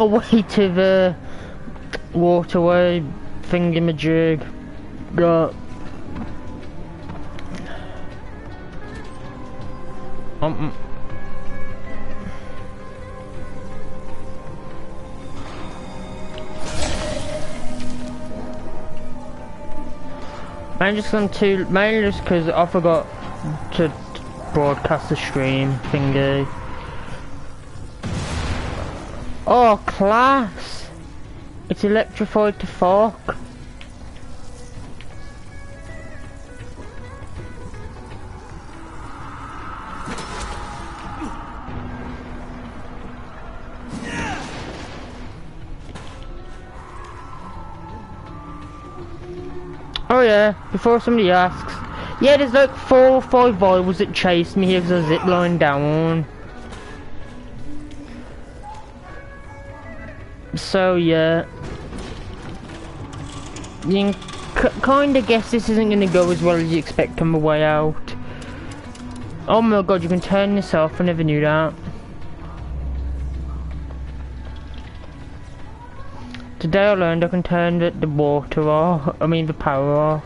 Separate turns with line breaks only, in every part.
away to the waterway thingamajig. Got I'm just going to mainly just because I forgot to broadcast the stream thingy. Oh, class! It's electrified to fuck. Oh yeah, before somebody asks. Yeah, there's like 4 or 5 rivals that chased me here because I zip line down. So yeah. You can kinda guess this isn't gonna go as well as you expect on the way out. Oh my god, you can turn this off, I never knew that. Today I learned I can turn the water off, the power off.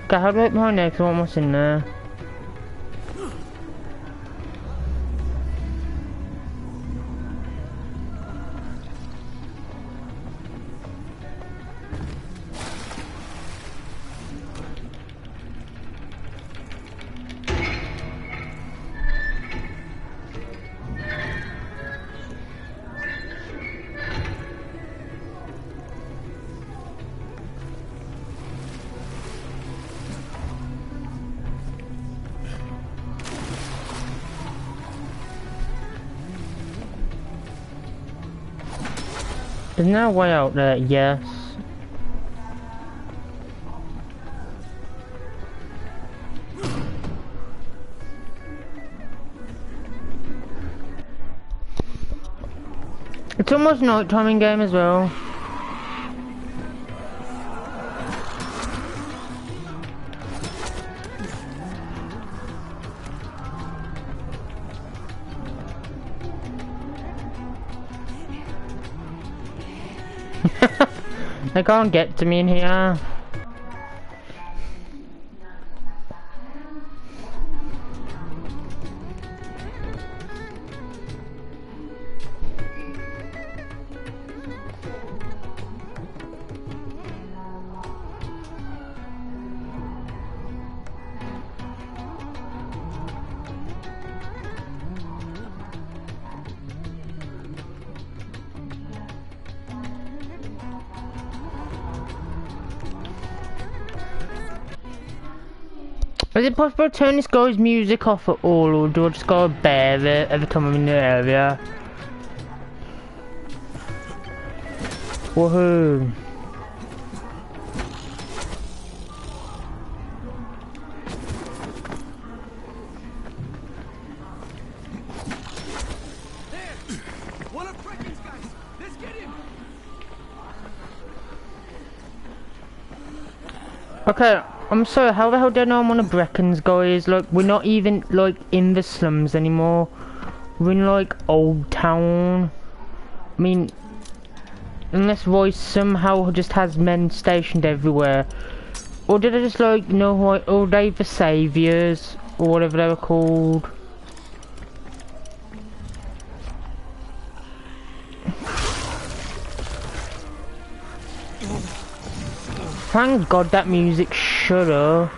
Okay, how do I open my neck? I want what's in there. There's no way out there, yes. It's almost night time in game as well. They can't get to me in here. Is it possible to turn this guy's music off at all, or do I just gotta bear it every time I'm in the area? Woohoo! Okay. I'm sorry, how the hell do I know I'm on a Brecken's, guys? Like, we're not even, like, in the slums anymore. We're in, like, Old Town. I mean, unless Royce somehow just has men stationed everywhere. Or did I just, like, know who or they the Saviours, or whatever they were called. Thank God that music shut up.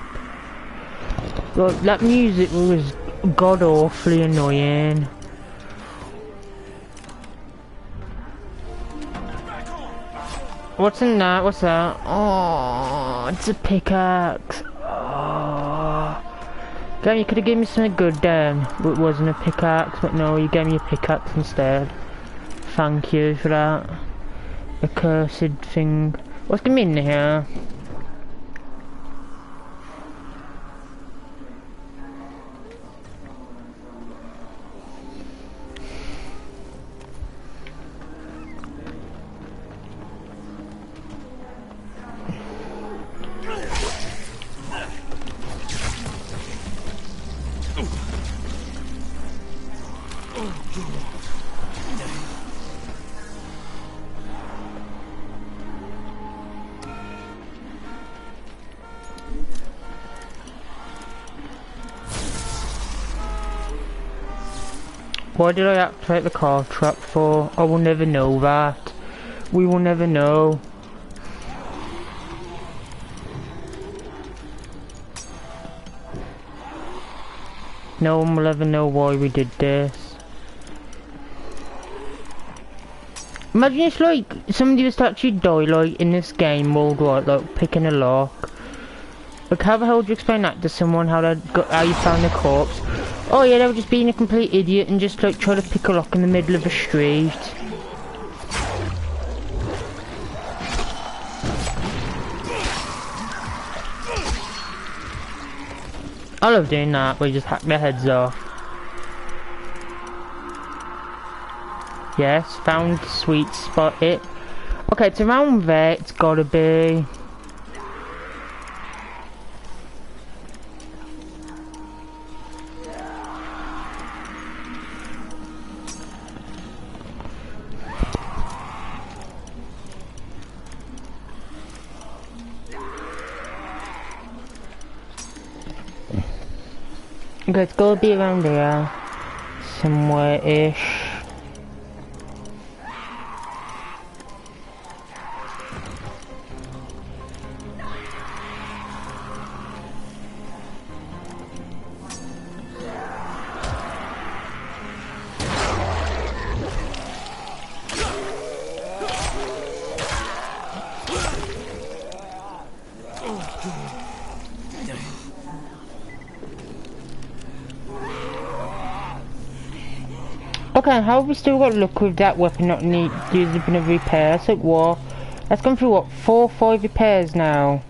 Like, that music was god awfully annoying. What's in that? What's that? Oh, it's a pickaxe. Oh. Game, you could have given me something good then. It wasn't a pickaxe, but no, you gave me a pickaxe instead. Thank you for that. Accursed thing. What's going in here? Why did I activate the car trap for? I will never know that. We will never know. No one will ever know why we did this. Imagine if like somebody was to actually die like in this game worldwide, like picking a lock. Like how the hell would you explain that to someone, how you found the corpse? Oh yeah, they were just being a complete idiot and just like try to pick a lock in the middle of a street. I love doing that, where you just hack their heads off. Yes, found the sweet spot it. Okay, it's around there, it's gotta be. Okay, it's gotta be around here. Somewhere-ish. Okay, how have we still got luck with that weapon not using a repair? It's like what? That's gone through what, 4 or 5 repairs now?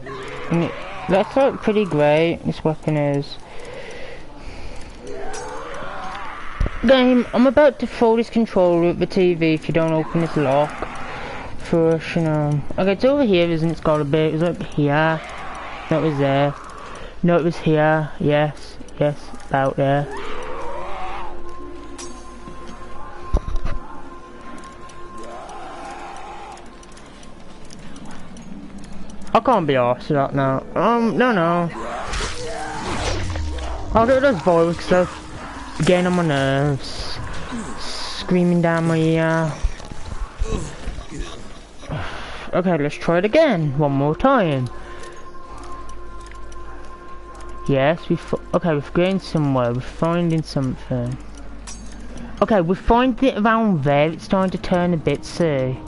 And that's like pretty great, this weapon is. Game, I'm about to throw this controller at the TV if you don't open this lock. First, you know. Okay, it's over here, isn't it? It's gotta be. It was like here. No, it was there. No, it was here. Yes, yes, about there. I can't be arsed with that now. No. I'll get those voice stuff. Getting on my nerves. Screaming down my ear. Okay, let's try it again. One more time. Yes, okay, we're going somewhere. We're finding something. Okay, we're finding it around there. It's starting to turn a bit, see?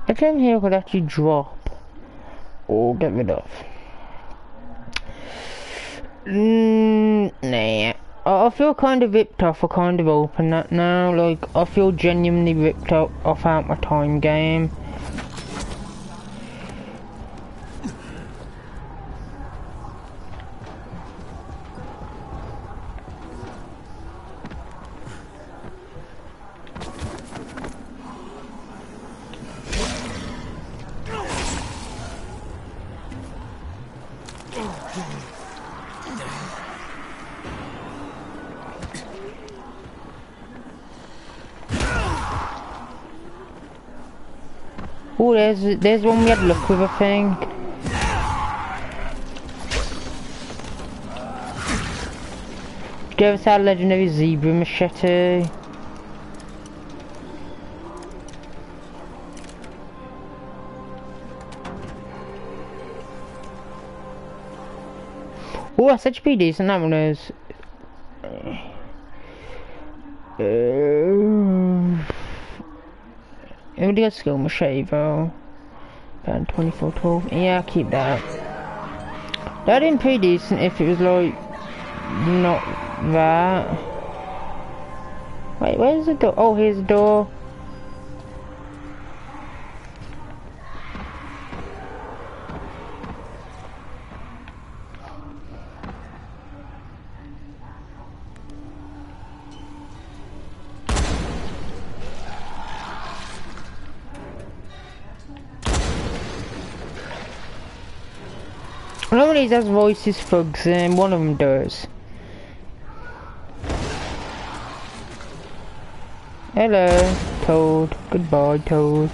Everything here could actually drop or get rid of. Nah. I feel kind of ripped off. I kind of open that now. Like, I feel genuinely ripped off out my time game. Oh, there's one we had luck with, I think. Give us our legendary zebra machete. Oh, that's such pretty decent, that one is. Everybody got skill machete though. Band 2412. Yeah, I'll keep that. That'd been pretty decent if it was like not that. Wait, where's the door? Oh, here's the door. None of these has voices, thugs, and one of them does. Hello, Toad. Goodbye, Toad.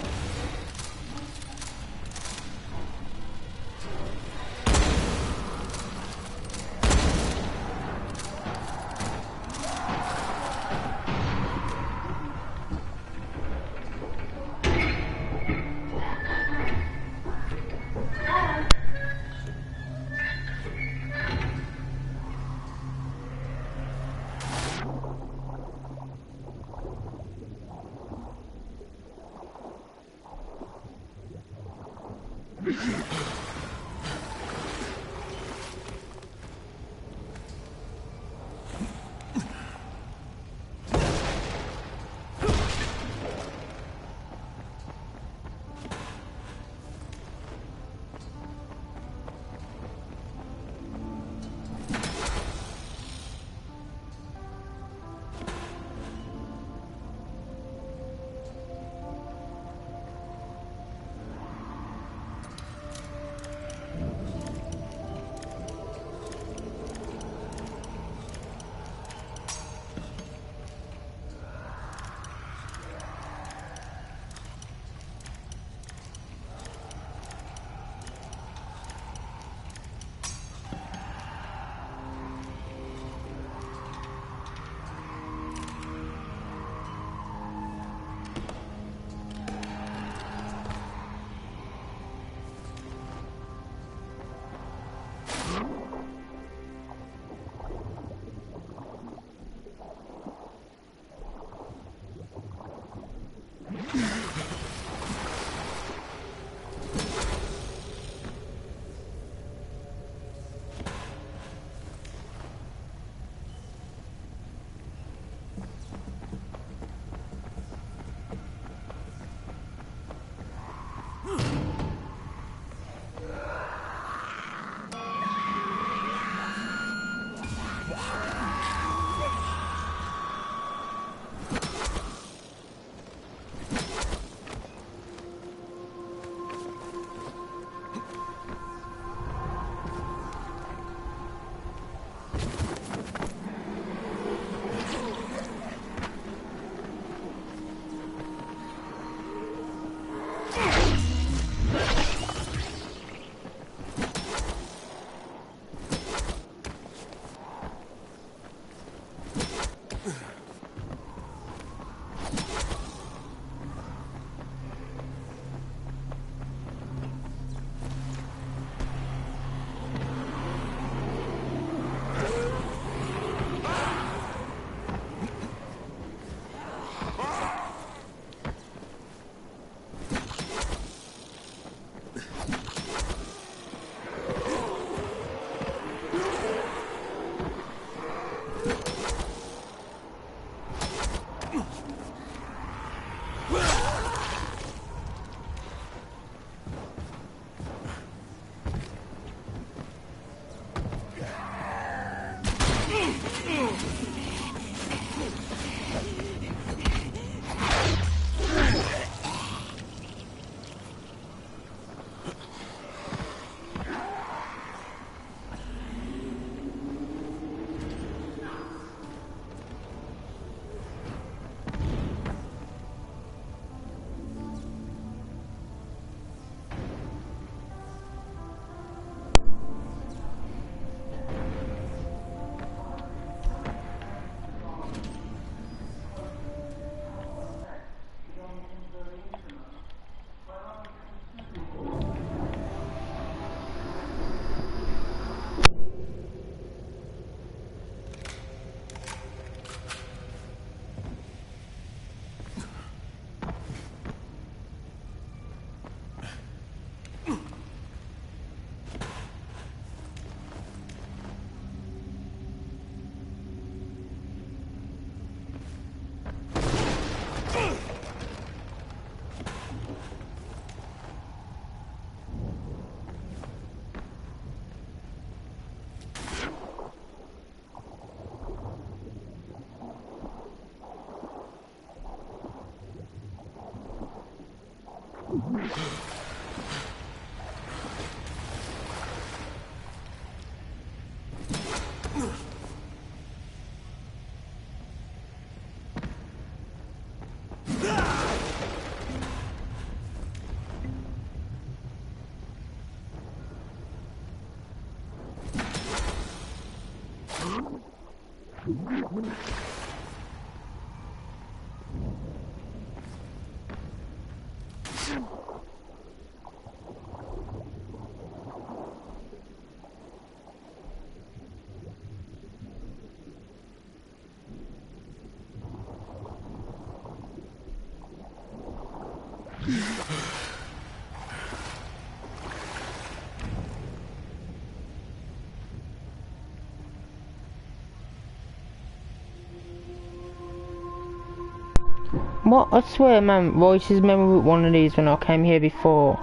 What? I swear, man, Royce is remember one of these when I came here before.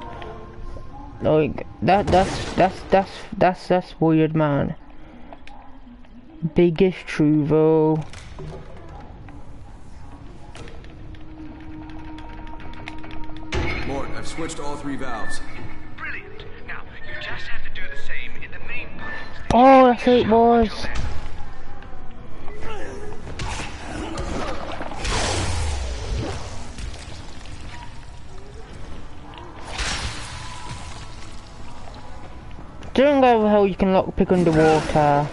Like that's weird, man. Biggest Truvo.
Mort, I've switched all 3 valves.
Brilliant. Now, you just have to do the same in the main pump.
Oh, that's it, boys. Don't go how you can lockpick underwater.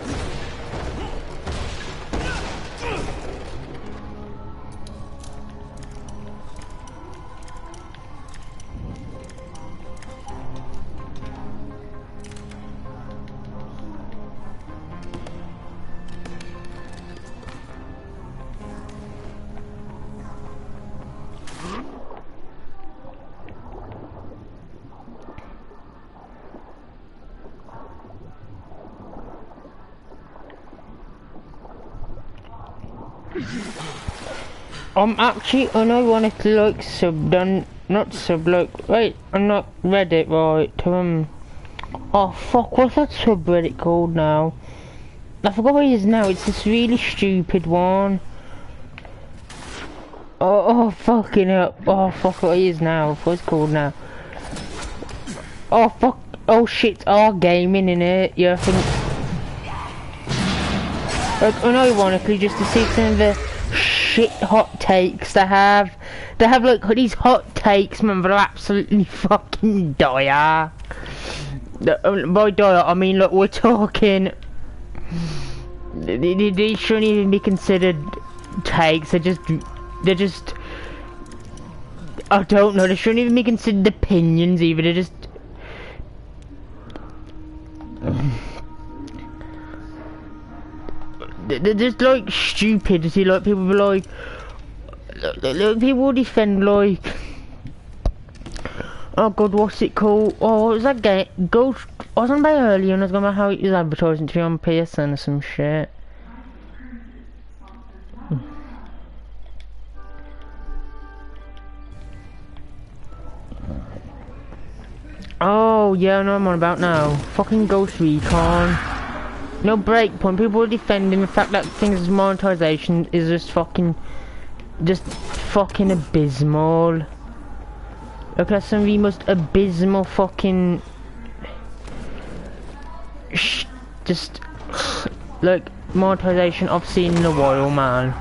I'm actually unironically like wait, I'm not Reddit right, oh fuck, what's that subreddit called now? I forgot what it is now, it's this really stupid one. Oh fucking hell, oh fuck what it is now, what's it called now? Oh fuck, oh shit, our gaming in it, yeah I think. Like unironically just to see some of the shit hot takes they have like these hot takes, man, they're absolutely fucking dire. By dire I mean, look, we're talking they shouldn't even be considered takes, they're just I don't know, they shouldn't even be considered opinions either, they're just they're just like stupidity, like people be like people defend like, oh god, what's it called, oh what was that game, Ghost, I was on about earlier and I was going about how it was advertising to be on PSN or some shit. Oh yeah, I know what I'm on about now, fucking Ghost Recon. No Breakpoint, people are defending the fact that things monetization is just fucking abysmal. Look, that's some of the most abysmal fucking just like monetization I've seen in a while, man.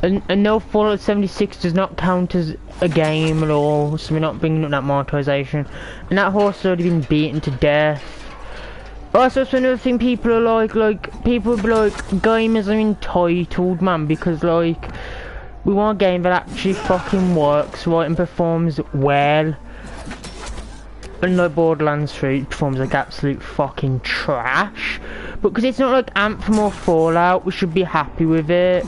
And no, Fallout 76 does not count as a game at all, so we're not bringing up that monetization. And that horse has already been beaten to death. Also, that's another thing people are like people be like, gamers are entitled, man, because like, we want a game that actually fucking works right and performs well. And like Borderlands 3 performs like absolute fucking trash. But because it's not like Anthem or Fallout, we should be happy with it.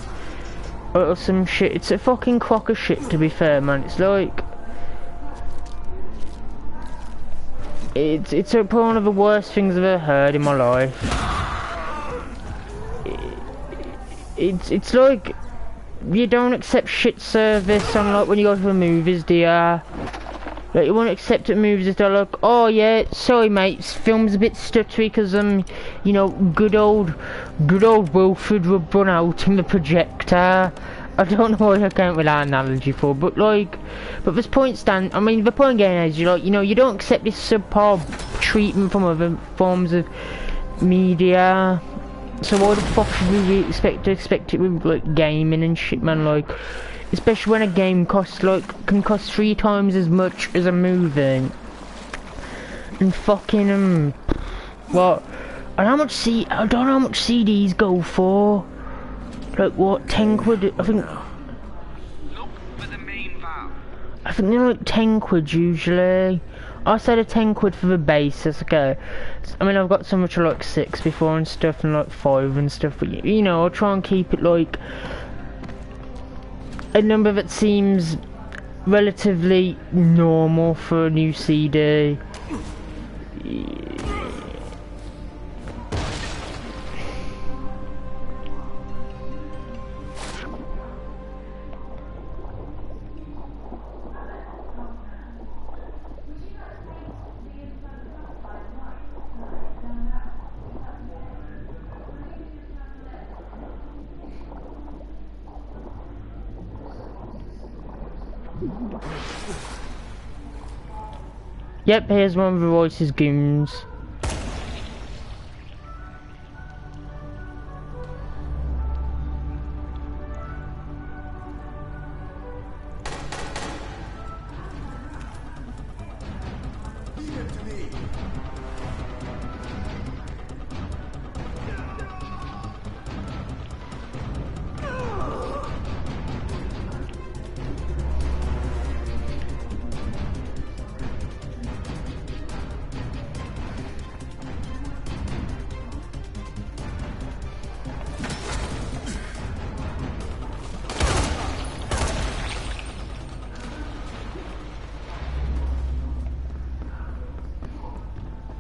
Or some shit, it's a fucking crock of shit to be fair, man, it's like... It's probably one of the worst things I've ever heard in my life. It's like you don't accept shit service on like when you go to the movies, do ya? Like you won't accept it movies if they're like, oh yeah, sorry mate, film's a bit stuttery because you know, good old Wilfred would run out in the projector. I don't know what I came with that analogy for, but like, but this point stand, I mean, the point getting is, you like, you know, you don't accept this subpar treatment from other forms of media, so why the fuck should we really expect it with like gaming and shit, man? Like, especially when a game costs can cost 3 times as much as a movie, and fucking what? And how much I don't know how much CDs go for. Like what, 10 quid? I think
Look for the main valve.
they're like 10 quid usually. I said a 10 quid for the basis, okay. I mean, I've got some which are like 6 before and stuff, and like 5 and stuff, but you know, I'll try and keep it like a number that seems relatively normal for a new CD. Yep, here's one of the Royce's goons.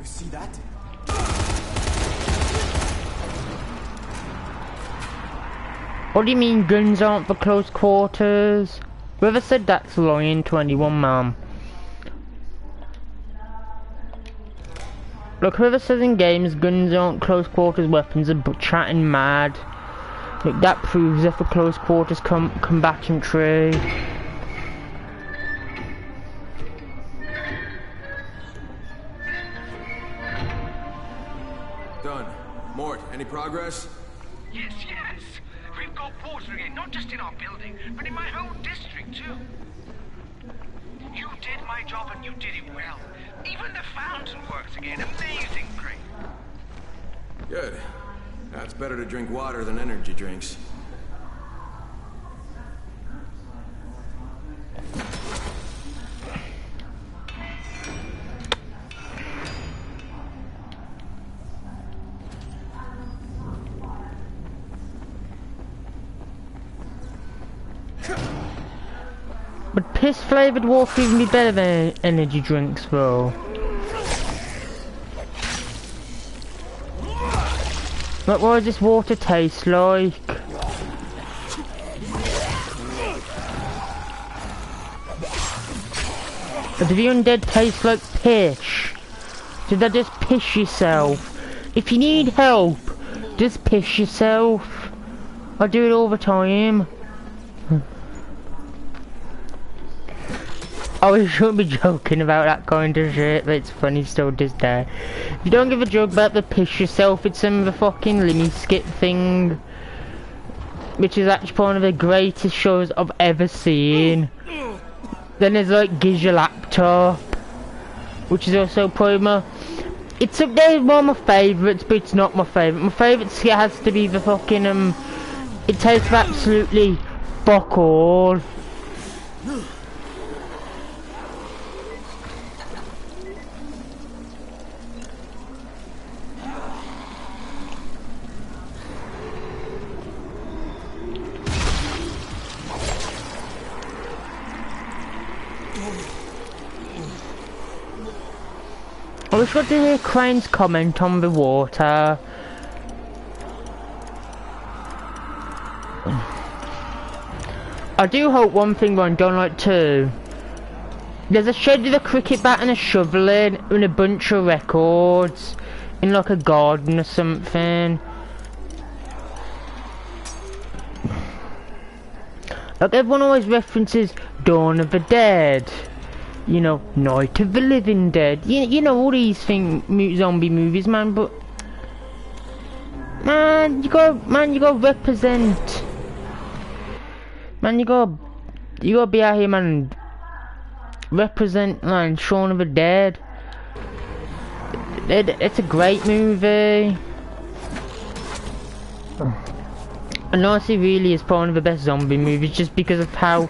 See that?
What do you mean guns aren't for close quarters? Whoever said that's lying to anyone, ma'am. Look, whoever says in games guns aren't close quarters weapons are chatting mad. Look, that proves they're for close quarters combatantry.
Done. Mort, any progress?
Yes, yes. We've got water again, not just in our building, but in my whole district too. You did my job and you did it well. Even the fountain works again. Amazing, Craig.
Good. That's better to drink water than energy drinks.
But piss flavoured water even be better than energy drinks though. Like, what does this water taste like? Or do the undead taste like piss? Did that just piss yourself? If you need help, just piss yourself. I do it all the time. I shouldn't be joking about that kind of shit, but it's funny still just there. If you don't give a joke about the piss yourself, it's some of the fucking Limmy Skip thing. Which is actually one of the greatest shows I've ever seen. Then there's like Giz Your Laptop, which is also probably my... It's up there with one of my favourites, but it's not my favourite. My favourite has to be the fucking, it tastes of absolutely fuck all. I was going to hear Crane's comment on the water. I do hope one thing won't don't like too. There's a shed with a cricket bat and a shovel in and a bunch of records in like a garden or something. Like everyone always references Dawn of the Dead. You know, Night of the Living Dead. You know all these zombie movies, man. But man, you gotta represent. Man, you gotta be out here, man. Represent, man. Shaun of the Dead. It's a great movie. And honestly, really is probably one of the best zombie movies, just because of how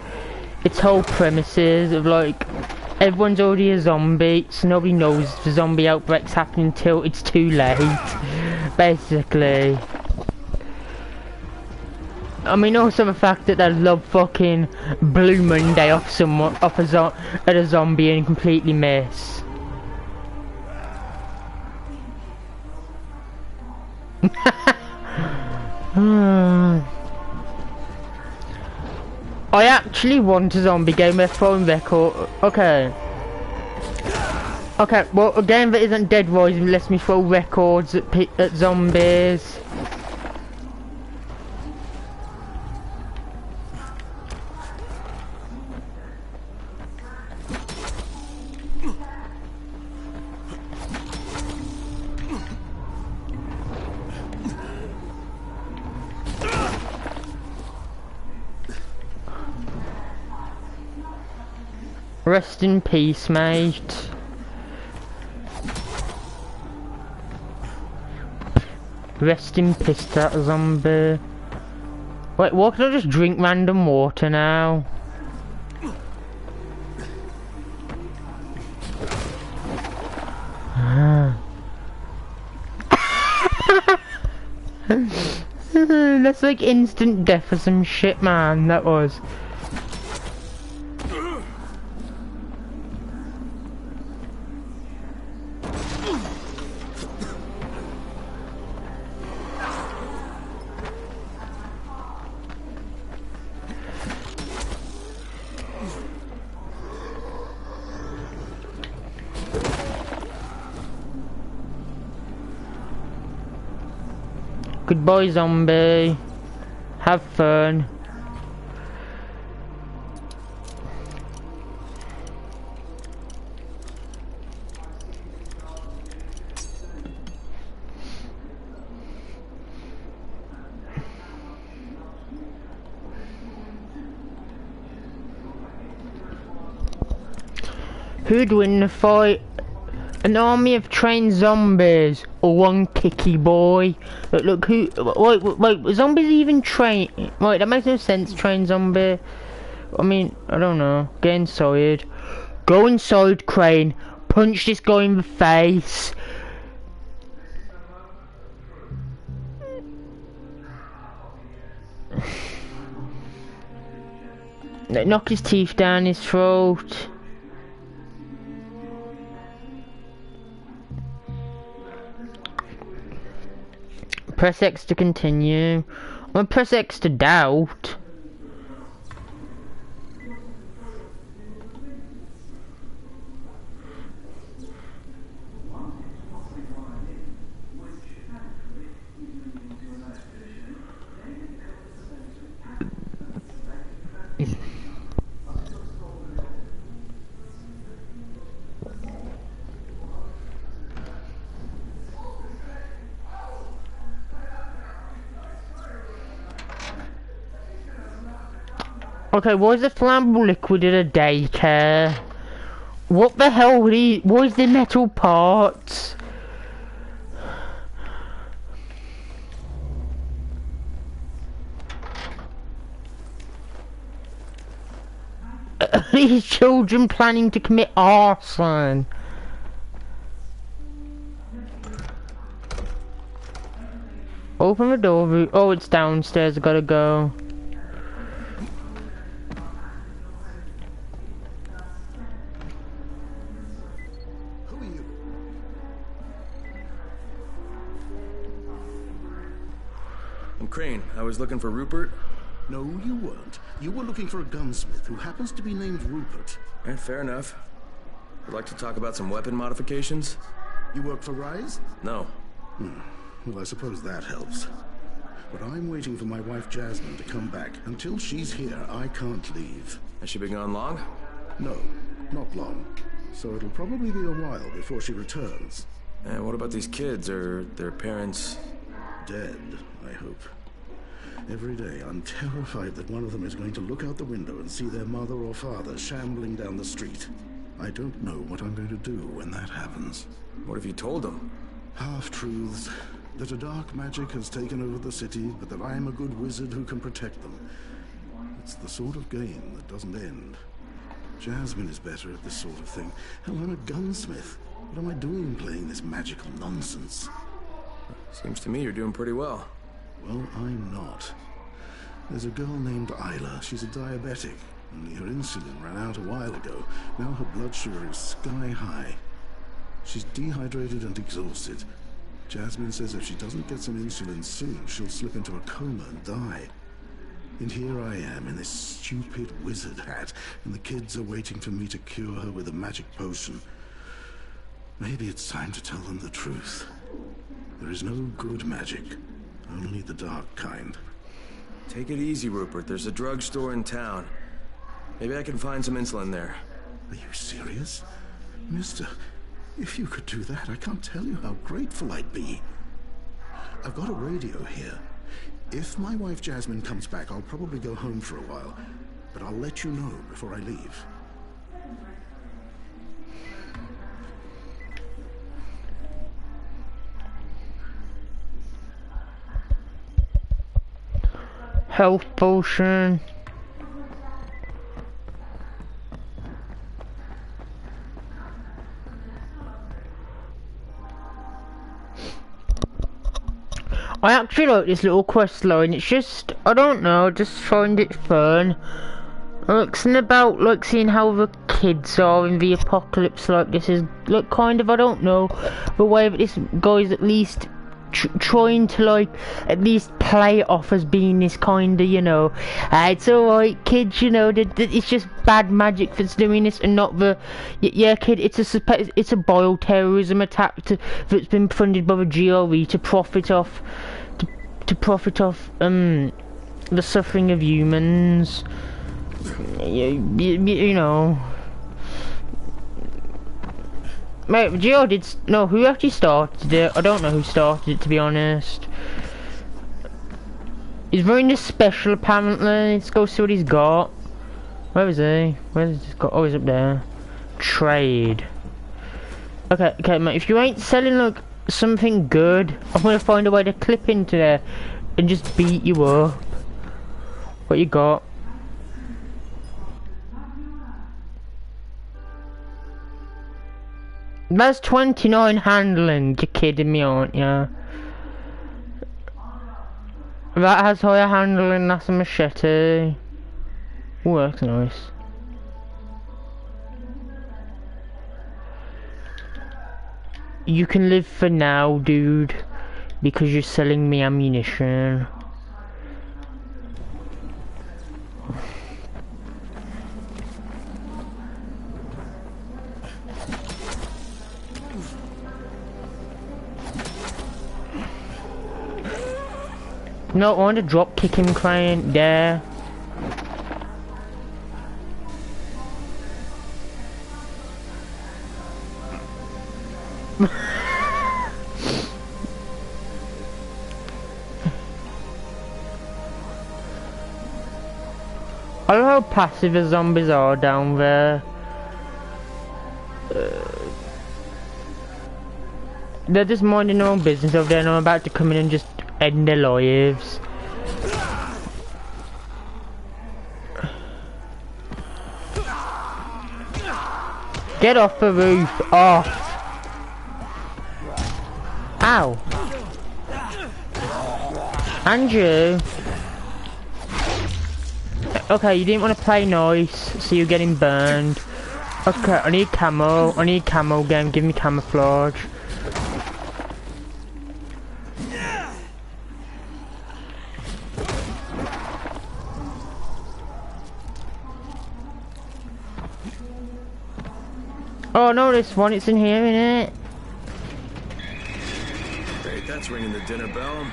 its whole premises of like everyone's already a zombie, so nobody knows the zombie outbreak's happening until it's too late, basically. I mean, also the fact that they love fucking Blue Monday off someone, off at a zombie and completely miss. I actually want a zombie game where throwing record. Okay. Okay, well, a game that isn't Dead Rising lets me throw records at zombies. Rest in peace, mate. Rest in piss, that zombie. Wait, what? Can I just drink random water now? That's like instant death or some shit, man. That was. Goodbye, zombie. Have fun. Who'd win the fight? An army of trained zombies or one kicky boy? Look who. Wait, zombies even train? Wait, that makes no sense. Trained zombie. I mean, I don't know. Get inside. Go inside, Crane. Punch this guy in the face. Knock his teeth down his throat. Press X to continue. I'm gonna press X to doubt. Okay, why is the flammable liquid in a daycare? What the hell would he? Why is there metal parts? Are these children planning to commit arson? Open the door. Oh, it's downstairs. I gotta go.
Crane, I was looking for Rupert.
No, you weren't. You were looking for a gunsmith who happens to be named Rupert.
Fair enough. Would like to talk about some weapon modifications?
You work for Rise?
No.
Well, I suppose that helps. But I'm waiting for my wife Jasmine to come back. Until she's here, I can't leave.
Has she been gone long?
No, not long. So it'll probably be a while before she returns.
And what about these kids? Are their parents
dead, I hope? Every day I'm terrified that one of them is going to look out the window and see their mother or father shambling down the street. I don't know what I'm going to do when that happens.
What have you told them?
Half-truths. That a dark magic has taken over the city, but that I'm a good wizard who can protect them. It's the sort of game that doesn't end. Jasmine is better at this sort of thing. Hell, I'm a gunsmith. What am I doing playing this magical nonsense?
Seems to me you're doing pretty well.
Well, I'm not. There's a girl named Isla. She's a diabetic. Only her insulin ran out a while ago. Now her blood sugar is sky high. She's dehydrated and exhausted. Jasmine says if she doesn't get some insulin soon, she'll slip into a coma and die. And here I am in this stupid wizard hat, and the kids are waiting for me to cure her with a magic potion. Maybe it's time to tell them the truth. There is no good magic, only the dark kind.
Take it easy, Rupert. There's a drugstore in town. Maybe I can find some insulin there.
Are you serious? Mister, if you could do that, I can't tell you how grateful I'd be. I've got a radio here. If my wife Jasmine comes back, I'll probably go home for a while. But I'll let you know before I leave.
Health potion. I actually like this little quest line. It's just, I don't know, just find it fun. Something about like seeing how the kids are in the apocalypse like this is like kind of, I don't know, the way that this guy's at least trying to like at least play it off as being this kind of, you know, it's alright kids, you know, it's just bad magic that's doing this and not the, yeah kid, it's a bioterrorism attack that's been funded by the GRE to profit off the suffering of humans. You know. Mate, Gio did... No, who actually started it? I don't know who started it, to be honest. He's wearing this special, apparently. Let's go see what he's got. Where is he? Where is he got? Oh, he's up there. Trade. Okay, mate, if you ain't selling, like, something good, I'm gonna find a way to clip into there and just beat you up. What you got? That's 29 handling, you're kidding me, aren't you? That has higher handling, that's a machete. Ooh, that's nice. You can live for now, dude, because you're selling me ammunition. No, I want to drop kick him, client. There. I don't know how passive the zombies are down there. They're just minding their own business over there and I'm about to come in and just end their lives. Get off the roof! Off! Ow! And you! Okay, you didn't want to play nice, so you're getting burned. Okay, I need camo. I need camo game. Give me camouflage. Oh no, this one, it's in here, innit?
Great, that's ringing the dinner bell.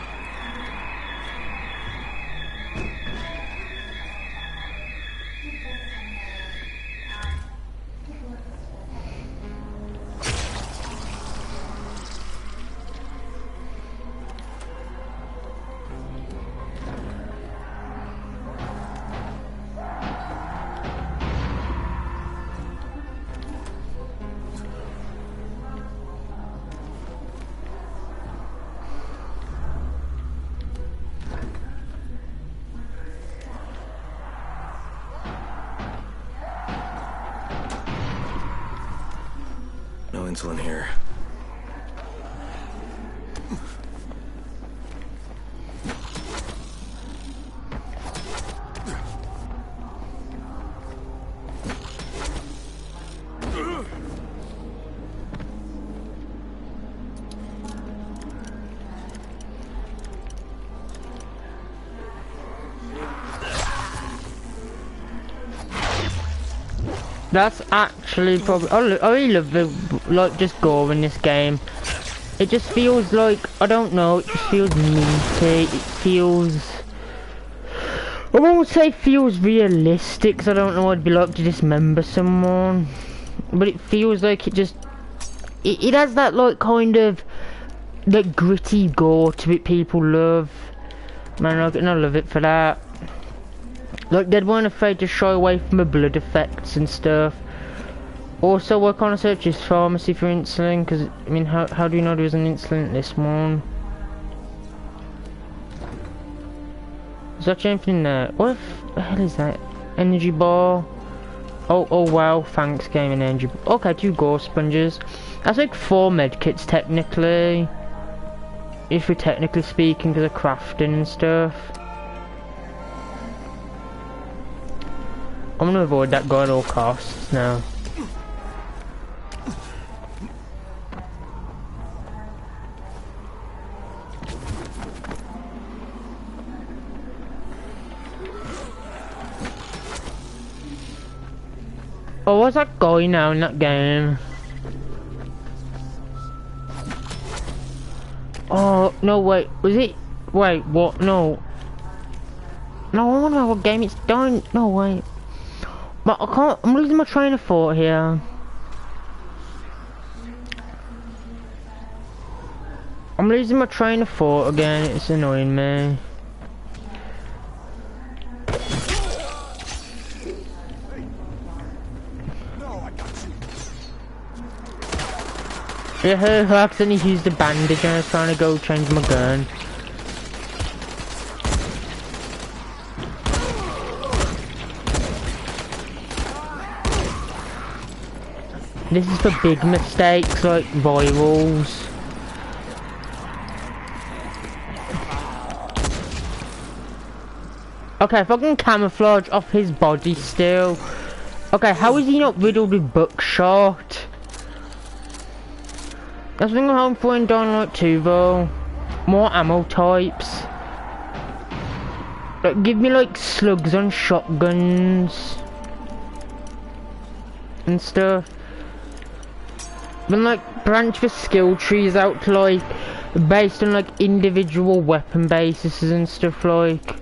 experimental in here.
That's actually probably. I really love the like just gore in this game. It just feels like I don't know. It just feels meaty. It feels. I won't say feels realistic, 'cause I don't know what it'd be like to dismember someone. But it feels like it just. It has that like kind of like gritty gore to it people love. Man, I love it for that. Like, they weren't afraid to shy away from the blood effects and stuff. Also, work on a search this pharmacy for insulin, because, I mean, how do you know there was an insulin in this one? Is that anything in there? What the hell is that? Energy bar? Oh wow, thanks, gaming energy. Okay, 2 gore sponges. That's like 4 medkits, technically. If we're technically speaking, because of crafting and stuff. I'm gonna avoid that guy at all costs now. Oh, what's that guy now in that game? Oh, no, wait, was it? Wait, what? No. No, I don't know what game it's done. No, wait. But I can't, I'm losing my train of thought here. I'm losing my train of thought again, it's annoying me. Yeah, I accidentally used the bandage and I was trying to go change my gun. This is for big mistakes like virals. Okay, if I can camouflage off his body still. Okay, how is he not riddled with buckshot? That's what I'm hoping for in Dying Light 2 though. More ammo types. Like, give me like slugs on shotguns. And stuff. Then like branch the skill trees out to like based on like individual weapon bases and stuff like.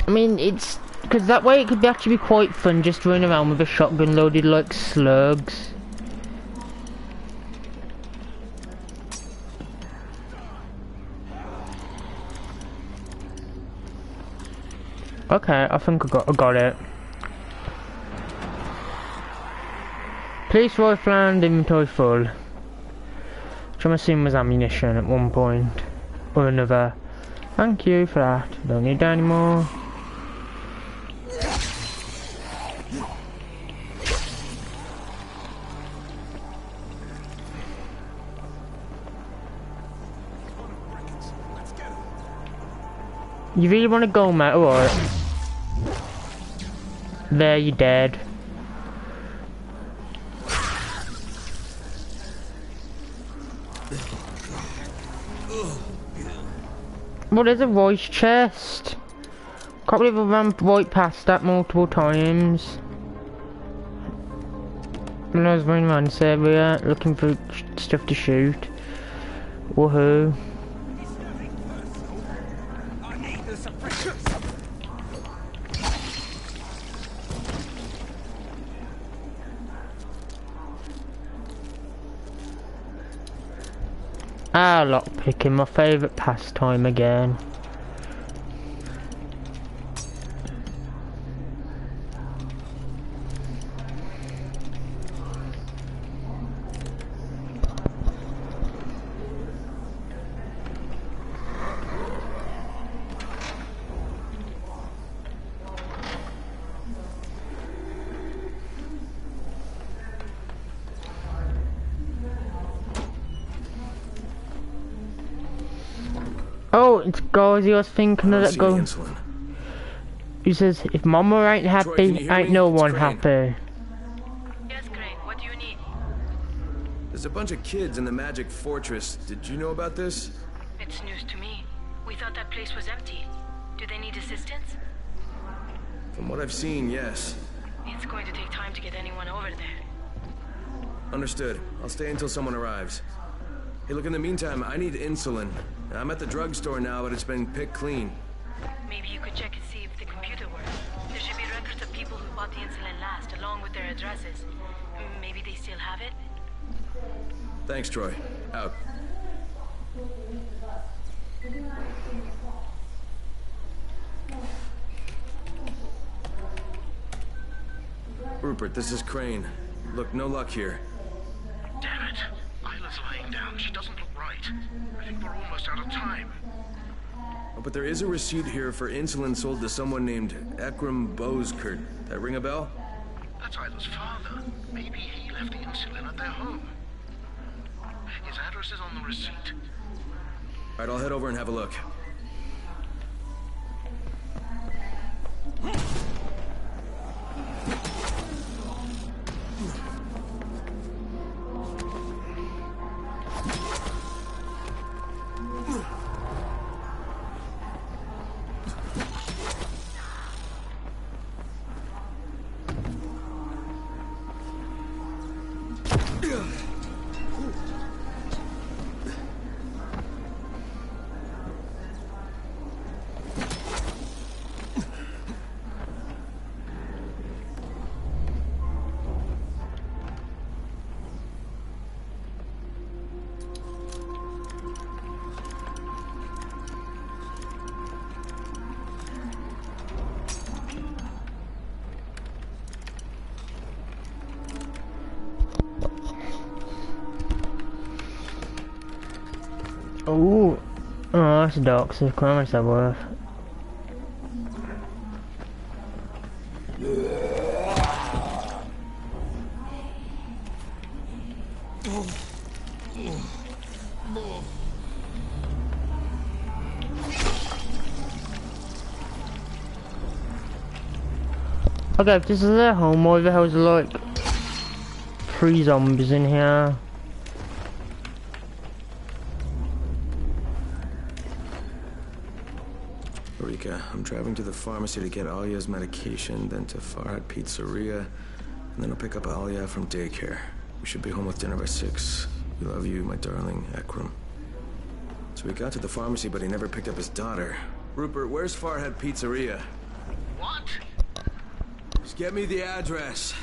I mean it's because that way it could actually be quite fun just running around with a shotgun loaded like slugs. Okay, I think I got it. Police rifle and inventory full. Which I'm assuming was ammunition at one point or another. Thank you for that. Don't need that anymore. You really want to go, mate? Alright. There, you're dead. Well, there's a voice chest. Can't believe I ran right past that multiple times. When I was running around this area looking for stuff to shoot. Woohoo. Ah, lockpicking, my favourite pastime again. Oh, it's Gazi. I was thinking
I
of
don't
that
see
girl.
any insulin.
He says, if Mama ain't
Troy, can
happy,
you hear
ain't
me?
no
It's
one
Crane.
happy.
Yes, Crane, what do you need?
There's a bunch of kids in the Magic Fortress. Did you know about this?
It's news to me. We thought that place was empty. Do they need assistance?
From what I've seen, yes.
It's going to take time to get anyone over there.
Understood. I'll stay until someone arrives. Hey, look, in the meantime, I need insulin. I'm at the drugstore now, but it's been picked clean.
Maybe you could check and see if the computer works. There should be records of people who bought the insulin last, along with their addresses. Maybe they still have it?
Thanks, Troy. Out. Rupert, this is Crane. Look, no luck here.
Damn it. Isla's lying down. She doesn't look right. I think we're almost out of time.
Oh, but there is a receipt here for insulin sold to someone named Ekram Boskert. That ring a bell?
That's Isla's father. Maybe he left the insulin at their home. His address is on the receipt.
All right, I'll head over and have a look.
Oh, that's dark. So how much is that worth? Okay, if this is their home, why the hell's like 3 zombies in here?
Eureka, I'm driving to the pharmacy to get Alia's medication, then to Farhat Pizzeria, and then I'll pick up Alia from daycare. We should be home with dinner by 6. We love you, my darling Ekram. So we got to the pharmacy, but he never picked up his daughter. Rupert, where's Farhat Pizzeria?
What?
Just get me the address.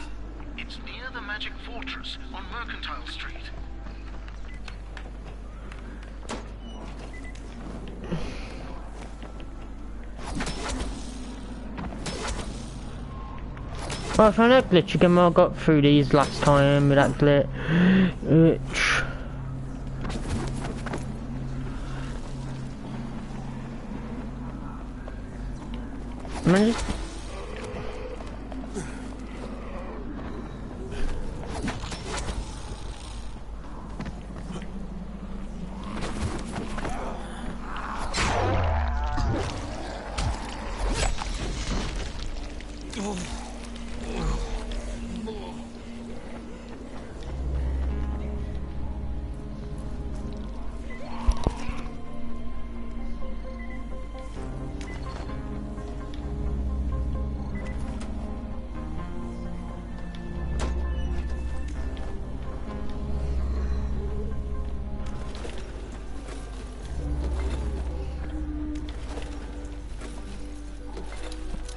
It's near the Magic Fortress on Mercantile Street.
Well, I found that glitch again. I got through these last time with that glitch. Man, just...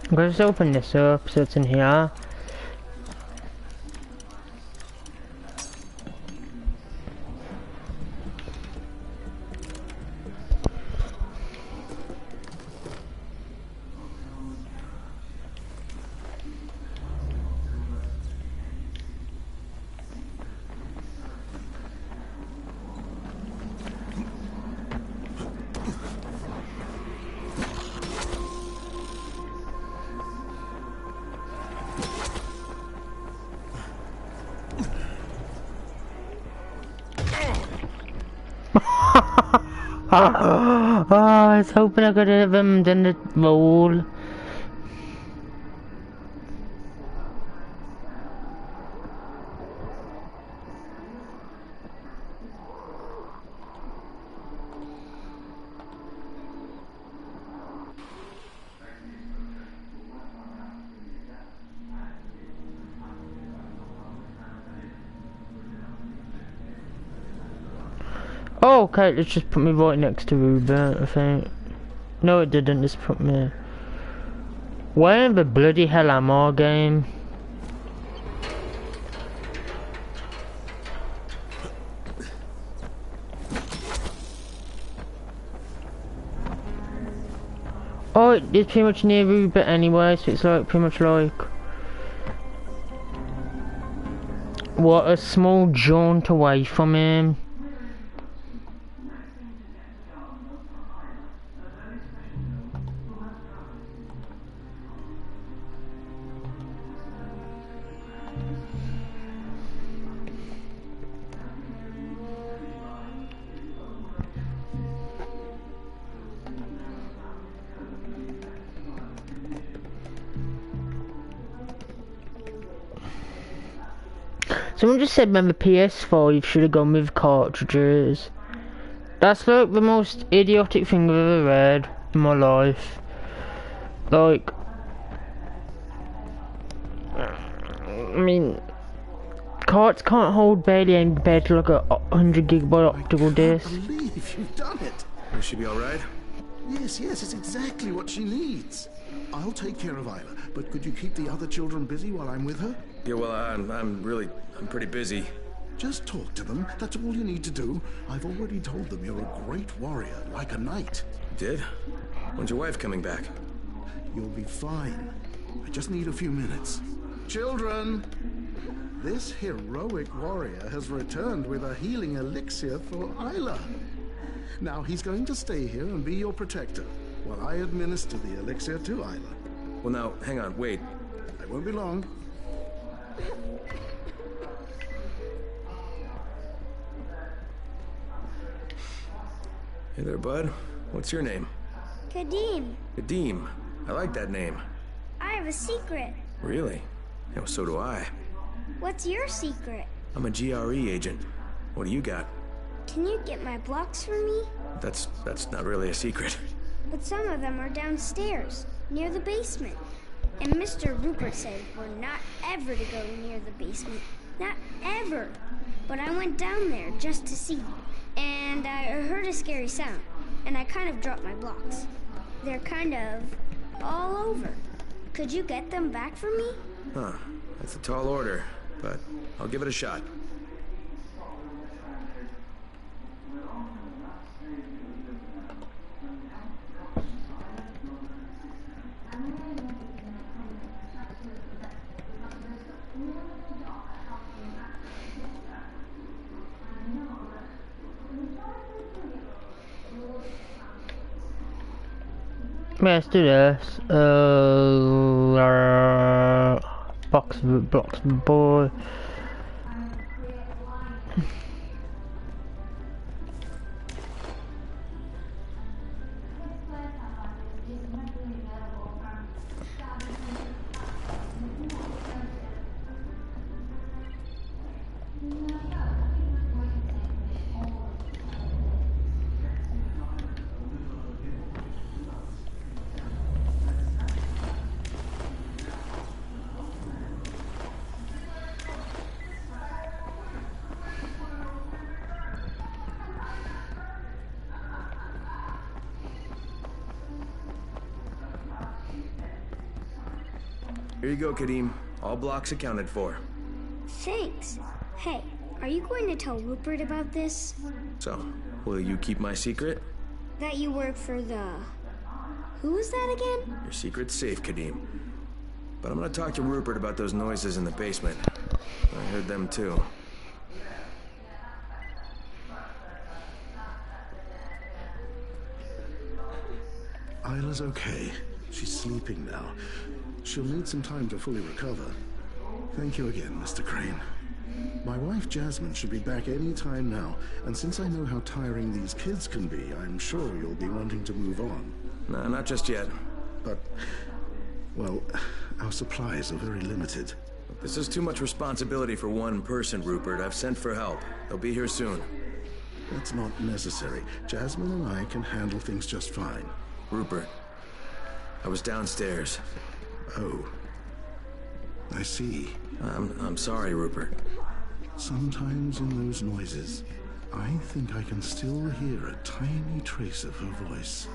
I'm gonna just open this up so it's in here. I was hoping I could have done the roll. Oh, okay, let's just put me right next to Rupert, I think. No, it didn't, just put me... Where in the bloody hell am I, game? Oh, it's pretty much near Rupert anyway, so it's like, pretty much like... What, a small jaunt away from him. Someone just said man, the PS5 should have gone with cartridges. That's like the most idiotic thing I've ever read in my life. Like, I mean, carts can't hold barely any compared to like a 100 gigabyte optical disc.
I can't believe you've done it.
Will she be alright?
Yes, it's exactly what she needs. I'll take care of Isla, but could you keep the other children busy while I'm with her?
Yeah, well, I'm pretty busy.
Just talk to them. That's all you need to do. I've already told them you're a great warrior, like a knight.
Did? When's your wife coming back?
You'll be fine. I just need a few minutes. Children! This heroic warrior has returned with a healing elixir for Isla. Now he's going to stay here and be your protector, while I administer the elixir to Isla.
Well, now, hang on, wait.
I won't be long.
Hey there, bud. What's your name?
Kadim,
Kadim. I like that name.
I have a secret.
Really? Yeah, well, so do I.
What's your secret?
I'm a GRE agent. What do you got?
Can you get my blocks for me?
That's not really a secret.
But some of them are downstairs, near the basement. And Mr. Rupert said we're not ever to go near the basement. Not ever. But I went down there just to see. And I heard a scary sound. And I kind of dropped my blocks. They're kind of all over. Could you get them back for me?
Huh. That's a tall order, but I'll give it a shot.
Let's do this. Blocks boy.
Here you go, Kadim. All blocks accounted for.
Thanks. Hey, are you going to tell Rupert about this?
So, will you keep my secret?
That you work for the... Who was that again?
Your secret's safe, Kadim. But I'm gonna talk to Rupert about those noises in the basement. I heard them too.
Isla's okay. She's sleeping now. She'll need some time to fully recover. Thank you again, Mr. Crane. My wife Jasmine should be back any time now, and since I know how tiring these kids can be, I'm sure you'll be wanting to move on.
No, not just yet.
But, well, our supplies are very limited.
This is too much responsibility for one person, Rupert. I've sent for help. They'll be here soon.
That's not necessary. Jasmine and I can handle things just fine.
Rupert, I was downstairs.
Oh. I see.
I'm sorry, Rupert.
Sometimes in those noises, I think I can still hear a tiny trace of her voice.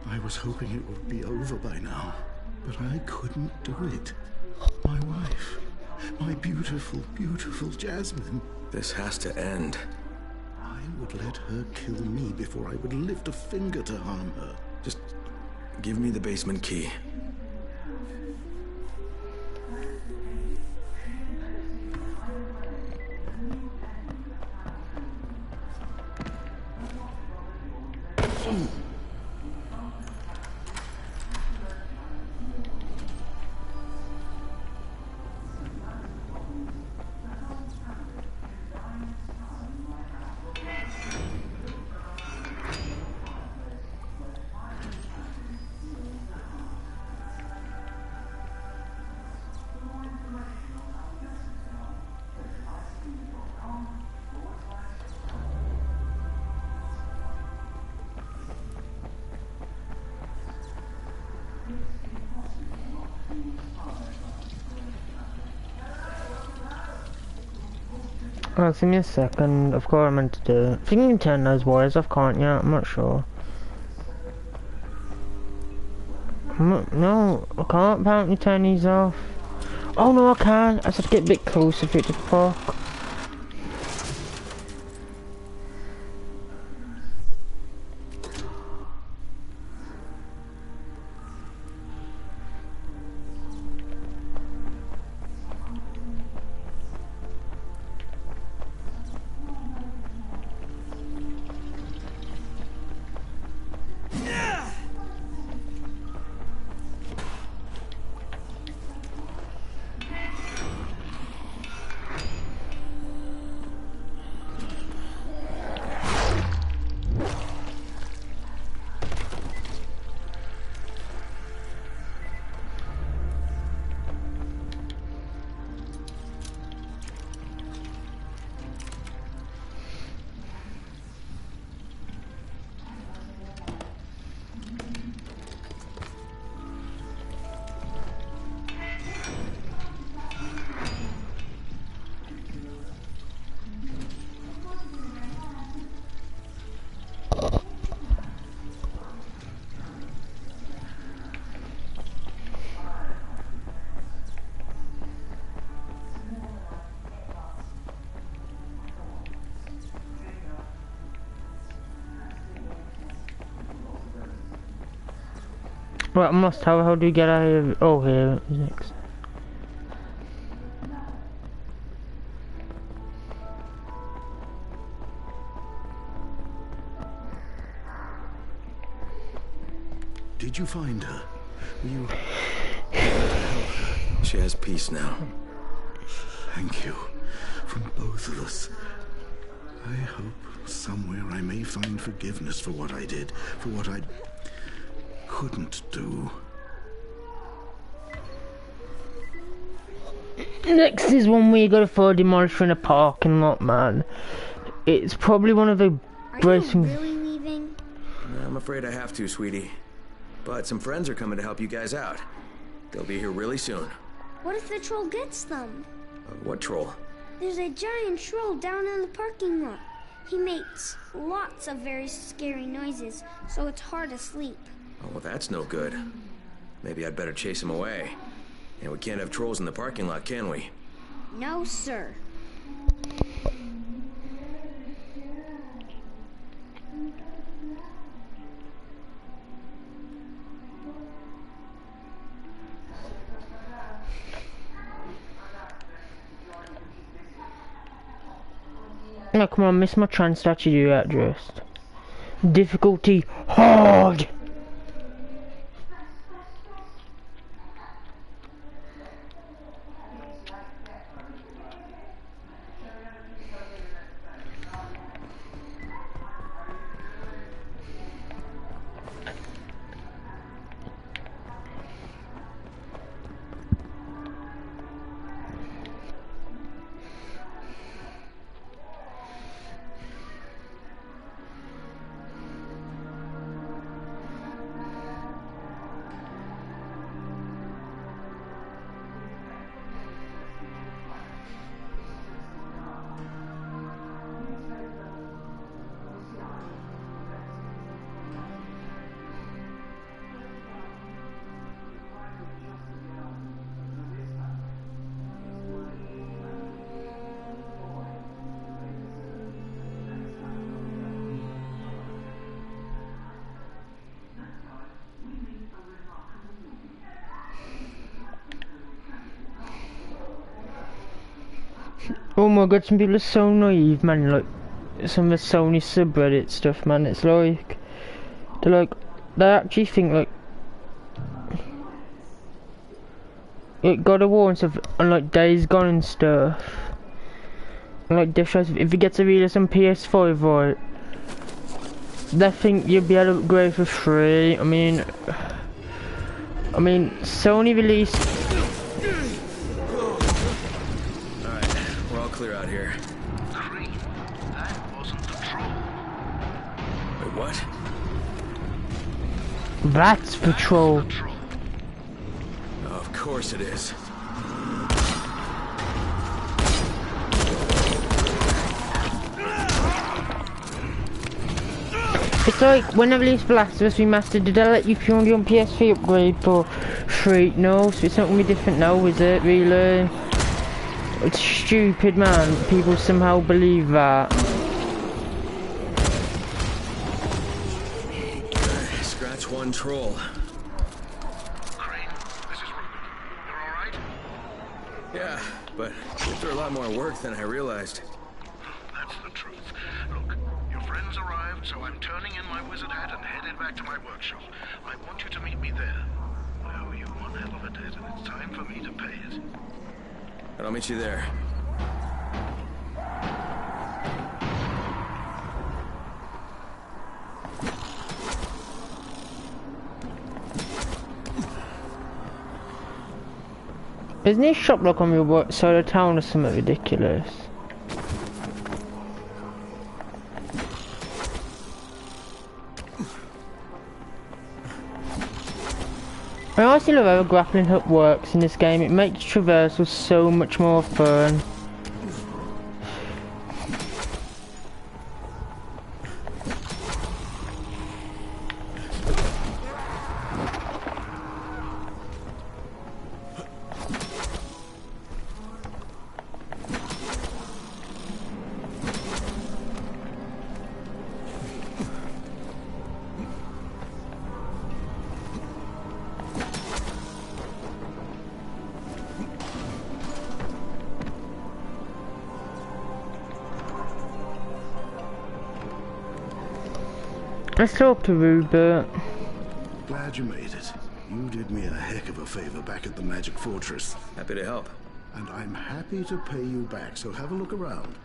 I was hoping it would be over by now, but I couldn't do it. My wife, my beautiful, beautiful Jasmine.
This has to end.
I would let her kill me before I would lift a finger to harm her.
Just give me the basement key.
Oh, give me a second. Of course I meant to do it. I think you can turn those wires off, can't you? I'm not sure. No, I can't apparently turn these off. Oh no, I can. I just have to get a bit closer for it to fuck. Right, I must have. How do you get out of here? Oh, here is next.
Did you find her? Were you...
She has peace now.
Thank you. From both of us. I hope somewhere I may find forgiveness for what I did, for what I couldn't do.
Next is one where you gotta throw a demolisher in a parking lot, man. It's probably one of the
Are you really leaving?
I'm afraid I have to, sweetie. But some friends are coming to help you guys out. They'll be here really soon.
What if the troll gets them?
What troll?
There's a giant troll down in the parking lot. He makes lots of very scary noises, so it's hard to sleep.
Oh, well, that's no good. Maybe I'd better chase him away. And we can't have trolls in the parking lot, can we?
No, sir.
No, come on, miss my trans statue, do that just. Difficulty hard! Oh my god, some people are so naive, man. Like, some of the Sony subreddit stuff, man. It's like, they actually think like God of War and stuff, and like Days Gone and stuff. And like Death Stranding, if it gets a release on PS5, right, they think you'll be able to upgrade for free. I mean, Sony released.
Clear out here.
Crane, that wasn't the troll.
Wait, what?
That's Patrol.
The troll.
Oh, of course it is.
It's like when I released Last of Us Remastered, did I let you purely on PS3 upgrade for free? No, so it's not gonna be different now, is it? Really? It's stupid, man. People somehow believe that.
Scratch one troll.
Crane, this is Rupert. You're all right?
Yeah, but they're a lot more work than I realized.
That's the truth. Look, your friends arrived, so I'm turning in my wizard hat and headed back to my workshop. I want you to meet me there. I owe you one hell of a debt, and it's time for me to pay it.
And I'll meet you there.
Isn't this shop like on your side of town or something ridiculous? I honestly love how a grappling hook works in this game. It makes traversal so much more fun. Let's talk to Rupert.
Glad you made it. You did me a heck of a favor back at the Magic Fortress.
Happy to help.
And I'm happy to pay you back, so have a look around.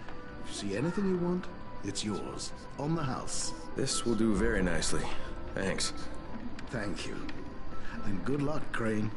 If you see anything you want, it's yours. On the house.
This will do very nicely. Thanks.
Thank you. And good luck, Crane.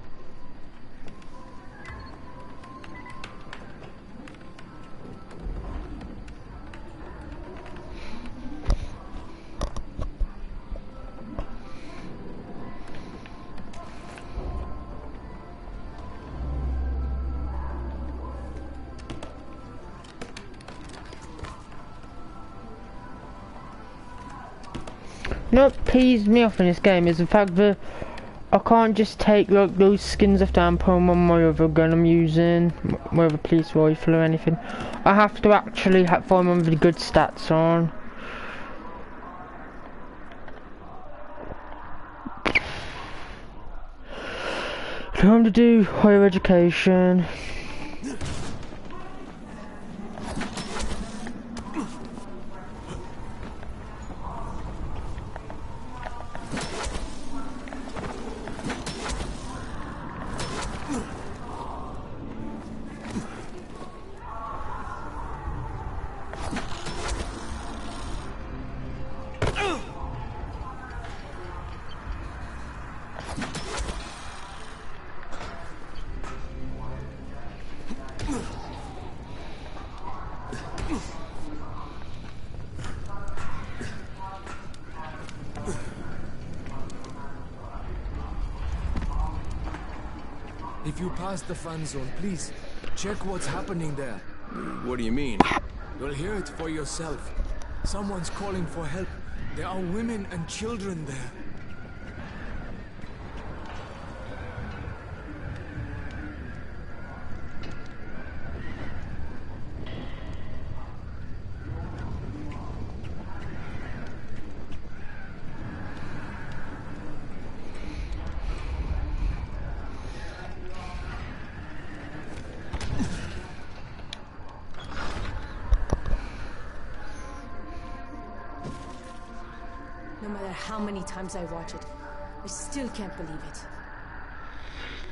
What pees me off in this game is the fact that I can't just take like those skins off down, put them on my other gun I'm using, my other police rifle or anything. I have to actually find one with the good stats on. Time to do higher education.
If you pass the fan zone, please, check what's happening there.
What do you mean?
You'll hear it for yourself. Someone's calling for help. There are women and children there.
No matter how many times I watch it, I still can't believe it.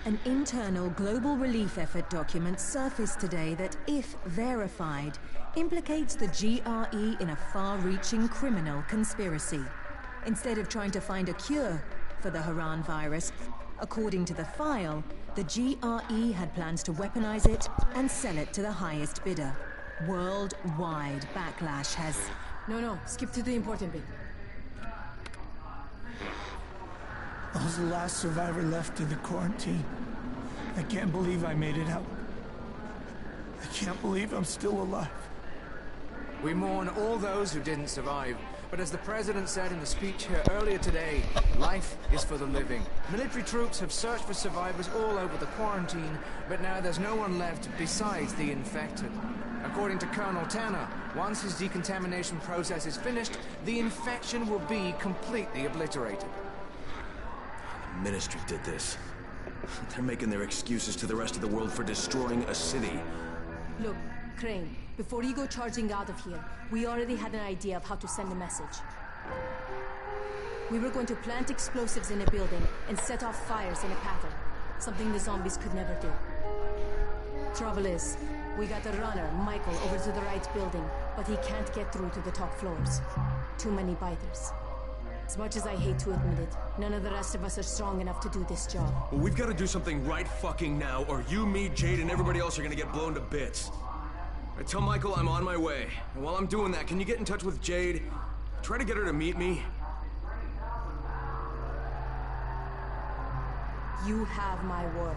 An internal global relief effort document surfaced today that, if verified, implicates the GRE in a far-reaching criminal conspiracy. Instead of trying to find a cure for the Haran virus, according to the file, the GRE had plans to weaponize it and sell it to the highest bidder. Worldwide backlash has...
No, skip to the important bit.
I was the last survivor left in the quarantine. I can't believe I made it out. I can't believe I'm still alive.
We mourn all those who didn't survive. But as the President said in the speech here earlier today, life is for the living. Military troops have searched for survivors all over the quarantine, but now there's no one left besides the infected. According to Colonel Tanner, once his decontamination process is finished, the infection will be completely obliterated.
The Ministry did this. They're making their excuses to the rest of the world for destroying a city.
Look, Crane, before you go charging out of here, we already had an idea of how to send a message. We were going to plant explosives in a building and set off fires in a pattern. Something the zombies could never do. Trouble is, we got the runner, Michael, over to the right building, but he can't get through to the top floors. Too many biters. As much as I hate to admit it, none of the rest of us are strong enough to do this job.
Well, we've got to do something right fucking now, or you, me, Jade, and everybody else are gonna get blown to bits. I tell Michael I'm on my way. And while I'm doing that, can you get in touch with Jade? Try to get her to meet me.
You have my word.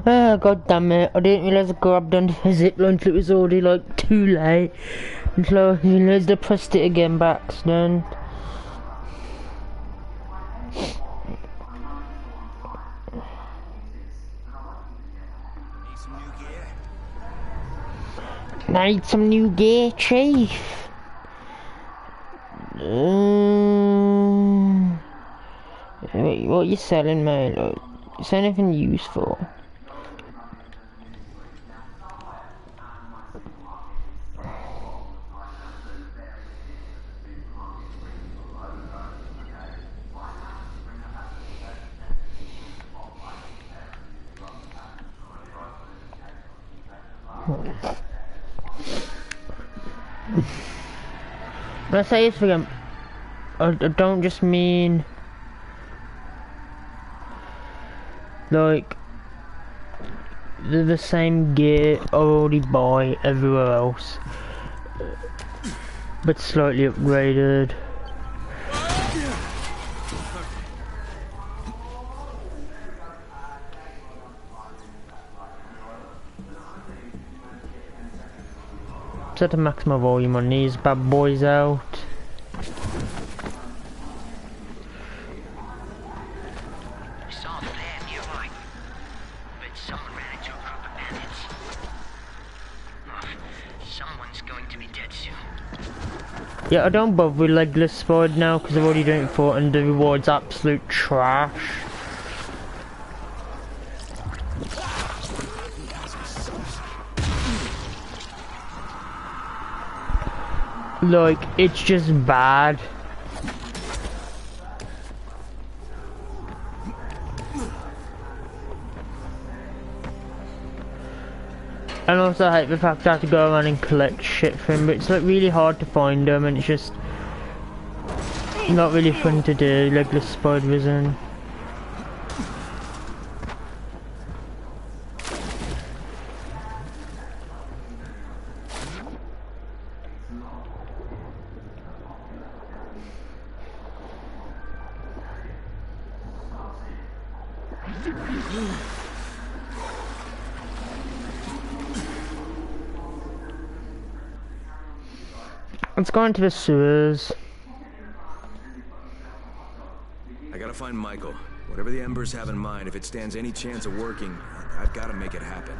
Oh, god damn it, I didn't realise I grabbed onto the zip line until it was already like too late. Until I realised I pressed it again by accident. Need some new gear, Chief. What are you selling, mate? Like, is there anything useful? When I say this again, I don't just mean like the same gear I already buy everywhere else, but slightly upgraded. Set to max my volume on these bad boys out.
I saw a flare nearby, but someone ran into a group of bandits. Oh, someone's going to be dead soon.
Yeah, I don't bother with legless squad now because I've already done it before and the reward's absolute trash. Like, it's just bad. And also I hate the fact I have to go around and collect shit for him, but it's like really hard to find them and it's just not really fun to do, legless spider vision. Let's go into the sewers.
I gotta find Michael. Whatever the Embers have in mind, if it stands any chance of working, I've gotta make it happen.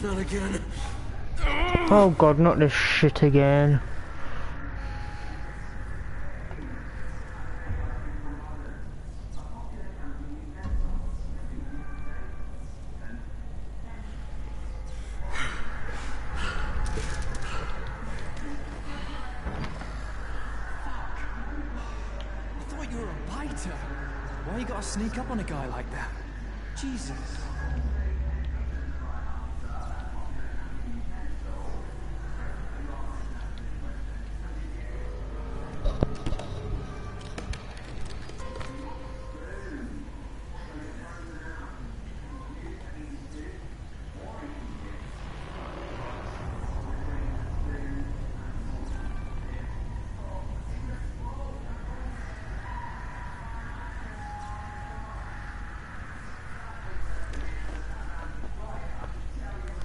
Not again.
Oh god, not this shit again.
I thought you were a biter. Why you gotta sneak up on a guy like that? Jesus.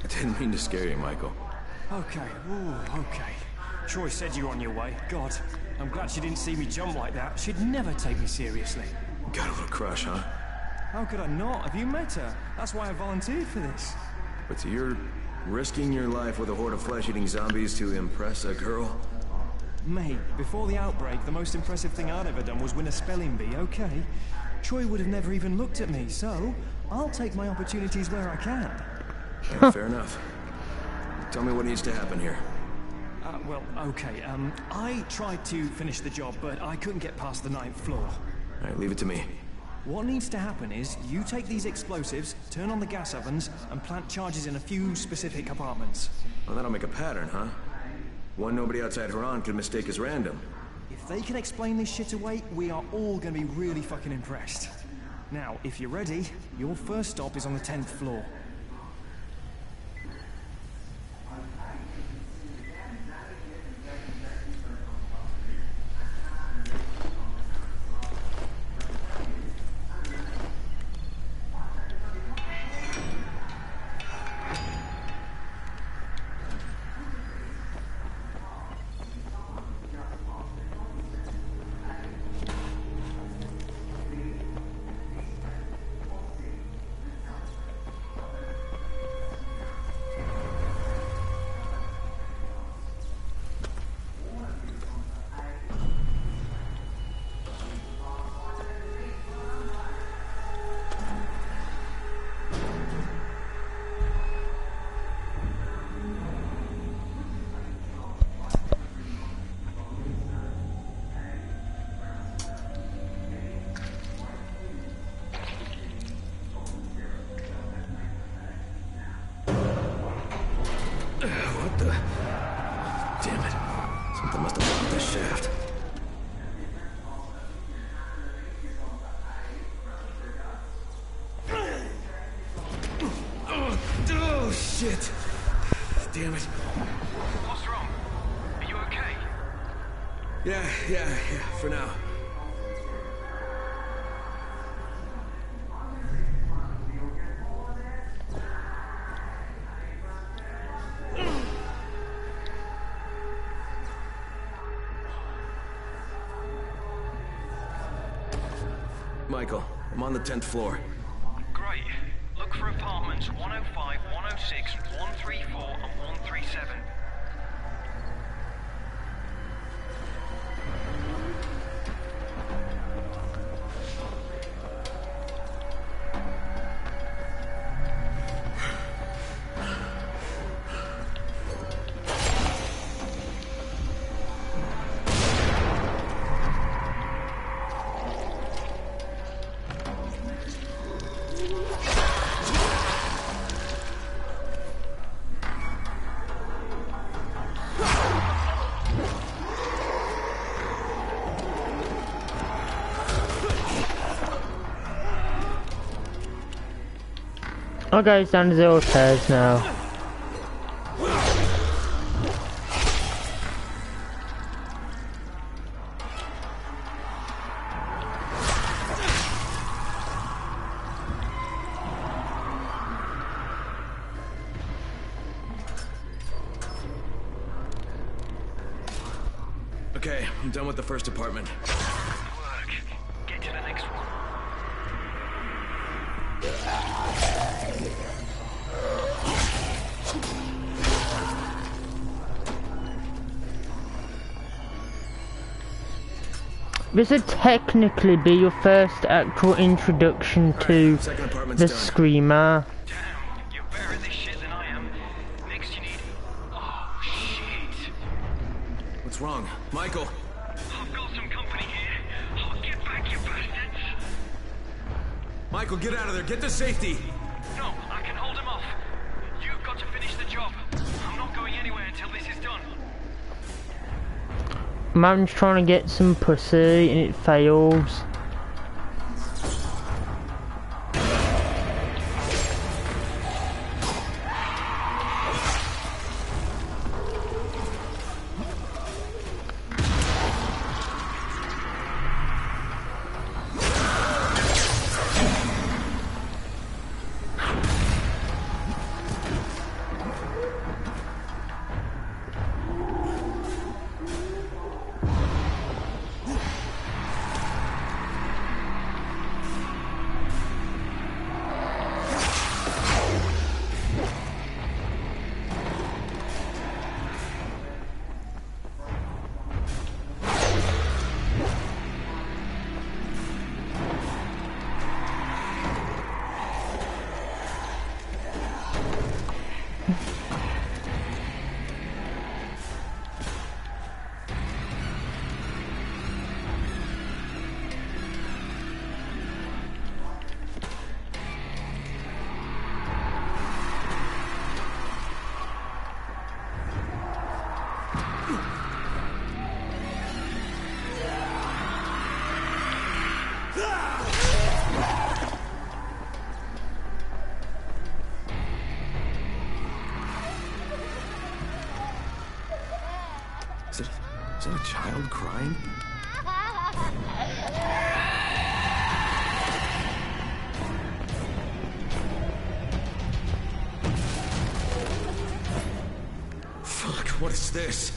Didn't mean to scare you, Michael.
Okay, ooh, okay. Troy said you were on your way. God, I'm glad she didn't see me jump like that. She'd never take me seriously.
Got a little crush, huh?
How could I not? Have you met her? That's why I volunteered for this.
But you're risking your life with a horde of flesh-eating zombies to impress a girl?
Mate, before the outbreak, the most impressive thing I'd ever done was win a spelling bee, okay? Troy would have never even looked at me, so I'll take my opportunities where I can.
Yeah, fair enough. Tell me what needs to happen here.
Well, okay, I tried to finish the job, but I couldn't get past the 9th floor.
All right, leave it to me.
What needs to happen is, you take these explosives, turn on the gas ovens, and plant charges in a few specific apartments.
Well, that'll make a pattern, huh? One nobody outside Haran could mistake as random.
If they can explain this shit away, we are all gonna be really fucking impressed. Now, if you're ready, your first stop is on the 10th floor.
the... Damn it. Something must have blocked this shaft. Oh, shit. Damn it.
What's wrong? Are you okay?
Yeah, for now. Michael, I'm on the 10th floor.
Great. Look for apartments 105, 106, 134, and 137.
Okay, it's down to 0 pairs now.
Okay, I'm done with the first apartment.
Good work. Get to the next one.
This would technically be your first actual introduction to the Screamer.
Damn, you're better at this shit than I am. Next you need... Oh, shit.
What's wrong? Michael!
I've got some company here. I'll get back, you bastards.
Michael, get out of there! Get to safety!
No, I can hold him off. You've got to finish the job. I'm not going anywhere until this is done.
Man's trying to get some pussy and it fails.
Is that a child crying? Fuck, what is this?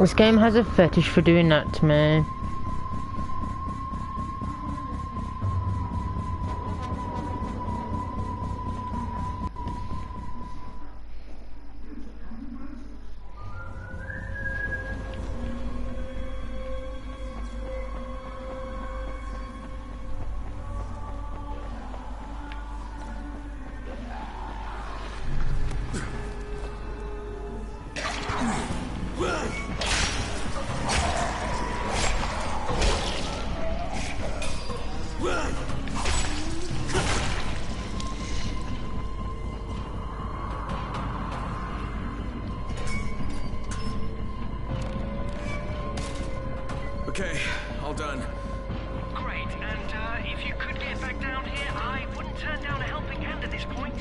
This game has a fetish for doing that to me.
Okay, all done.
Great, and if you could get back down here, I wouldn't turn down a helping hand at this point.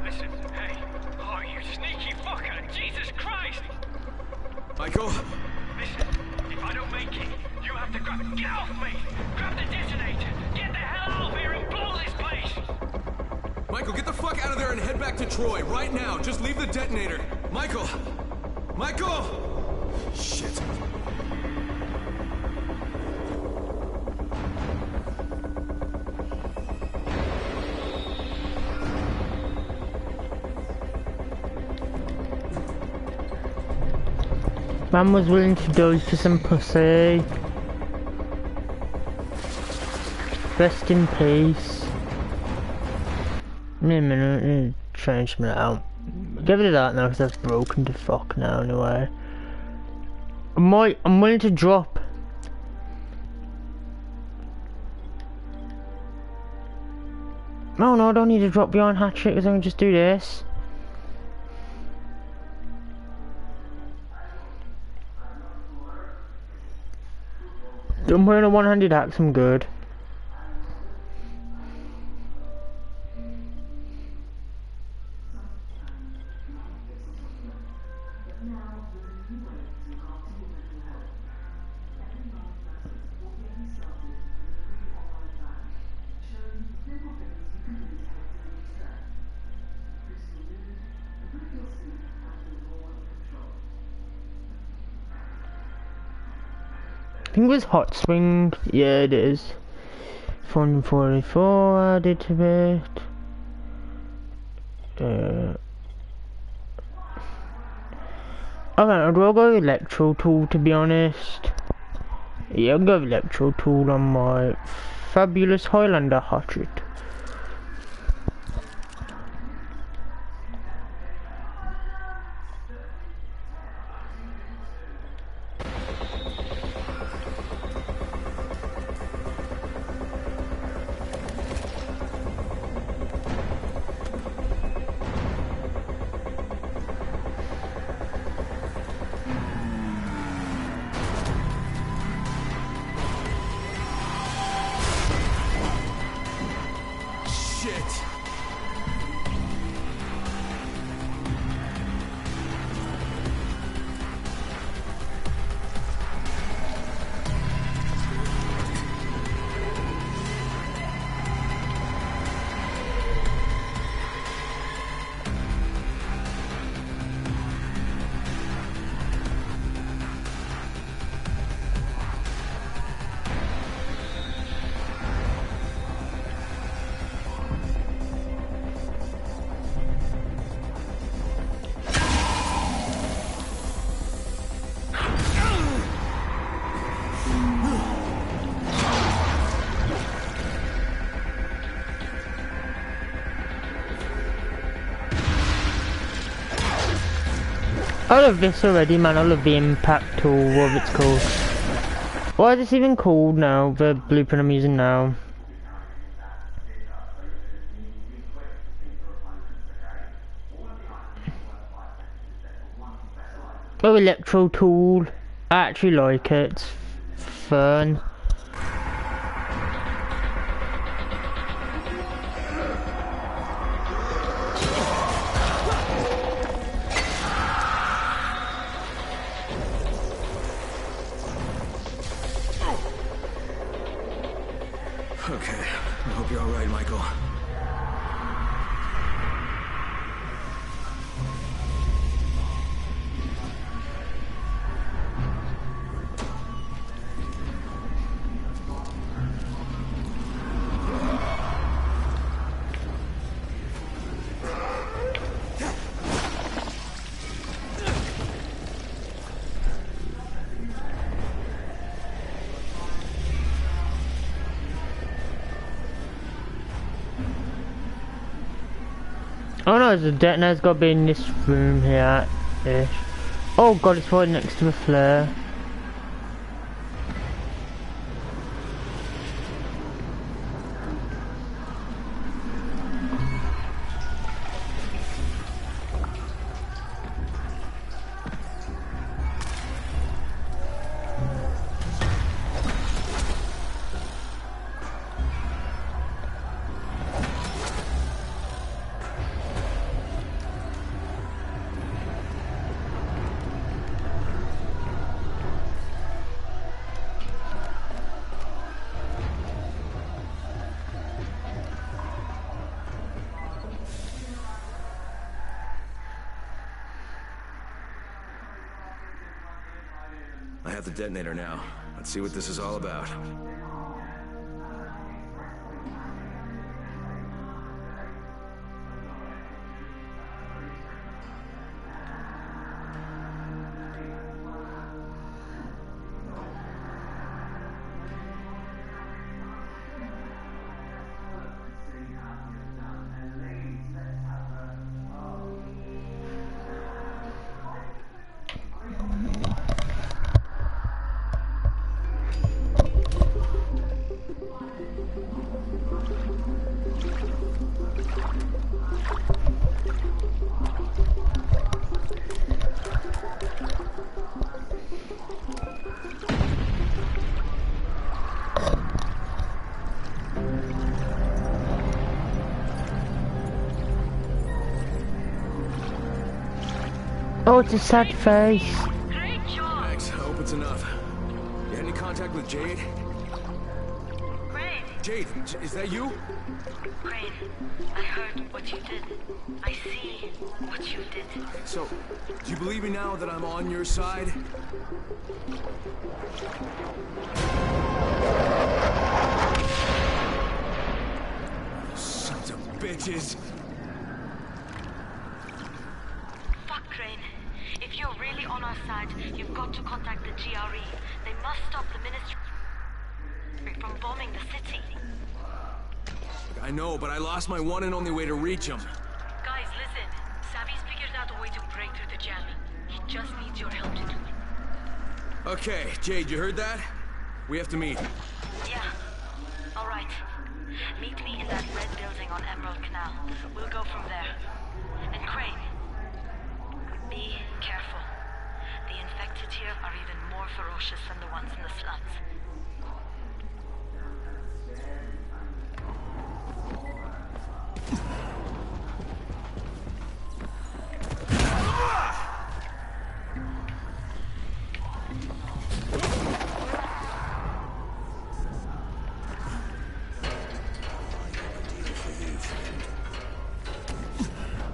Listen, hey. Oh, you sneaky fucker! Jesus Christ!
Michael?
Listen, if I don't make it, you have to grab it. Get off me! Grab the detonator! Get the hell out of here and blow this place!
Michael, get the fuck out of there and head back to Troy, right now. Just leave the detonator. Michael! Michael! Shit.
Man was willing to die for some pussy. Rest in peace. Wait a minute, change me out. Give it that now because that's broken to fuck now anyway. I'm willing to drop. No, I don't need to drop beyond hatchet because I can just do this. I'm wearing a one-handed axe, I'm good. I think it was Hot Spring. Yeah, it is. 444 added to it. Okay, I'll go Electro Tool to be honest. Yeah, I'll go Electro Tool on my fabulous Highlander hatchet. I love this already, man. I love the impact or whatever it's called. Why is this even called now? The blueprint I'm using now. Oh, Electro Tool. I actually like it. It's fun.
Okay, I hope you're alright, Michael.
Oh no, the detonator's got to be in this room here. Ish. Oh god, it's right next to the flare.
I have the detonator now. Let's see what this is all about.
Oh, it's a sad face.
Thanks. I hope it's enough. You had any contact with Jade?
Crane.
Jade, is that you?
Crane, I heard what you did. I see what you did.
So, do you believe me now that I'm on your side? Sons of bitches!
If you're really on our side, you've got to contact the GRE. They must stop the ministry from bombing the city.
I know, but I lost my one and only way to reach him.
Guys, listen. Savvy's figured out a way to break through the jamming. He just needs your help to do it.
Okay, Jade, you heard that? We have to meet.
Yeah. All right. Meet me in that red building on Emerald Canal. We'll go from there. And Crane, be careful. The infected here are even more ferocious than the ones in the slums.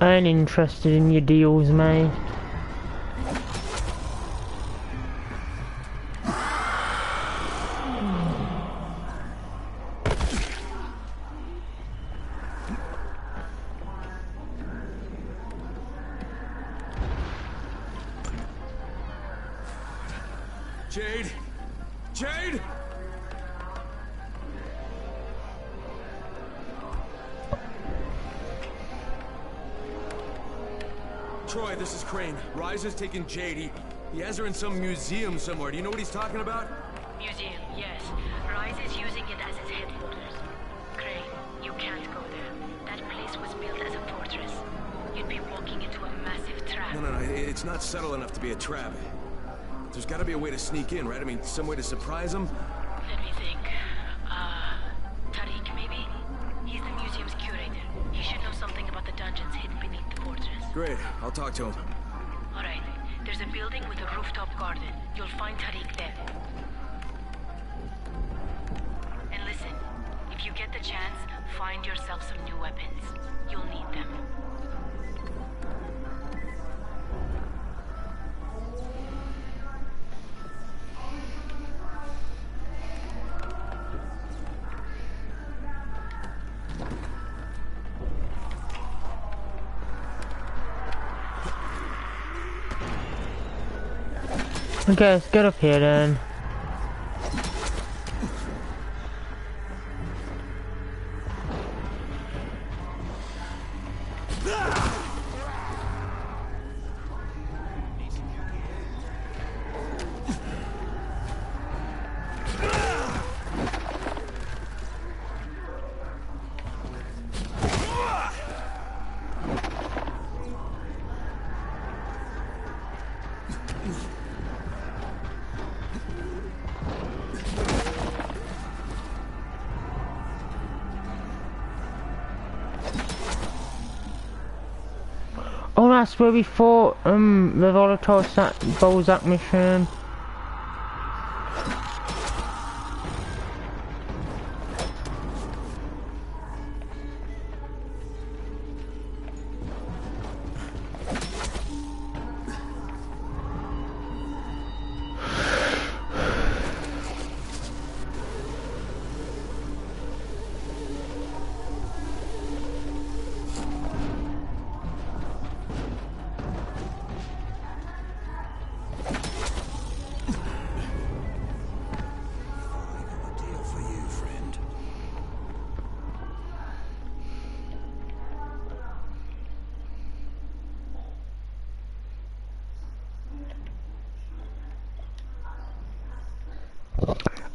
I ain't interested in your deals, mate.
Jade! Jade! Troy, this is Crane. Rise has taken Jade. He has her in some museum somewhere. Do you know what he's talking about?
Museum, yes. Rise is using it as its headquarters. Crane, you can't go there. That place was built as a fortress. You'd be walking into a massive trap.
No, it's not subtle enough to be a trap. There's gotta be a way to sneak in, right? I mean, some way to surprise him?
Let me think. Tariq, maybe? He's the museum's curator. He should know something about the dungeons hidden beneath the fortress.
Great, I'll talk to him.
Alright, there's a building with a rooftop garden. You'll find Tariq there. And listen, if you get the chance, find yourself some new weapons. You'll need them.
Okay, let's get up here then. that's where we fought, the volatile Bozak mission.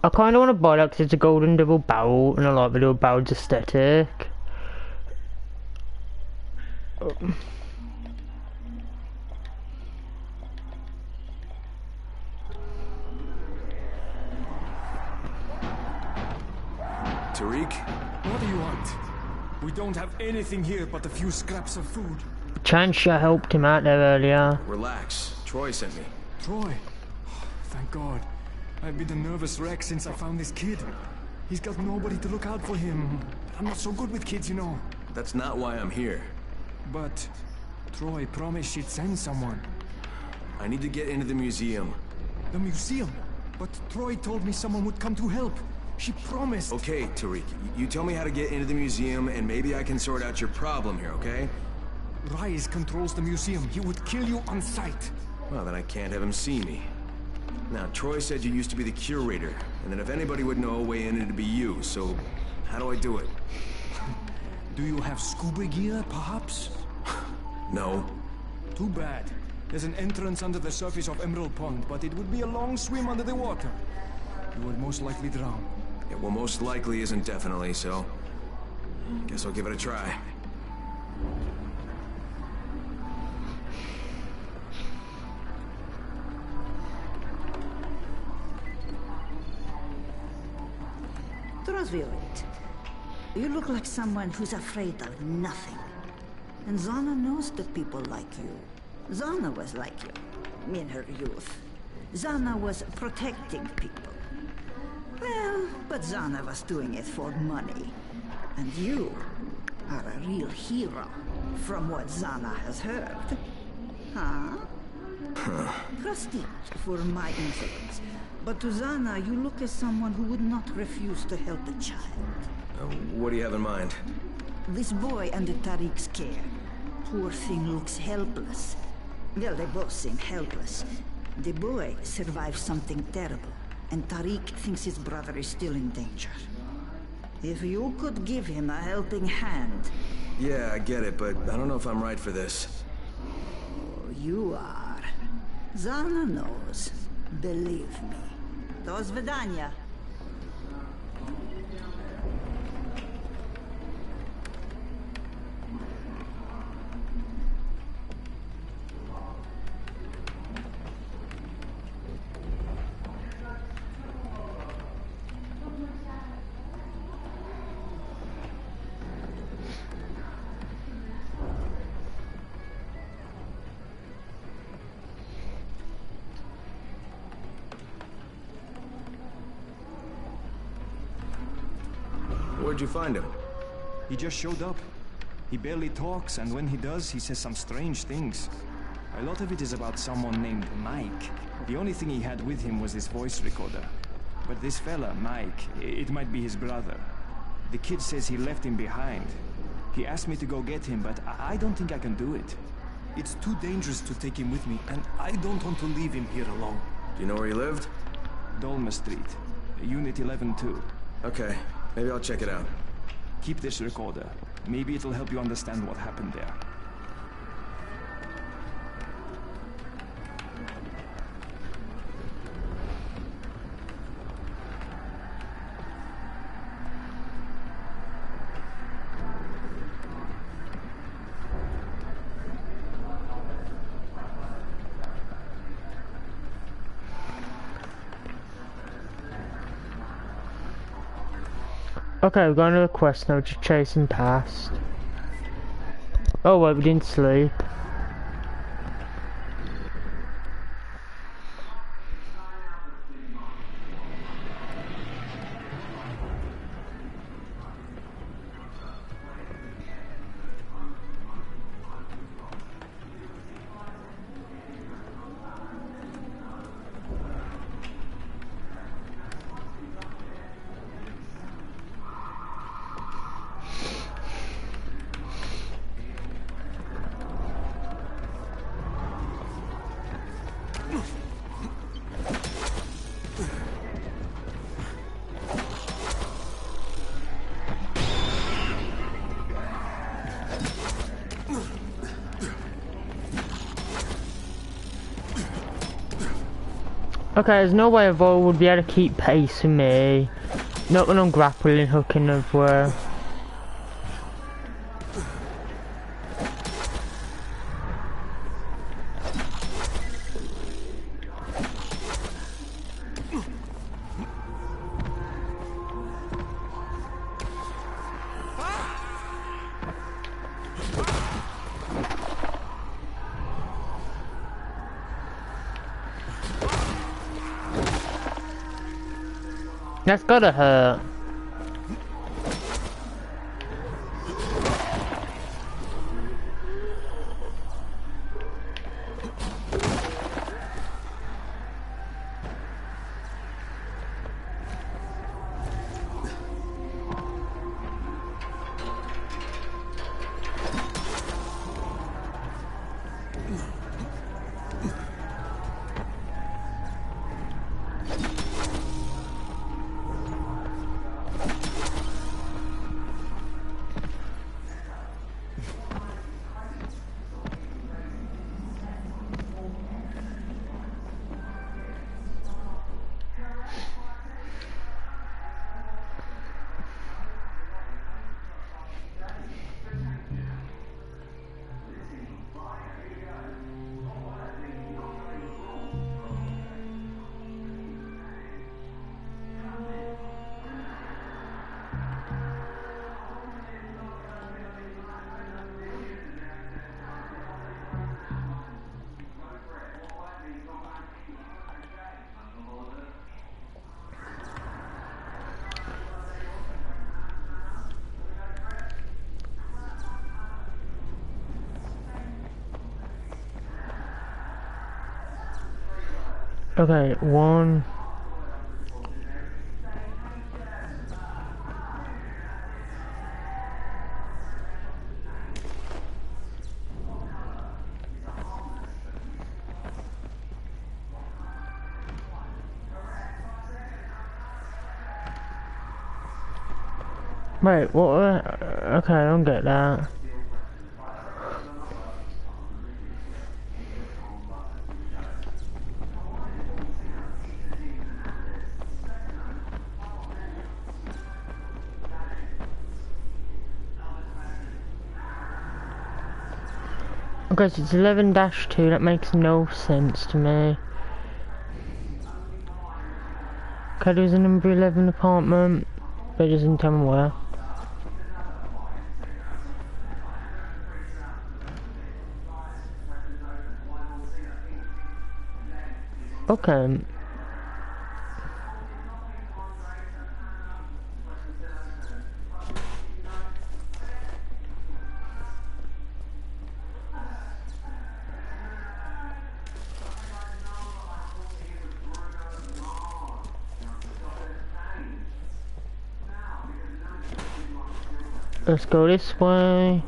I kind of want to buy that because it's a golden double barrel and I like the double barrel's aesthetic.
Tariq?
What do you want? We don't have anything here but a few scraps of food.
Chansha helped him out there earlier.
Relax. Troy sent me.
Troy? Thank God. I've been a nervous wreck since I found this kid. He's got nobody to look out for him. I'm not so good with kids, you know.
That's not why I'm here.
But Troy promised she'd send someone.
I need to get into the museum.
The museum? But Troy told me someone would come to help. She promised.
Okay, Tariq. You tell me how to get into the museum and maybe I can sort out your problem here, okay?
Rais controls the museum. He would kill you on sight.
Well, then I can't have him see me. Now, Troy said you used to be the curator, and that if anybody would know a way in, it'd be you, so how do I do it?
Do you have scuba gear, perhaps?
No.
Too bad. There's an entrance under the surface of Emerald Pond, but it would be a long swim under the water. You would most likely drown.
Yeah, well, most likely isn't definitely, so guess I'll give it a try.
Trosvioit, you look like someone who's afraid of nothing. And Zana knows that people like you. Zana was like you, in her youth. Zana was protecting people. Well, but Zana was doing it for money. And you are a real hero, from what Zana has heard. Huh? Trusty for my influence. But to Zana, you look as someone who would not refuse to help a child.
What do you have in mind?
This boy under Tariq's care. Poor thing looks helpless. Well, they both seem helpless. The boy survived something terrible, and Tariq thinks his brother is still in danger. If you could give him a helping hand...
Yeah, I get it, but I don't know if I'm right for this.
Oh, you are. Zana knows. Believe me. Do svidania.
Where'd you find him?
He just showed up. He barely talks, and when he does, he says some strange things. A lot of it is about someone named Mike. The only thing he had with him was his voice recorder. But this fella, Mike, it might be his brother. The kid says he left him behind. He asked me to go get him, but I don't think I can do it. It's too dangerous to take him with me, and I don't want to leave him here alone.
Do you know where he lived?
Dolma Street, Unit 11-2.
Okay, maybe I'll check it out.
Keep this recorder. Maybe it'll help you understand what happened there.
Okay, we're going to the quest now, just chasing past. Oh wait, we didn't sleep. Okay, there's no way a Vol would be able to keep pace with me. Not when I'm grappling, hooking as well. That's gotta hurt. Okay, one. Wait, what? Okay, I don't get that. Okay, so it's 11-2, that makes no sense to me. Okay, there's a number 11 apartment, but it doesn't tell me where. Okay. Let's go this way.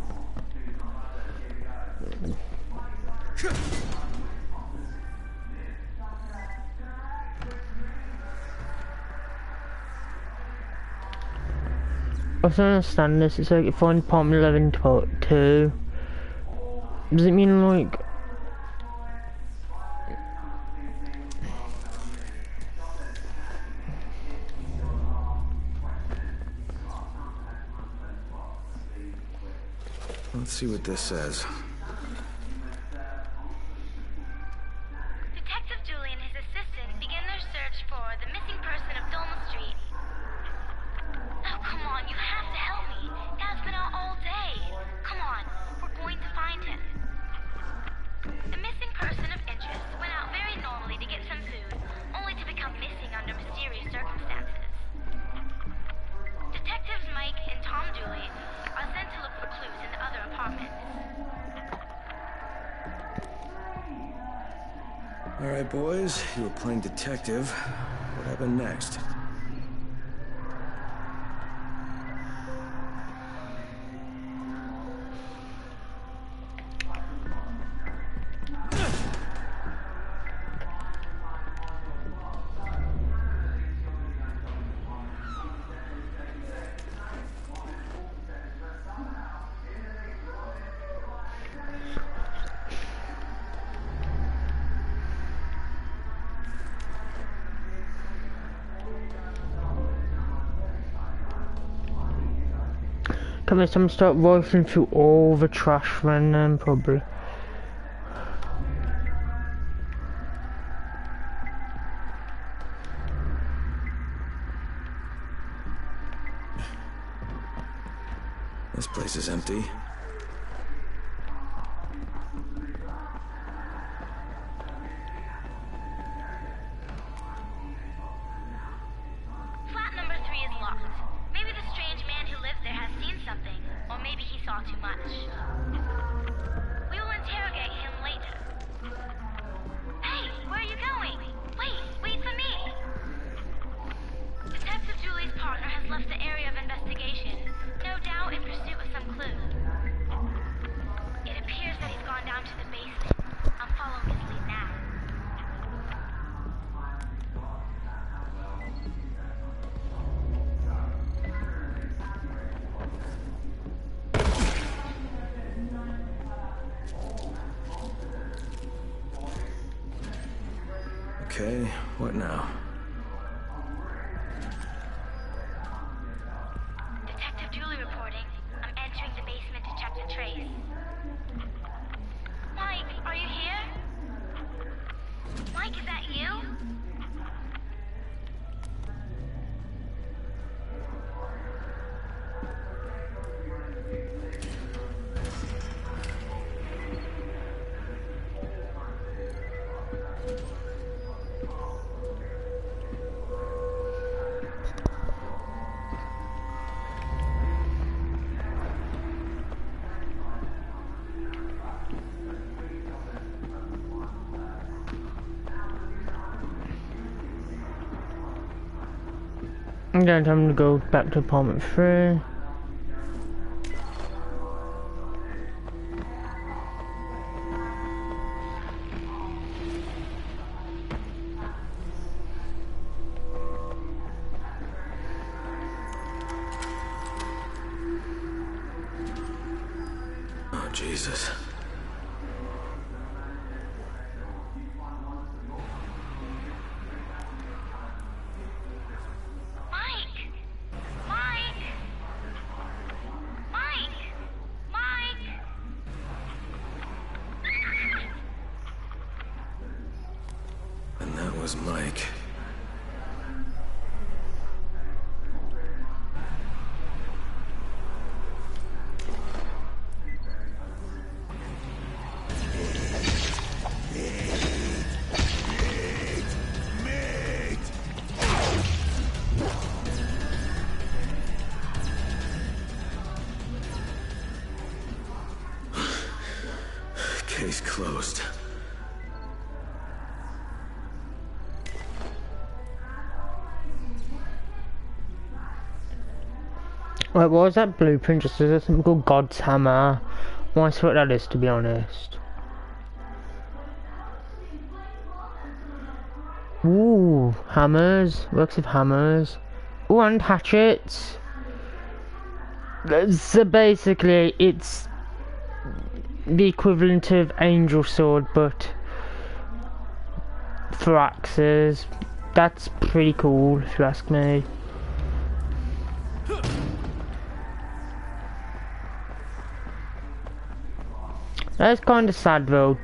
I don't understand this. It's like you find apartment 11-2. Does it mean like?
Let's see what this says.
Detective Julie and his assistant begin their search for the missing person of Dolma Street. Oh, come on, you have to help me. Dad's been out all day. Come on, we're going to find him. The missing person of interest went out very normally to get some food, only to become missing under mysterious circumstances. Detectives Mike and Tom Dooley are sent to look for clues in the other apartments.
All right, boys, you were playing detective. What happened next?
Come on, someone start rifling through all the trash then, probably.
This place is empty.
Flat number 3 is locked. Maybe the strange man who lives there has seen something, or maybe he saw too much. We will interrogate him later. Hey, where are you going? Wait for me! Detective Julie's partner has left the area of investigation, no doubt in pursuit of some clue. It appears that he's gone down to the basement. I'm following his lead now.
Okay, what now?
Detective Julie reporting. I'm entering the basement to check the trace. Mike, are you here? Mike, is that you?
I'm going to go back to apartment 3.
Oh, Jesus. And that was Mike. Case closed.
Wait, what was that blueprint? Just as something called God's Hammer. I wonder what that is, to be honest. Ooh, hammers. Works with hammers. Ooh, and hatchets. So basically, it's the equivalent of Angel Sword, but for axes. That's pretty cool, if you ask me. That's kind of sad though.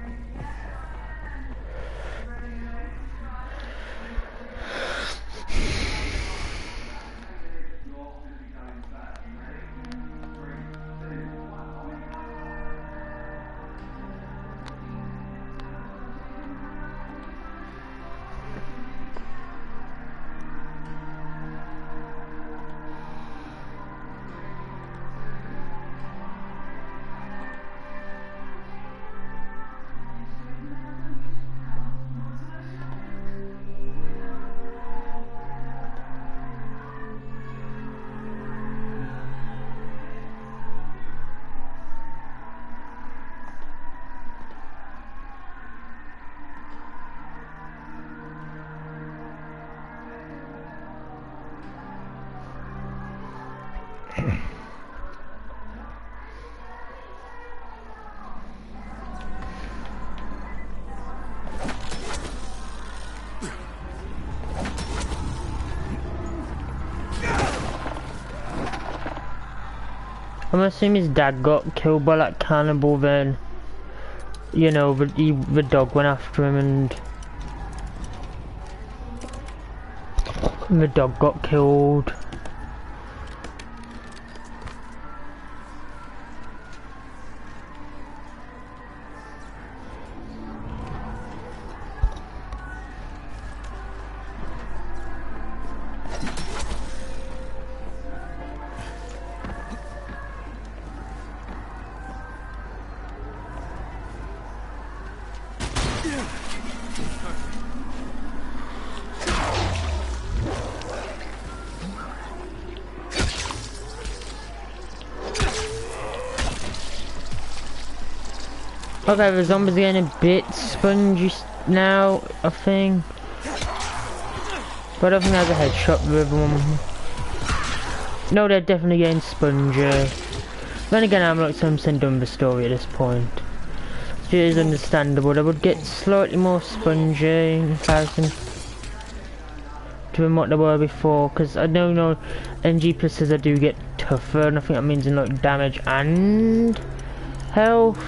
I'm assuming his dad got killed by that cannibal then. You know, the dog went after him and the dog got killed. Okay, the zombies are getting a bit spongy now, I think. But I don't think there's a headshot with them. No, they're definitely getting spongy. Then again, I'm like some done the story at this point. It is understandable. They would get slightly more spongy in comparison to what they were before. Because I know, NG pluses I do get tougher, and I think that means in like damage and health.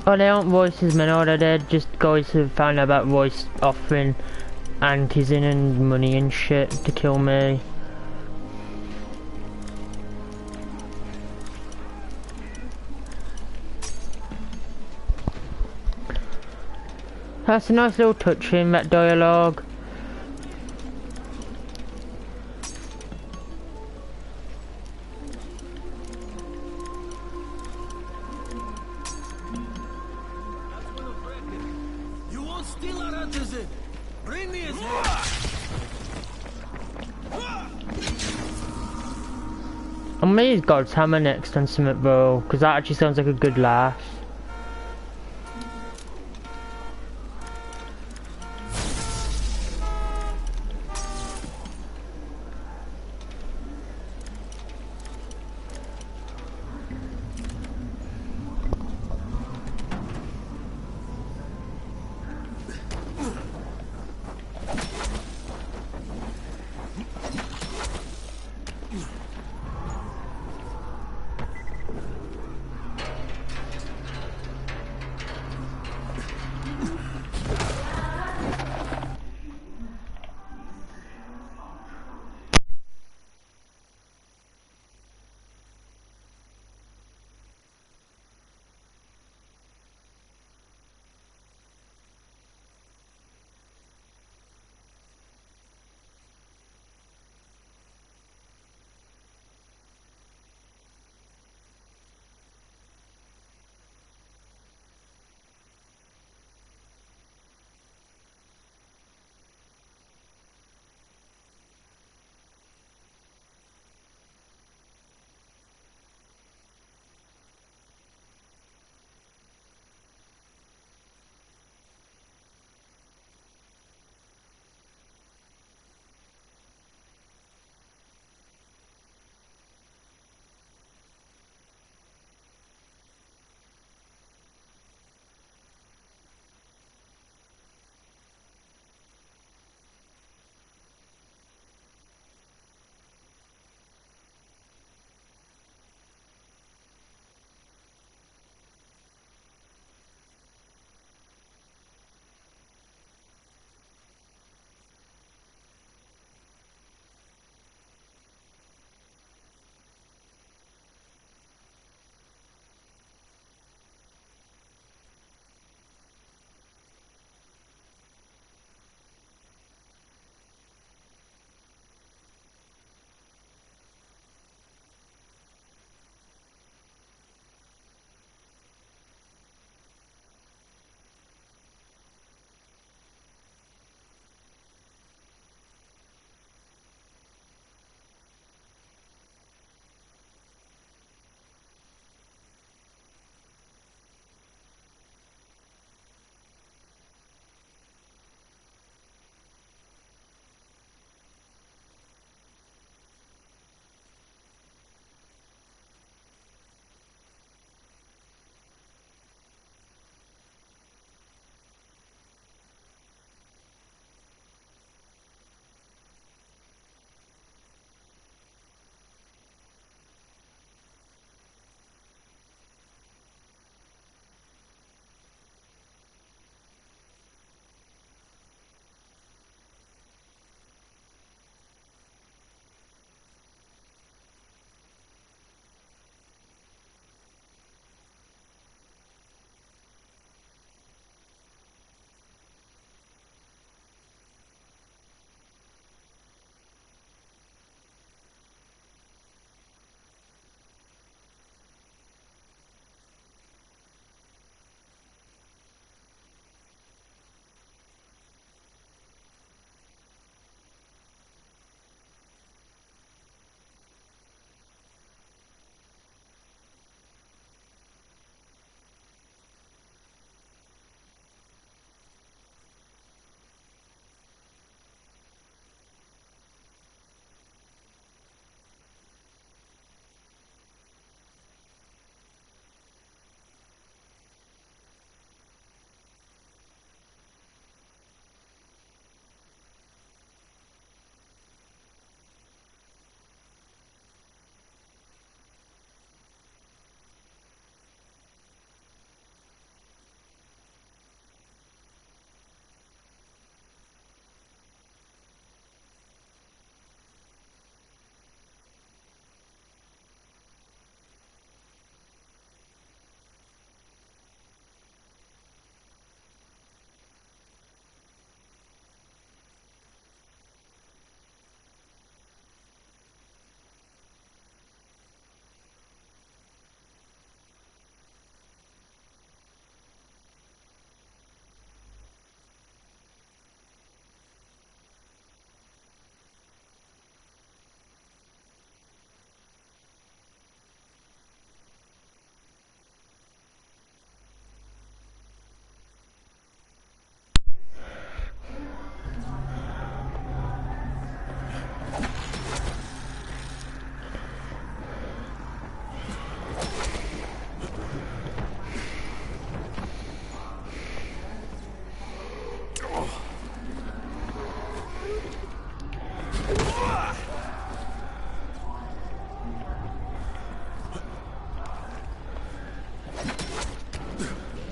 Oh, they aren't voices, man. Oh, they're just guys who found out about voice offering antis in and money and shit to kill me. That's a nice little touch in that dialogue. I'm gonna use God's Hammer next on Summit Bow, because that actually sounds like a good laugh.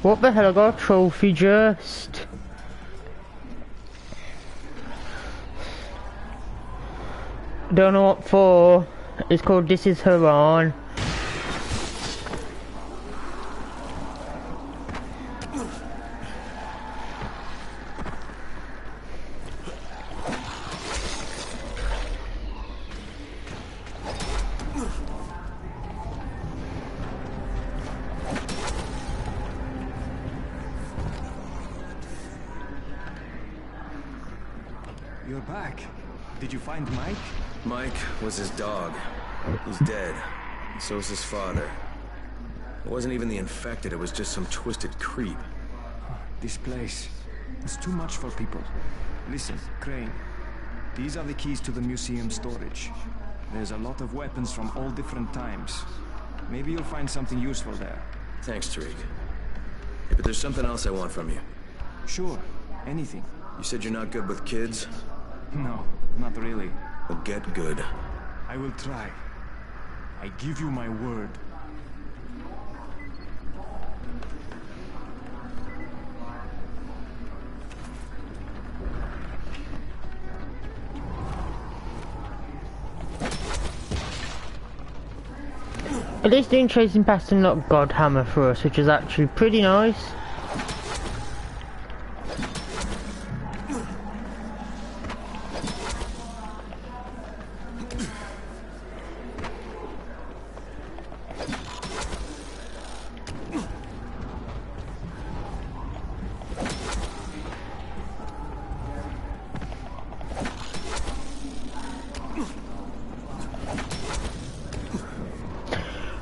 What the hell, I got a trophy just. Don't know what for. It's called This Is Haran.
You're back. Did you find Mike?
Mike was his dog. He's dead. And so is his father. It wasn't even the infected, it was just some twisted creep.
This place is too much for people. Listen, Crane. These are the keys to the museum storage. There's a lot of weapons from all different times. Maybe you'll find something useful there.
Thanks, Tariq. Hey, but there's something else I want from you.
Sure, anything.
You said you're not good with kids?
No, not really.
Well, get good.
I will try. I give you my word.
At least doing chasing past and not God Hammer for us, which is actually pretty nice.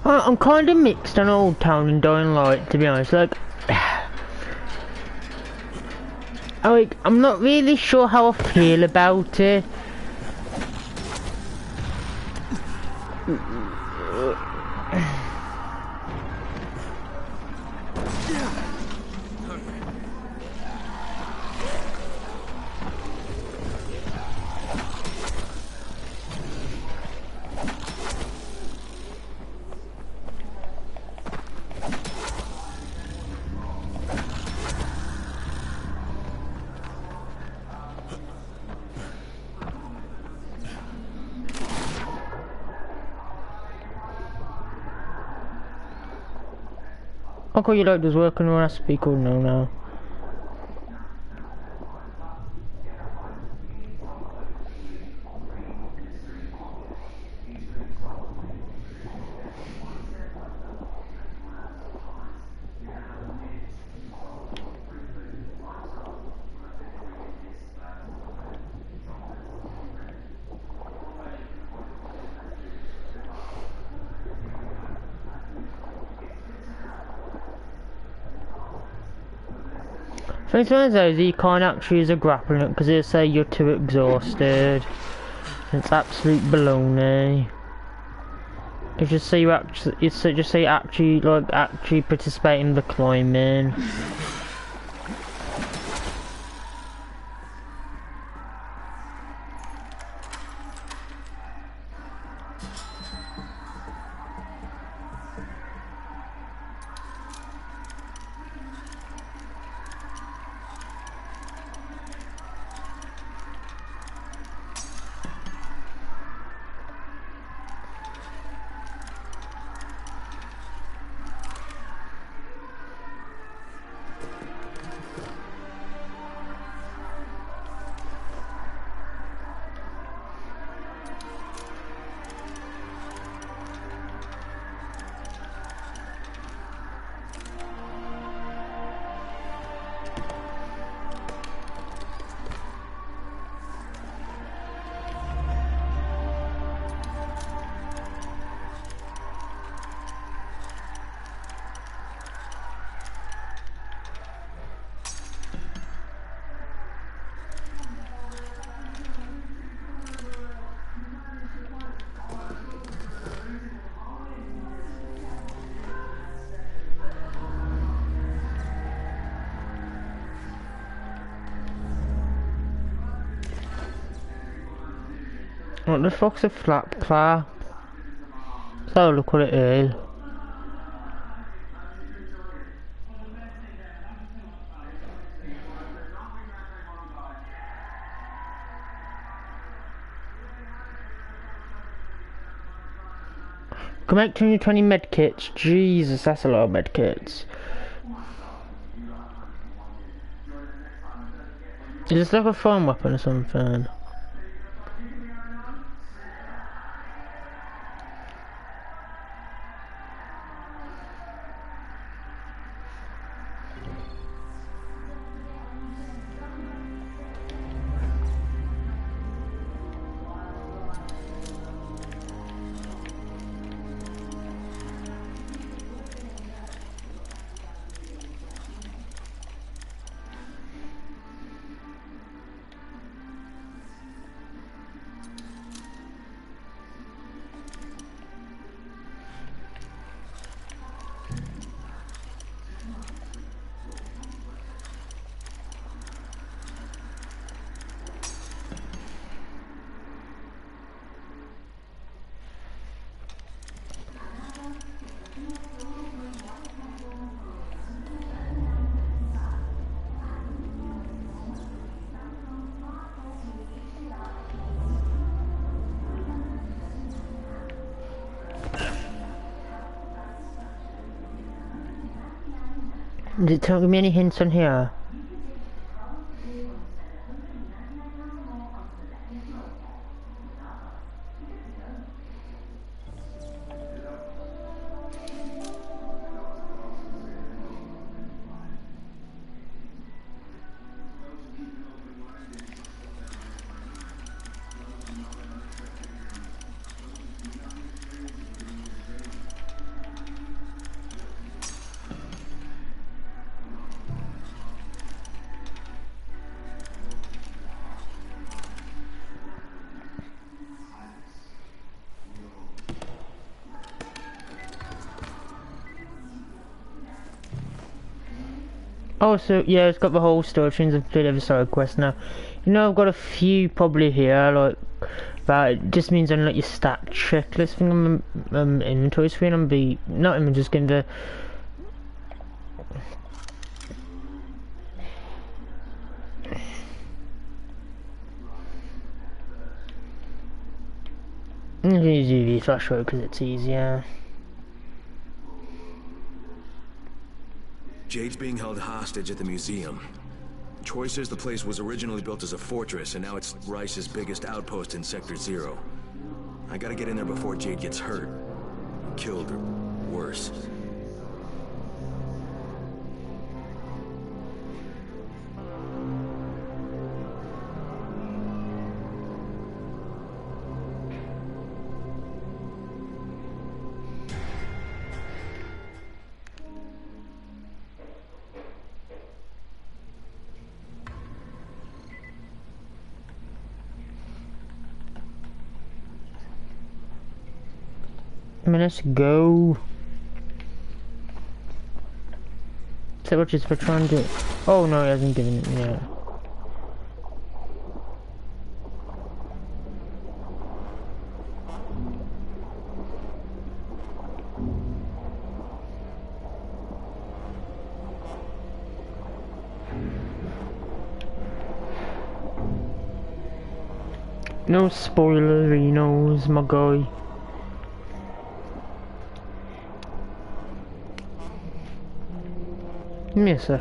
I'm kind of mixed on Old Town and Dying Light, to be honest. Like, I'm not really sure how I feel about it. Uncle, you like this working on us? Be cool now. It's one of those you can't actually use a grappling hook because it'll say you're too exhausted. It's absolute baloney. It just say you actually participate in the climbing. What the fuck's a flat clap? Let's have a look what it is. Can make 220 medkits. Jesus, that's a lot of medkits. Is this like a foam weapon or something? Did it tell me any hints on here? Oh, so yeah, it's got the whole storage rooms of bit of a side quest now. You know, I've got a few probably here, like, but it just means I let your stat checklist thing on my inventory screen and be not even just going to. I'm going to use UV flashlight because it's easier.
Jade's being held hostage at the museum. Troy says the place was originally built as a fortress, and now it's Rice's biggest outpost in Sector 0. I gotta get in there before Jade gets hurt. Killed, or worse.
Let's go. So what is for trying to do? Oh no, he hasn't given it yet. No spoilerinos, my guy. Yes, sir.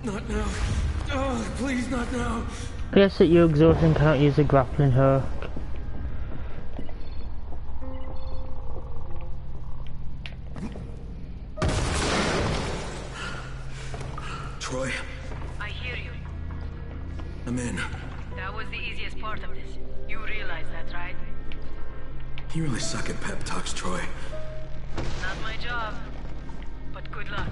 Not now. Oh, please, not now.
I guess that you're exhausted and cannot use a grappling hook.
Troy,
I hear you.
I'm in.
That was the easiest part of this. You realize that, right?
You really suck at pep talks, Troy.
Not my job. But good luck.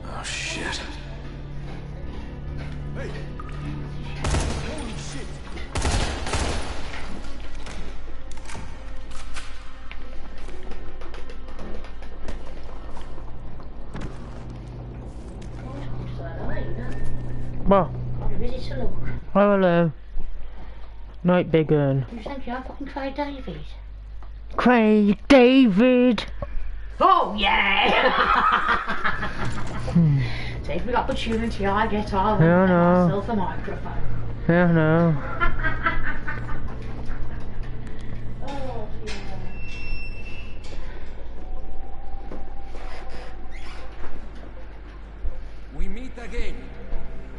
Oh, shit.
Hey! Holy shit!
Well,
Visit to look.
oh, hello. Night Big Ern.
You think you're fucking Craig David?
Craig David!
Oh yeah! Take me opportunity, I get on
Yeah, I know.
myself a microphone.
Yeah, no.
Oh dear.
We meet again.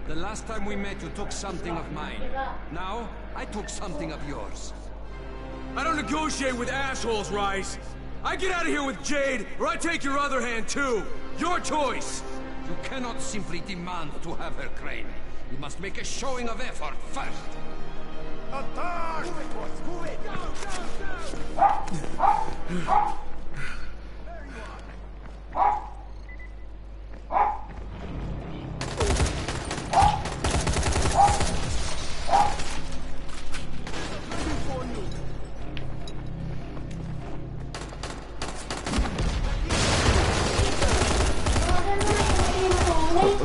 The last time we met, you took something of mine. Now, I took something of yours.
I don't negotiate with assholes, Rice. I get out of here with Jade, or I take your other hand too. Your choice.
You cannot simply demand to have her, Crane. You must make a showing of effort first.
Attack! Move it! Go, go, go!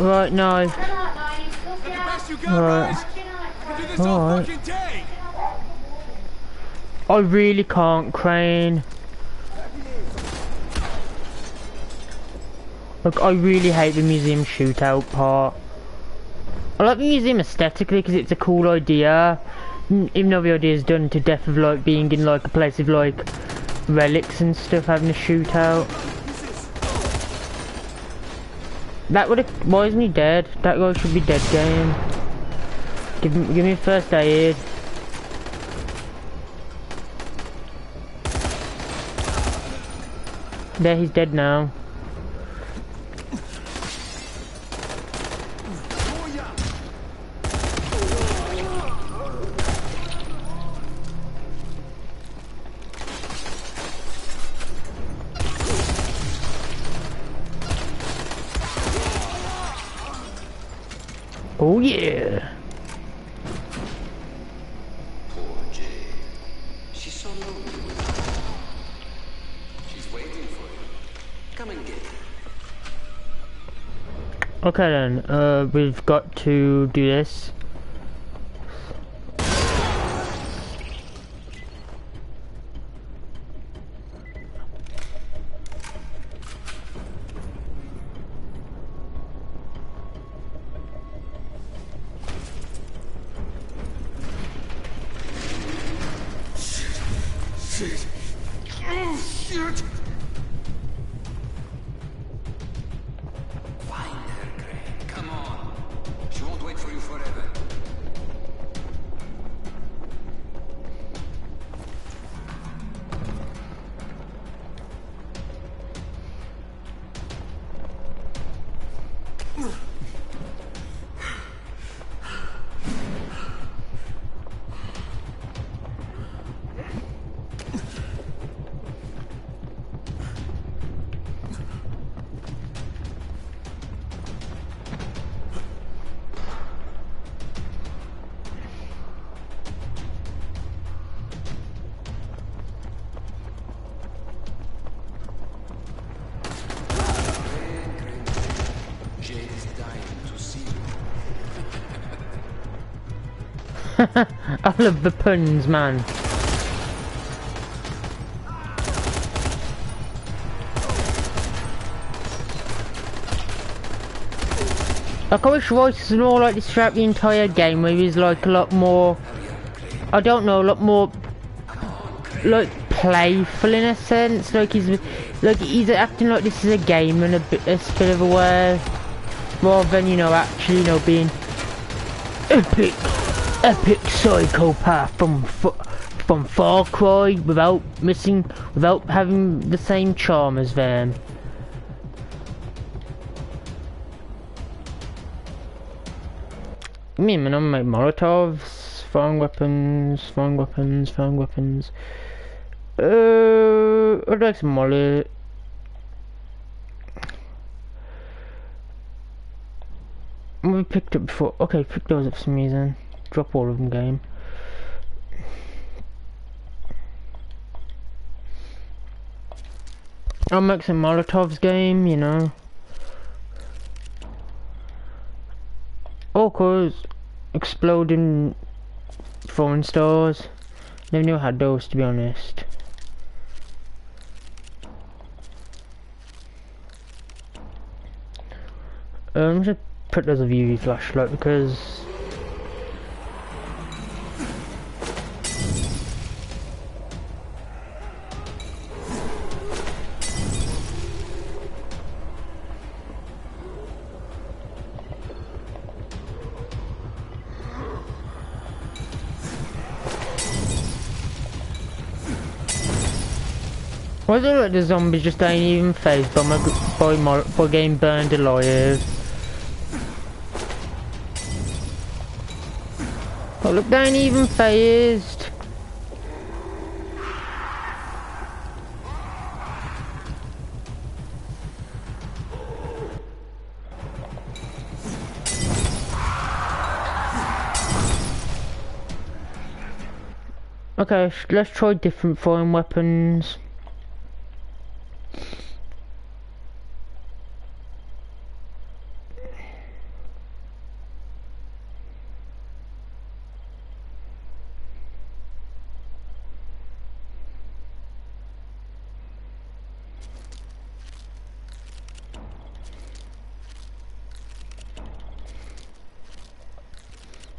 Right, no. Right. Alright. I really can't, Crane. Look, I really hate the museum shootout part. I like the museum aesthetically because it's a cool idea. Even though the idea is done to death of like being in like a place of like relics and stuff, having a shootout. That would have. Why isn't he dead? That guy should be dead game. Give me first aid. There, he's dead now. Oh yeah.
Poor Jade. She's so lonely. She's waiting for you. Come and get her.
Okay then, we've got to do this.
Shit!
Find her, Crane. Come on. She won't wait for you forever.
I love the puns, man. Like, I wish Royce was more like this throughout the entire game, where he's like a lot more, I don't know, a lot more like playful in a sense. Like he's acting like this is a game in a bit of a way, rather than, you know, actually, you know, being epic psychopath from Far Cry without having the same charm as them. Me and I'm make Molotovs, throwing weapons. I'd like some Molly. We picked up before. Okay, pick those up for some reason. Drop all of them, game. I'll make some Molotovs, game, you know. Oh, cause exploding foreign stars. Never knew I had those, to be honest. I'm just put those a UV flashlight because why is it like the zombies just ain't even phased by getting burned alive? Oh look, they ain't even phased. Okay, let's try different throwing weapons.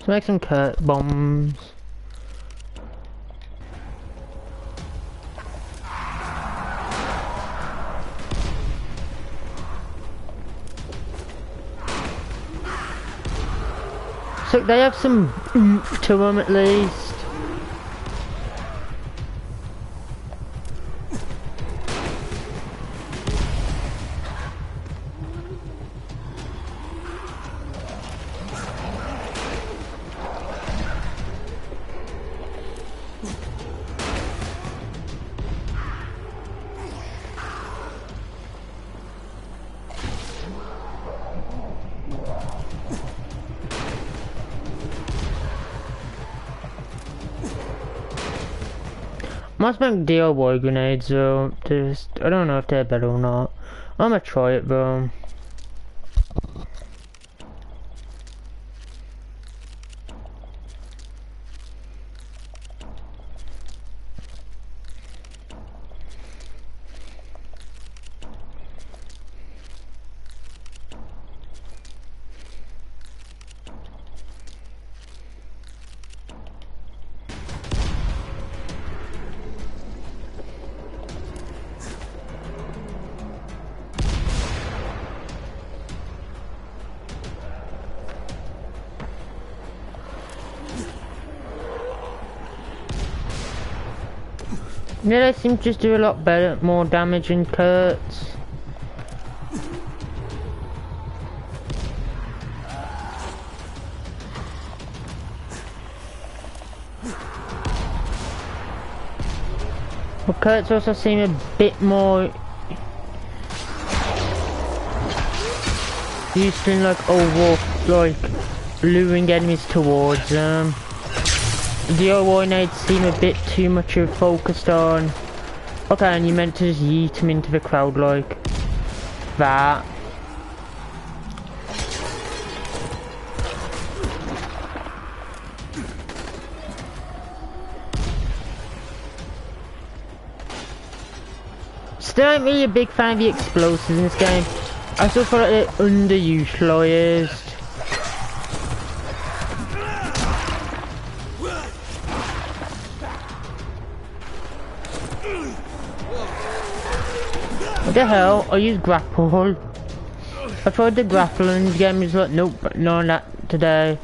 Let's make some Kurt bombs. So they have some oomph to them at least. Must make DIY grenades though. I don't know if they're better or not. I'm gonna try it though. Yeah, they seem to just do a lot better, more damage in Kurtz. But Kurtz also seem a bit more used to like like luring enemies towards them. DIY nades seem a bit too much of focused on. Okay, and you meant to just yeet him into the crowd like that. Still ain't really a big fan of the explosives in this game. I still feel like they're underutilized. What the hell? I use grapple. I tried the grapple and the game is like, nope, not that today.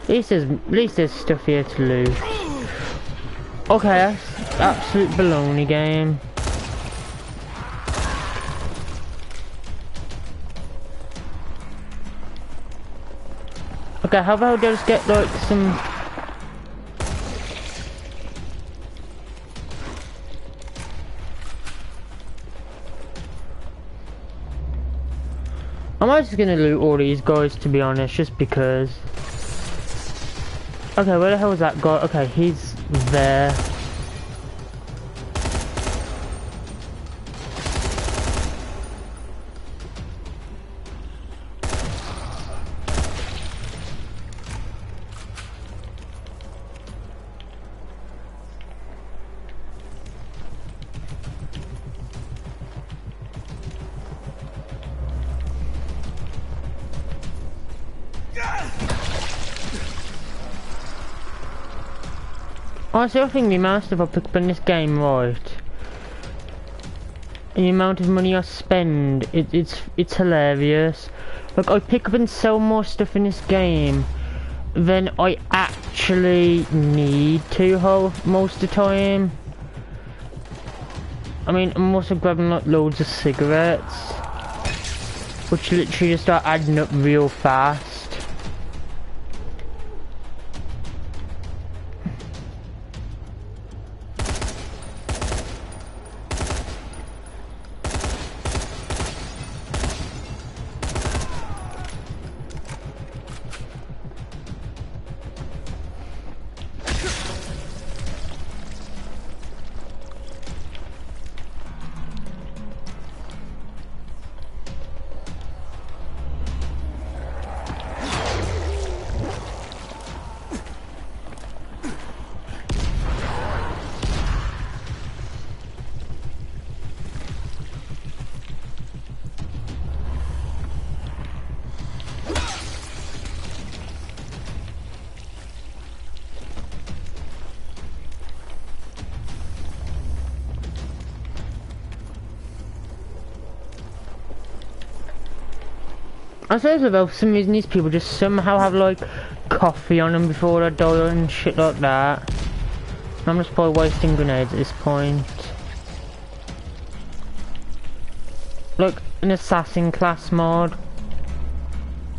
At least there's stuff here to loot. Okay, that's absolute baloney game. Okay, how about I just get like some... I'm just gonna loot all these guys, to be honest, just because. Okay, where the hell is that guy? Okay, he's there. Honestly, I think the amount of stuff I pick up in this game, right, and the amount of money I spend, it's hilarious. Like, I pick up and sell more stuff in this game than I actually need to most of the time. I mean, I'm also grabbing like loads of cigarettes, which literally just start adding up real fast. I suppose for some reason these people just somehow have like coffee on them before they die and shit like that. I'm just probably wasting grenades at this point. Like an assassin class mod.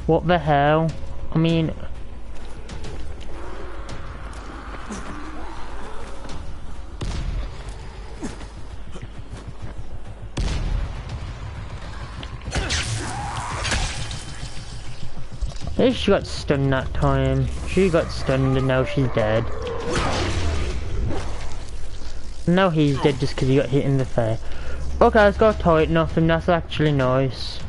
What the hell? I mean... At least she got stunned that time. She got stunned and now she's dead. Now he's dead just because he got hit in the face. Okay, let's go tighten off him, that's actually nice.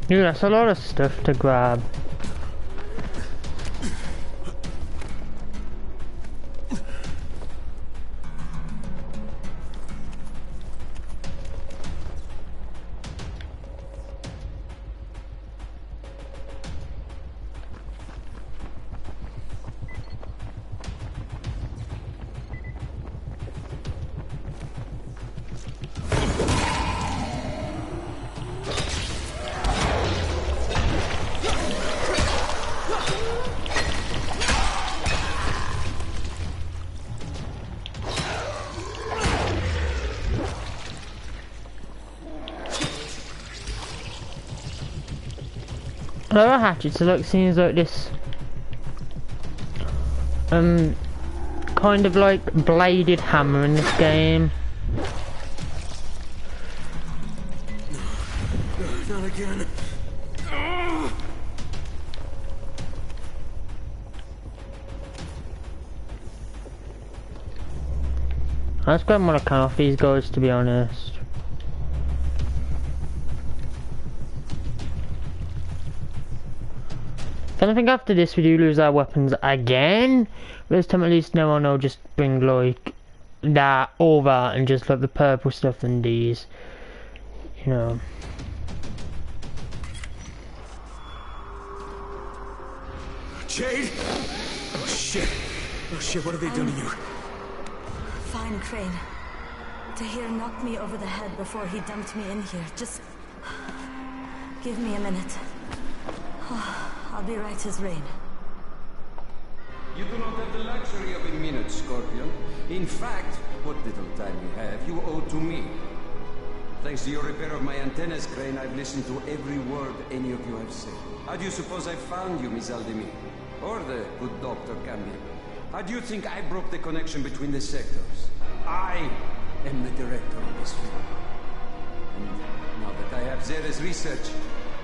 Yeah, that's a lot of stuff to grab. I love hatchets, so like seems like this kind of like bladed hammer in this game.
Not again.
I just grab what I can off these guys, to be honest. I don't think after this we do lose our weapons again. But this time at least no one will just bring like that or that and just like the purple stuff and these. You know.
Jade! Oh shit! Oh shit, what have they done to you?
Fine, Crane. Tahir knocked me over the head before he dumped me in here. Just give me a minute. I'll be right as rain.
You do not have the luxury of a minute, Scorpion. In fact, what little time you have, you owe to me. Thanks to your repair of my antennas, Crane, I've listened to every word any of you have said. How do you suppose I found you, Miss Aldemir? Or the good Dr. Cambion? How do you think I broke the connection between the sectors? I am the director of this film. And now that I have Zere's research,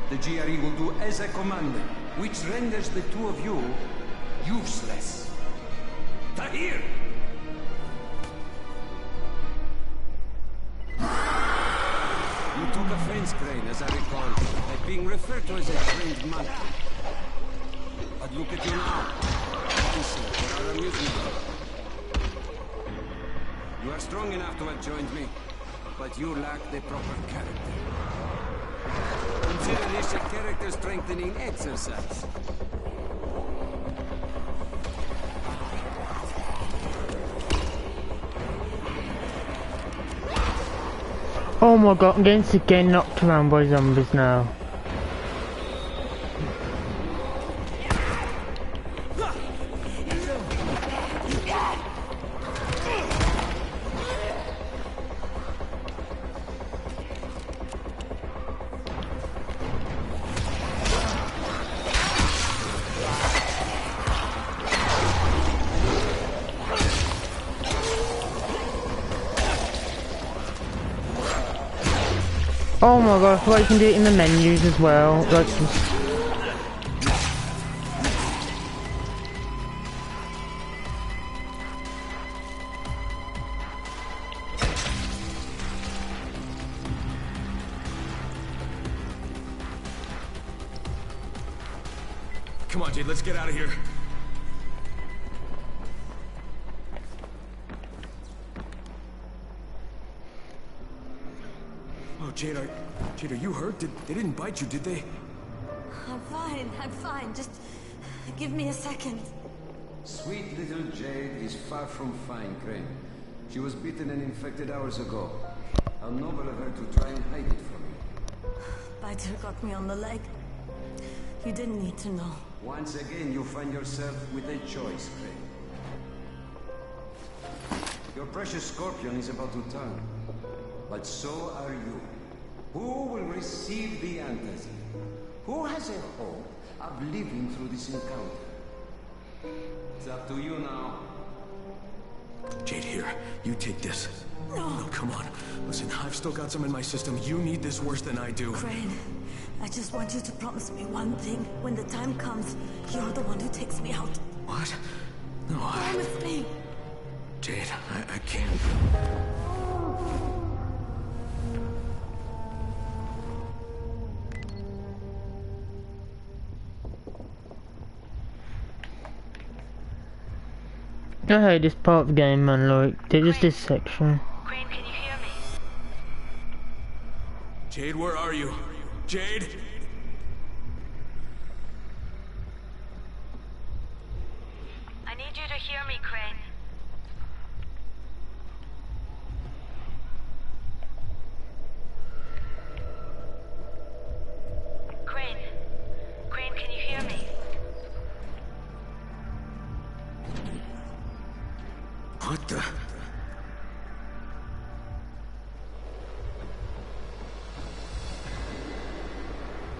the GRE will do as I commanded, which renders the two of you useless. Tahir! You took offense, Crane, as I recall, at being referred to as a strange man. But look at you now. Dancing for our amusement. You are strong enough to have joined me, but you lack the proper character. Consider this a character strengthening exercise.
Oh my god, I'm getting knocked around by zombies now. Oh my god, I thought you can do it in the menus as well. Like,
Come on, Jade, let's get out of here. Oh, Jade, are you hurt? They didn't bite you, did they?
I'm fine. Just give me a second.
Sweet little Jade is far from fine, Crane. She was bitten and infected hours ago. How noble of her to try and hide it from you.
Biter got me on the leg. You didn't need to know.
Once again, you find yourself with a choice, Crane. Your precious Scorpion is about to turn. But so are you. Who will receive the antazid? Who has a hope of living through this encounter? It's up to you now.
Jade, here. You take this.
No.
No, come on. Listen, I've still got some in my system. You need this worse than I do.
Crane, I just want you to promise me one thing. When the time comes, you're the one who takes me out.
What? No,
Promise me.
Jade, I can't.
I hate this part of the game, man. Like, just this section.
Crane, can you hear me?
Jade, where are you? Jade?
I need you to hear me, Crane. Crane. Crane, can you hear me?
What the?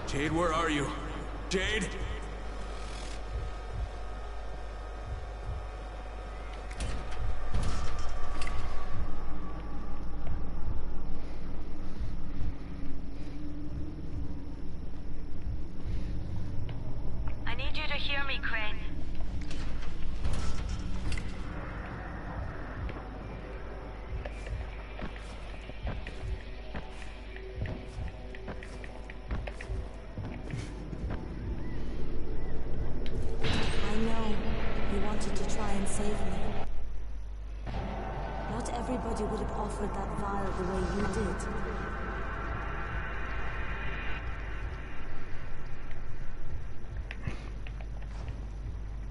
Jade, where are you? Jade?
I need you to hear me, Crane.
I know you wanted to try and save me. Not everybody would have offered that vial the way you did.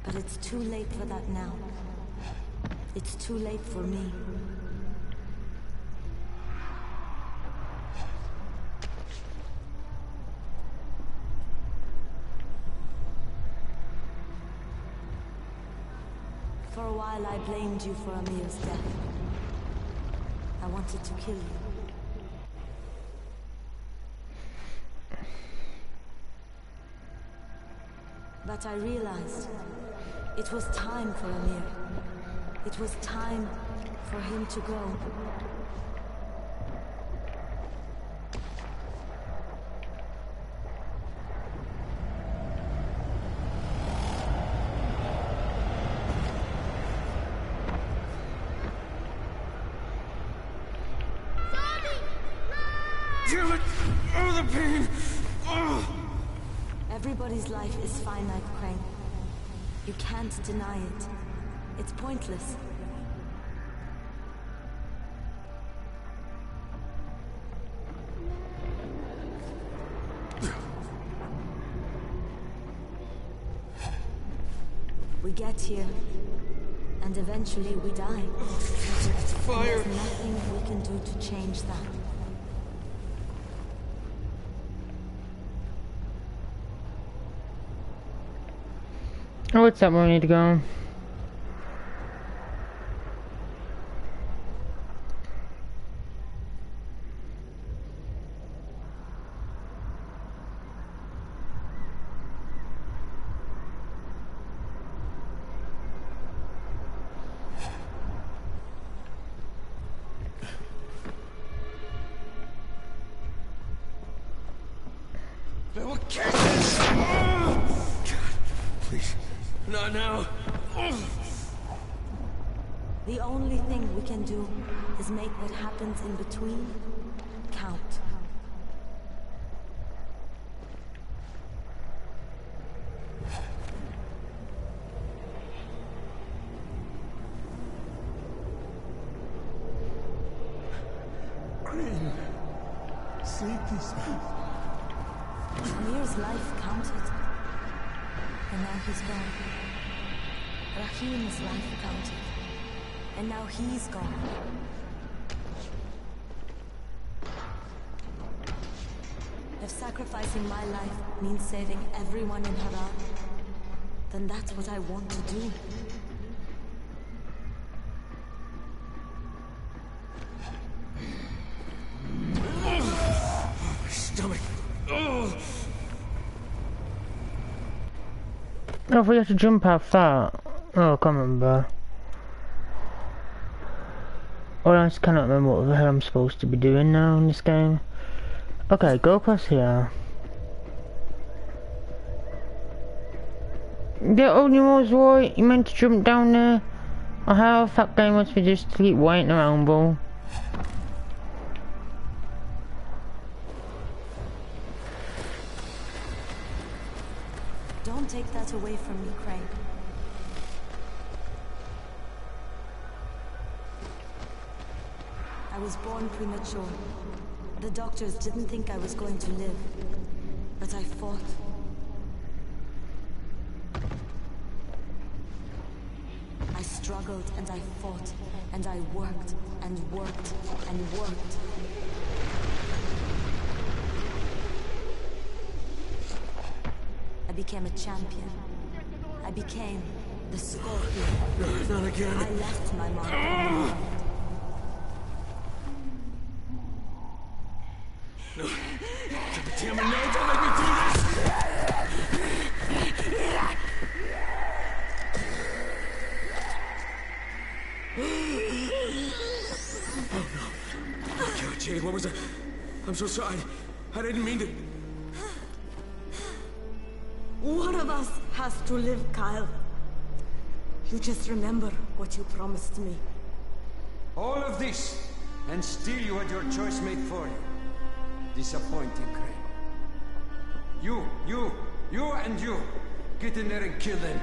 But it's too late for that now. It's too late for me. For a while I blamed you for Amir's death. I wanted to kill you. But I realized it was time for Amir. It was time for him to go.
Damn it! Oh, the pain! Oh.
Everybody's life is finite, Crane. You can't deny it. It's pointless. We get here, and eventually we die.
It's fire!
There's nothing we can do to change that.
Oh, what's up? Where we need to go?
They will catch us! Oh. God, please. Not now.
The only thing we can do is make what happens in between count.
Crane, save these people.
Amir's life counted. And now he's gone. Rahim's life counted. And now he's gone. If sacrificing my life means saving everyone in Harar, then that's what I want to do.
My stomach. Oh.
Oh, if we have to jump out that. Oh, I can't remember. Oh, I just cannot remember what the hell I'm supposed to be doing now in this game. Okay, go across here. The only was right, you meant to jump down there. Oh, how that game was for just to keep waiting around, bro.
Don't take that away from me, Crane. I was born premature. The doctors didn't think I was going to live, but I fought. I struggled and I fought, and I worked and worked and worked. I became a champion. I became the Scorpion.
No, not again.
I left my mark on the world.
No. Damn it, no, don't make me do this! Jade, what was that? I'm so sorry. I didn't mean to...
One of us has to live, Kyle. You just remember what you promised me.
All of this, and still you had your choice made for you. Disappointing, Crane. You, and you. Get in there and kill them.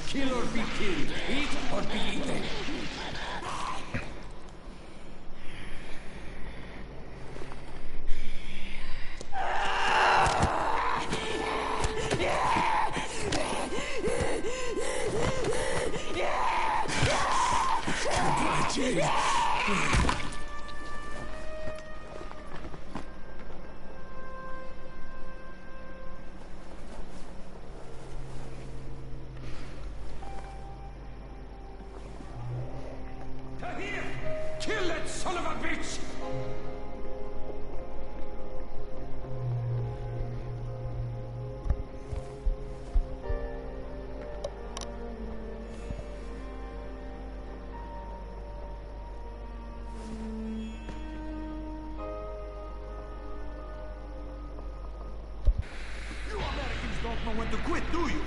Kill or be killed. Eat or be eaten. Goodbye, Jade. Kill that son of a bitch!
You Americans don't know when to quit, do you?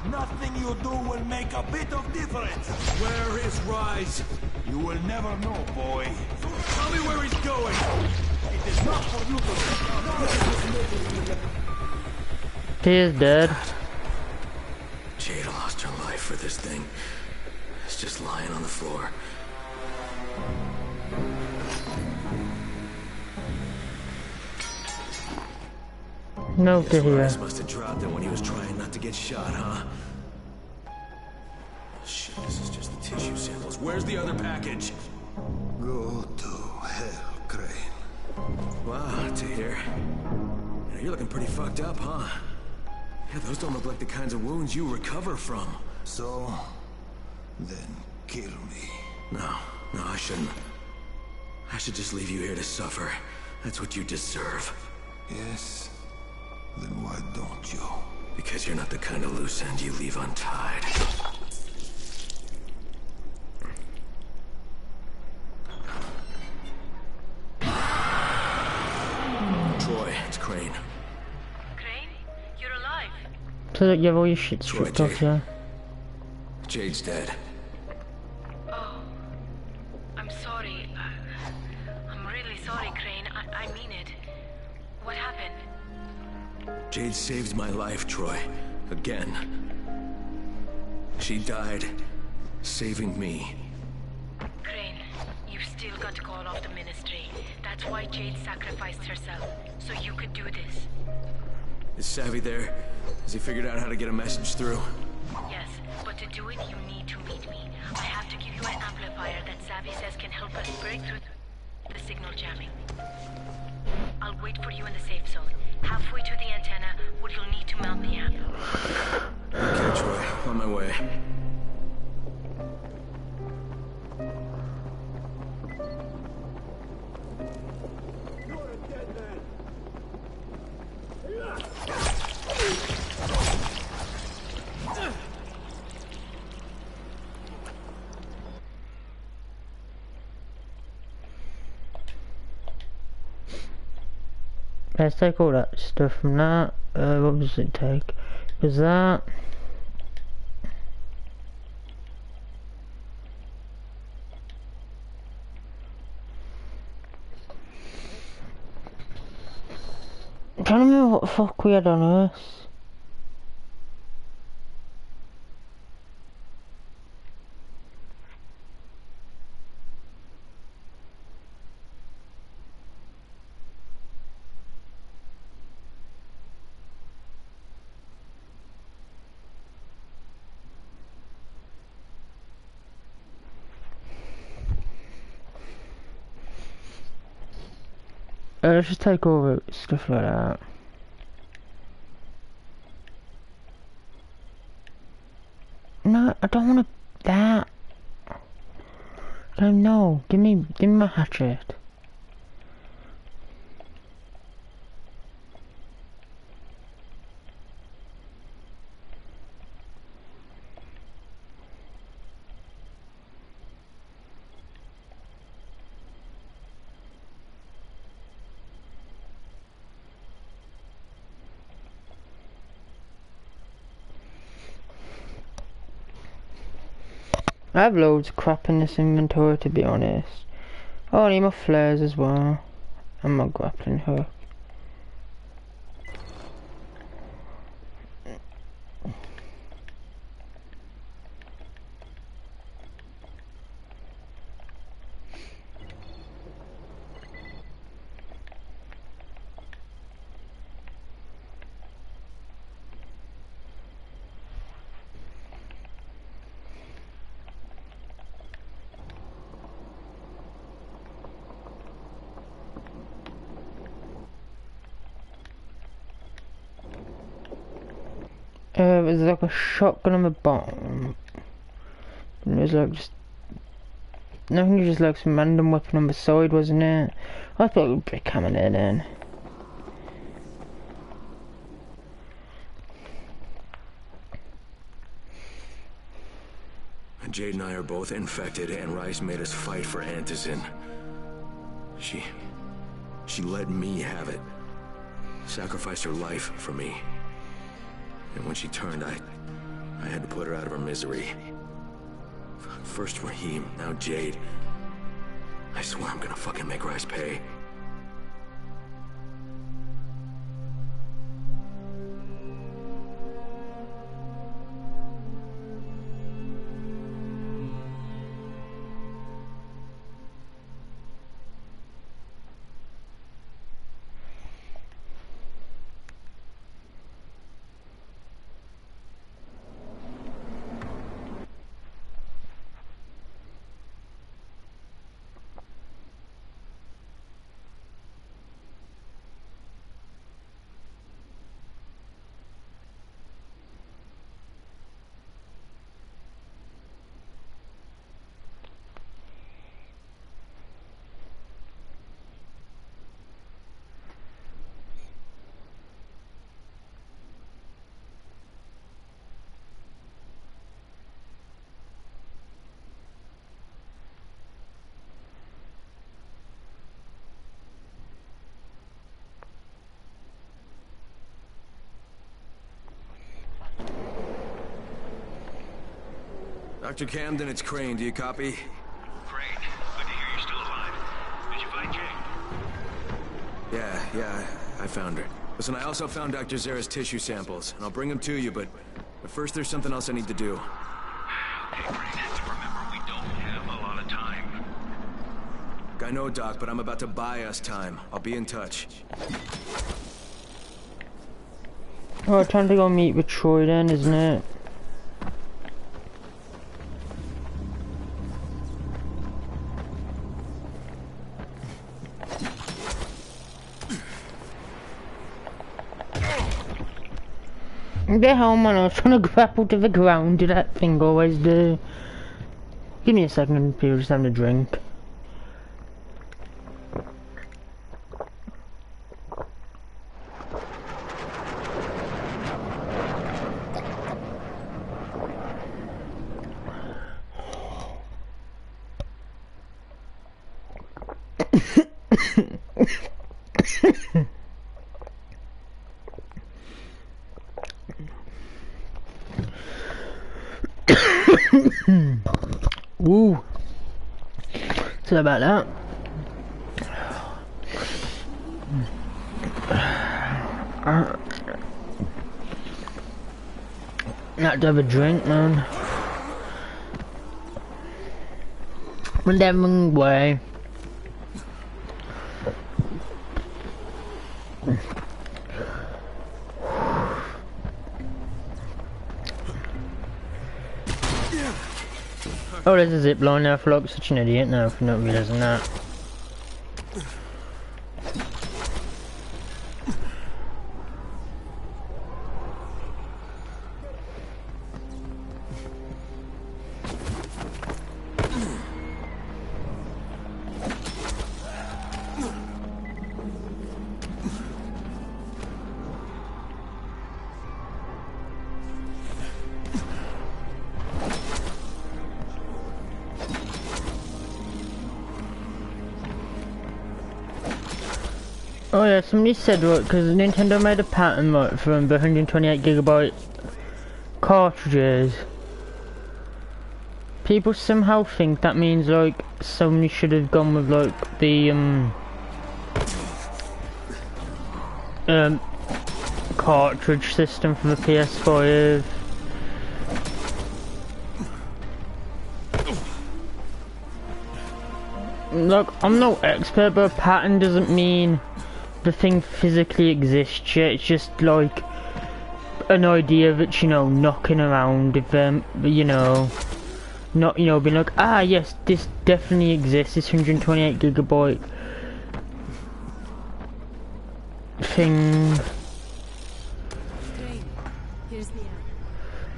Nothing you do will make a bit of difference.
Where is Rise?
You will never know, boy.
Tell me where he's going.
It is not for you to know.
He is dead.
Jade lost her life for this thing. It's just lying on the floor.
No to
Guess
hear.
Rise must have dropped it when he was trying not to get shot, huh? Shit, this is just the tissue samples. Where's the other package?
Go to hell, Crane.
Wow, Tahir. You're looking pretty fucked up, huh? Yeah, those don't look like the kinds of wounds you recover from.
So, then kill me.
No, I shouldn't. I should just leave you here to suffer. That's what you deserve.
Yes? Then why don't you?
Because you're not the kind of loose end you leave untied. Troy, it's Crane.
Crane? You're alive.
So that you have all your shit
Troy,
stripped off, yeah?
Jade's dead.
Oh, I'm sorry. I'm really sorry, Crane. I mean it. What happened?
Jade saved my life, Troy. Again. She died, saving me.
Crane, you've still got to call off the ministry. That's why Jade sacrificed herself, so you could do this.
Is Savvy there? Has he figured out how to get a message through?
Yes, but to do it, you need to meet me. I have to give you an amplifier that Savvy says can help us break through the signal jamming. I'll wait for you in the safe zone, halfway to the antenna, where you'll need to mount the amp.
Okay, Troy, on my way.
Let's take all that stuff from that. What does it take? Was that? I'm trying to remember what the fuck we had on Earth. Let's just take over stuff like that. No, I don't want that. I don't know. Give me my hatchet. I have loads of crap in this inventory, to be honest. Oh, I need my flares as well. And my grappling hook. There's like a shotgun on the bottom. And there's like just... I think it was just like some random weapon on the side, wasn't it? I thought it would be coming there then.
Jade and I are both infected, and Rice made us fight for Antizin. She let me have it. Sacrificed her life for me. And when she turned, I had to put her out of her misery. First Rahim, now Jade. I swear I'm gonna fucking make Rice pay. Dr. Camden, it's Crane. Do you copy?
Crane, good to hear you're still alive. Did you find Jade?
Yeah, I found her. Listen, I also found Dr. Zera's tissue samples, and I'll bring them to you, but first there's something else I need to do.
Okay, Crane, remember we don't have a lot of time.
I know, Doc, but I'm about to buy us time. I'll be in touch.
Oh, time to go meet with Troy then, isn't it? Get home, man. I was trying to grapple to the ground. Did that thing always do? Give me a second, people. Just having a drink. Woo. So about that. Not to have a drink, man. Went that wrong way. Oh, there's a zip line now. I feel like such an idiot now for not realising that. Oh yeah, somebody said, right, because Nintendo made a pattern, right, for the 128GB cartridges. People somehow think that means, like, Sony should have gone with, like, the, cartridge system for the PS5. Look, I'm no expert, but a pattern doesn't mean the thing physically exists yet. It's just like an idea that's, you know, knocking around with them, you know, not, you know, being like, ah yes, this definitely exists, this 128GB thing.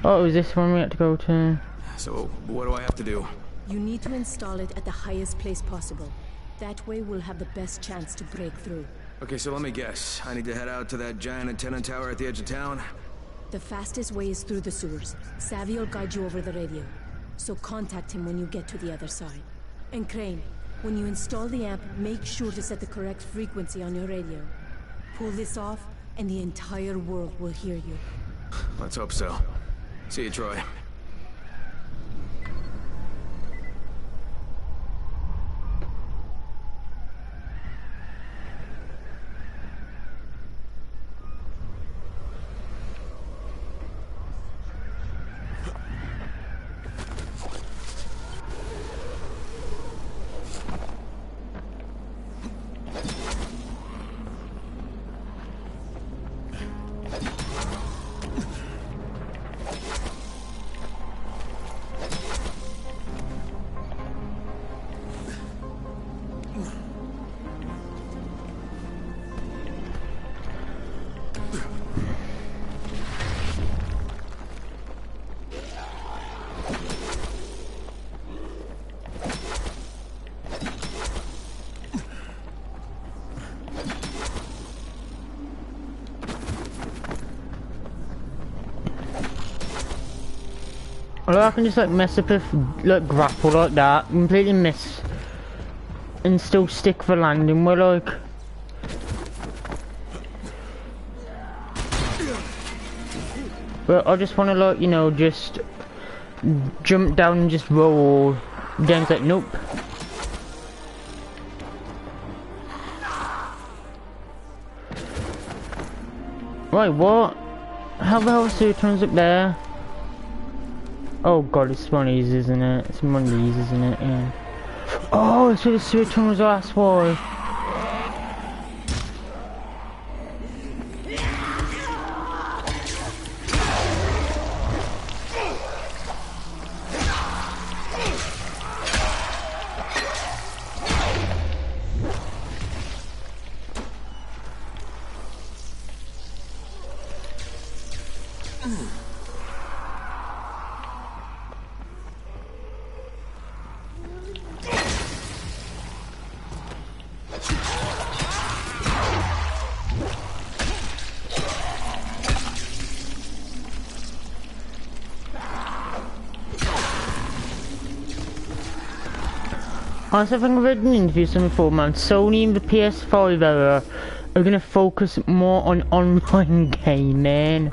Oh, is this one we had to go to?
So, what do I have to do?
You need to install it at the highest place possible. That way we'll have the best chance to break through.
Okay, so let me guess. I need to head out to that giant antenna tower at the edge of town?
The fastest way is through the sewers. Savvy will guide you over the radio. So contact him when you get to the other side. And Crane, when you install the amp, make sure to set the correct frequency on your radio. Pull this off, and the entire world will hear you.
Let's hope so. See you, Troy.
Or I can just like mess up a like grapple like that, completely miss, and still stick the landing. We're like, but I just want to like, you know, just jump down and just roll. Game's like, nope. Right, what? How the hell is the turns up there? Oh god, it's one of these, isn't it? It's one of these, isn't it? Yeah. Oh, it's where the sewer tunnels are, that's why. Honestly, I think I've read an interview something before, man. Sony in the PS5 era are gonna focus more on online gaming,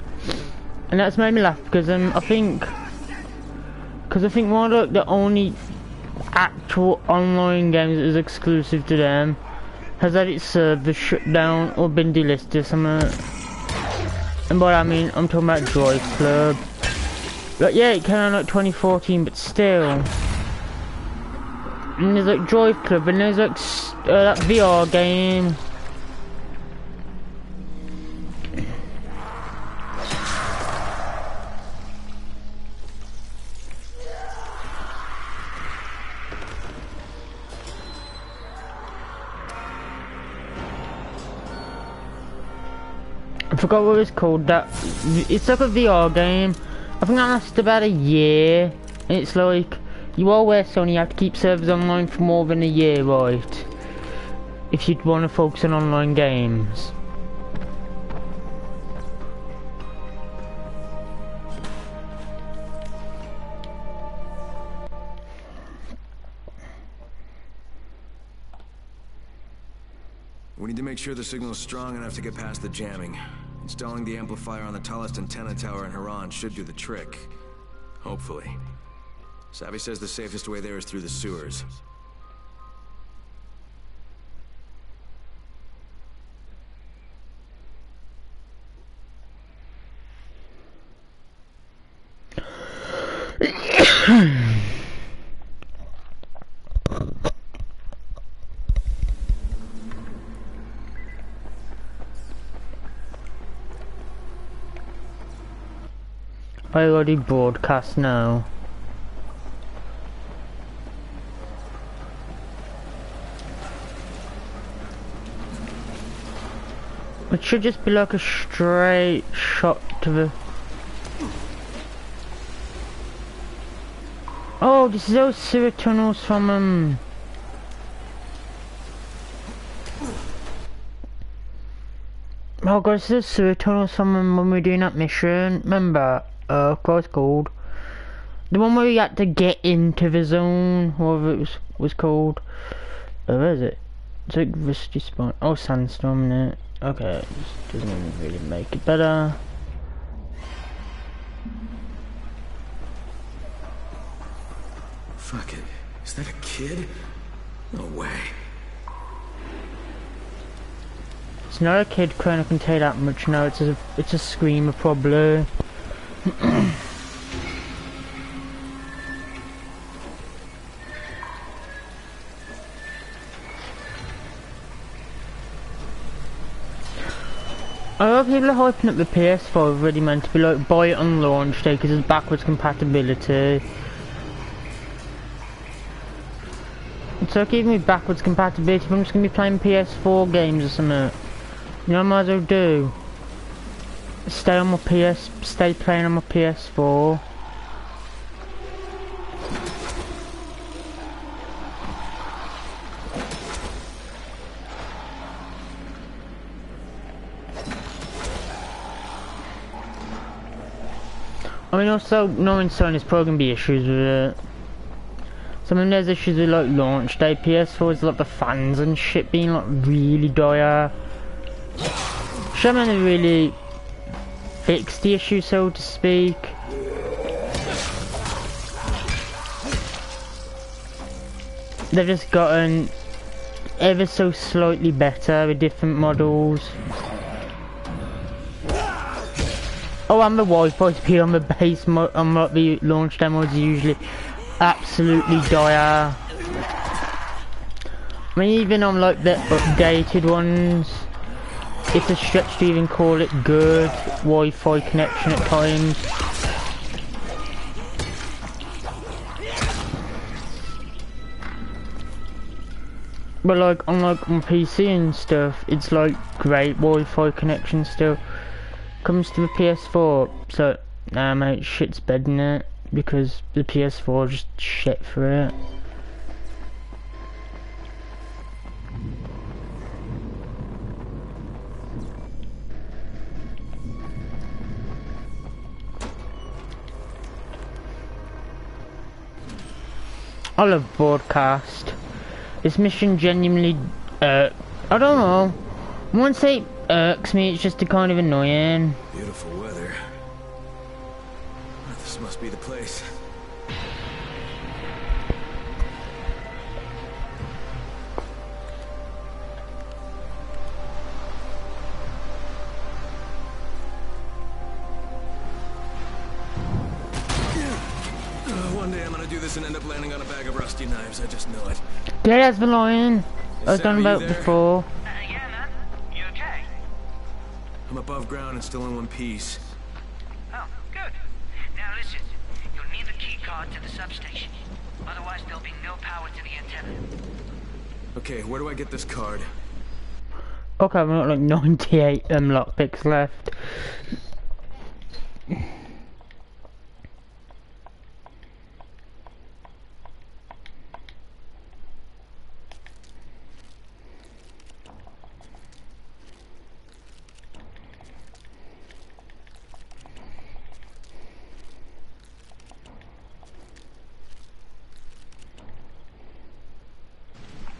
and that's made me laugh because I think one of the only actual online games that is exclusive to them has had its server shut down or been delisted or something. And by that I mean I'm talking about Drive Club. Like, yeah, it came out like 2014, but still. And there's like Drive Club, and there's like that VR game. I forgot what it's called. That it's like a VR game. I think that lasted about a year, and it's like, you are aware, Sony, you have to keep servers online for more than a year, right? If you'd want to focus on online games.
We need to make sure the signal is strong enough to get past the jamming. Installing the amplifier on the tallest antenna tower in Haran should do the trick. Hopefully. Savvy says the safest way there is through the sewers.
I already broadcast now. It should just be like a straight shot to the... Oh, this is those sewer tunnels from Oh god, this is sewer tunnels from when we were doing that mission. Remember? What it's called? The one where we had to get into the zone, whatever it was called. Where is it? It's like Rusty Spawn. Oh, Sandstorm, innit? Okay, this doesn't really make it better.
Fuck it. Is that a kid? No way.
It's not a kid, Crane, I can tell you that much. No, it's a screamer probably. A lot of people are hyping up the PS4 really meant to be like buy it on launch day because it's backwards compatibility. It's like even with backwards compatibility, I'm just gonna be playing PS4 games or something. You know what I might as well do? Stay playing on my PS4. I mean, also knowing Sony's probably gonna be issues with it. So I mean, there's issues with like launch day. PS4 is like the fans and shit being like really dire. So I mean, they really fixed the issue, so to speak. They've just gotten ever so slightly better with different models. Oh, and the Wi-Fi speed on the base on what the launch demos is usually absolutely dire. I mean, even on like the updated ones, it's a stretch to even call it good Wi-Fi connection at times. But like on PC and stuff, it's like great Wi-Fi connection still. Comes to the PS4, so nah mate, shit's bed in it because the PS4 just shit for it. I love broadcast. This mission genuinely, I don't know. I won't say irks me, it's just a kind of annoying.
Beautiful weather. This must be the place. One day I'm gonna do this and end up landing on a bag of rusty knives, I just know it.
Yeah, that's the line I was talking about before.
Yeah, man. You okay?
I'm above ground and still in one piece.
Oh, good. Now listen, you'll need the key card to the substation. Otherwise there'll be no power to the antenna.
Okay, where do I get this card?
Okay, I've got like 98 lockpicks left.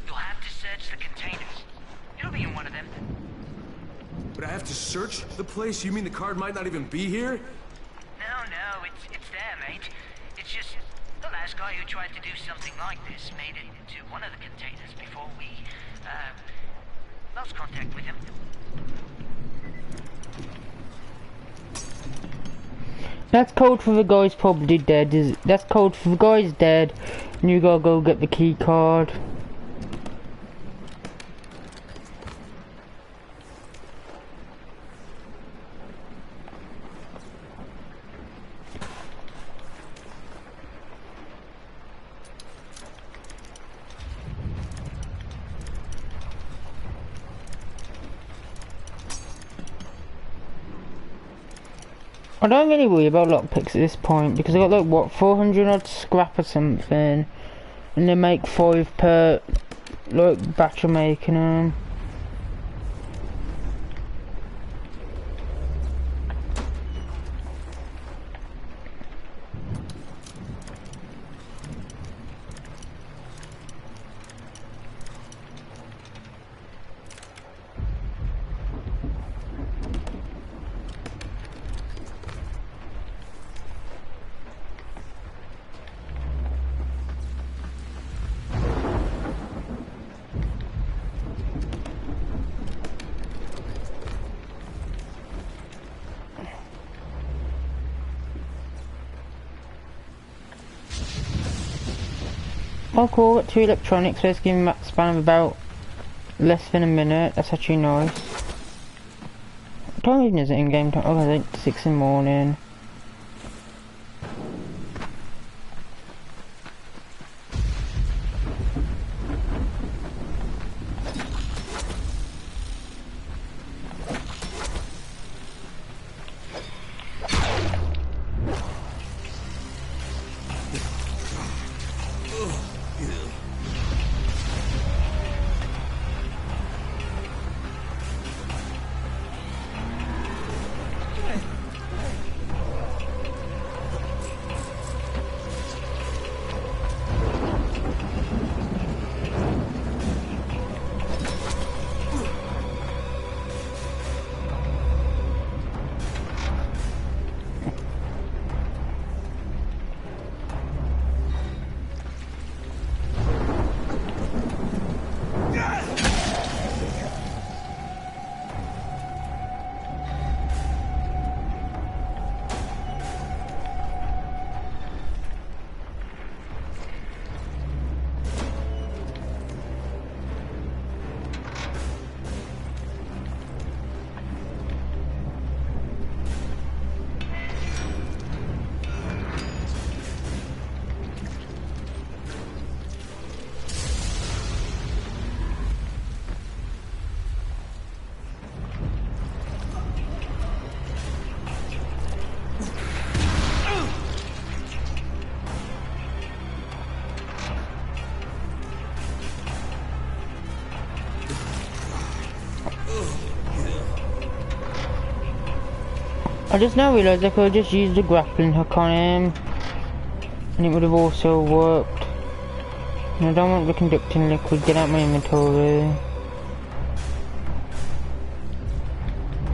You'll have to search the containers. It'll be in one of
But I have to search the place? You mean the card might not even be here?
No, it's there, mate. It's just the last guy who tried to do something like this made it into one of the containers before we, lost contact with him.
That's code for the guy's probably dead. That's code for the guy's dead, and you gotta go get the key card. I don't really worry about lockpicks at this point because I got like what 400 odd scrap or something, and they make 5 per like batch of making them. Oh cool, got 2 electronics, so it's giving me a span of about less than a minute. That's actually nice. What time even is it in game time? Oh, I think 6 in the morning. I just now realised I could have just used the grappling hook on him, and it would have also worked. And I don't want the conducting liquid, get out my inventory.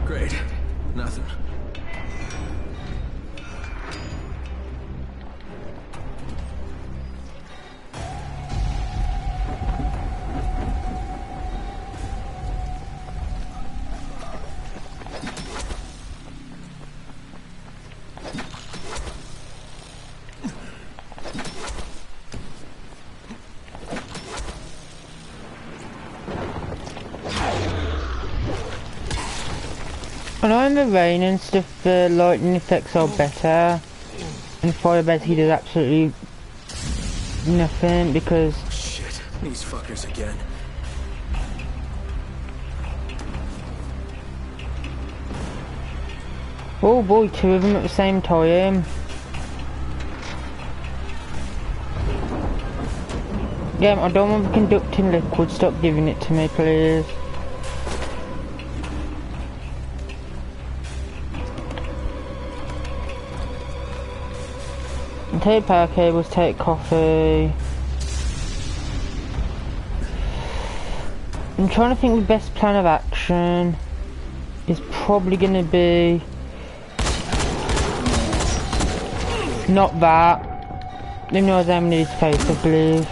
Great. Nothing.
I know in the rain and stuff the lightning effects are better, and fire basically does absolutely nothing because...
Shit, these fuckers again.
Oh boy, 2 of them at the same time. Yeah, I don't want the conducting liquid, stop giving it to me please. Take power cables, take coffee. I'm trying to think of the best plan of action. is probably gonna be not that. Who knows how many his face, I believe.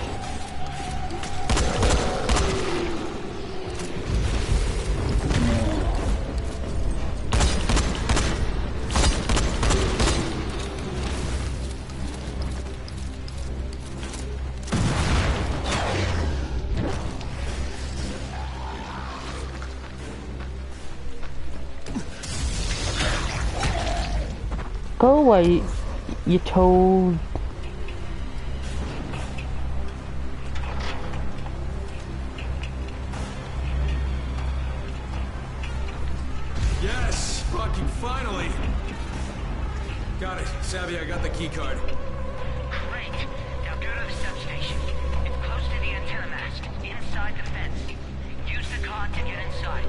Go away, you told.
Yes, fucking finally. Got it. Savvy, I got the key card.
Great. Now go to the substation. It's close to the antenna mast, inside the fence. Use the card to get inside.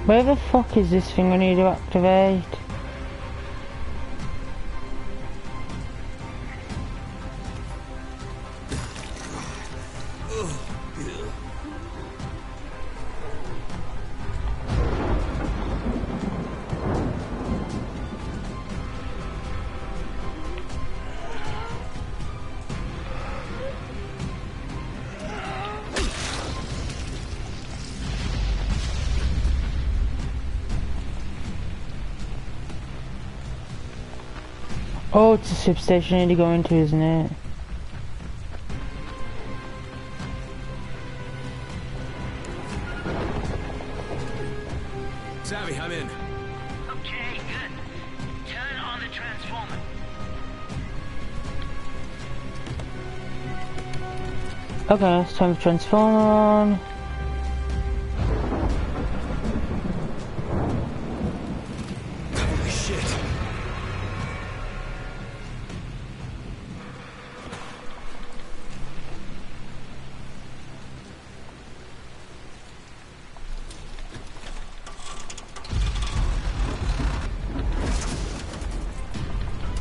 Where the fuck is this thing I need to activate? Oh, it's a substation I need to go into, isn't it?
Savvy, I'm in.
Okay, good. Turn on the transformer.
Okay, it's time for transformer on.
Holy shit.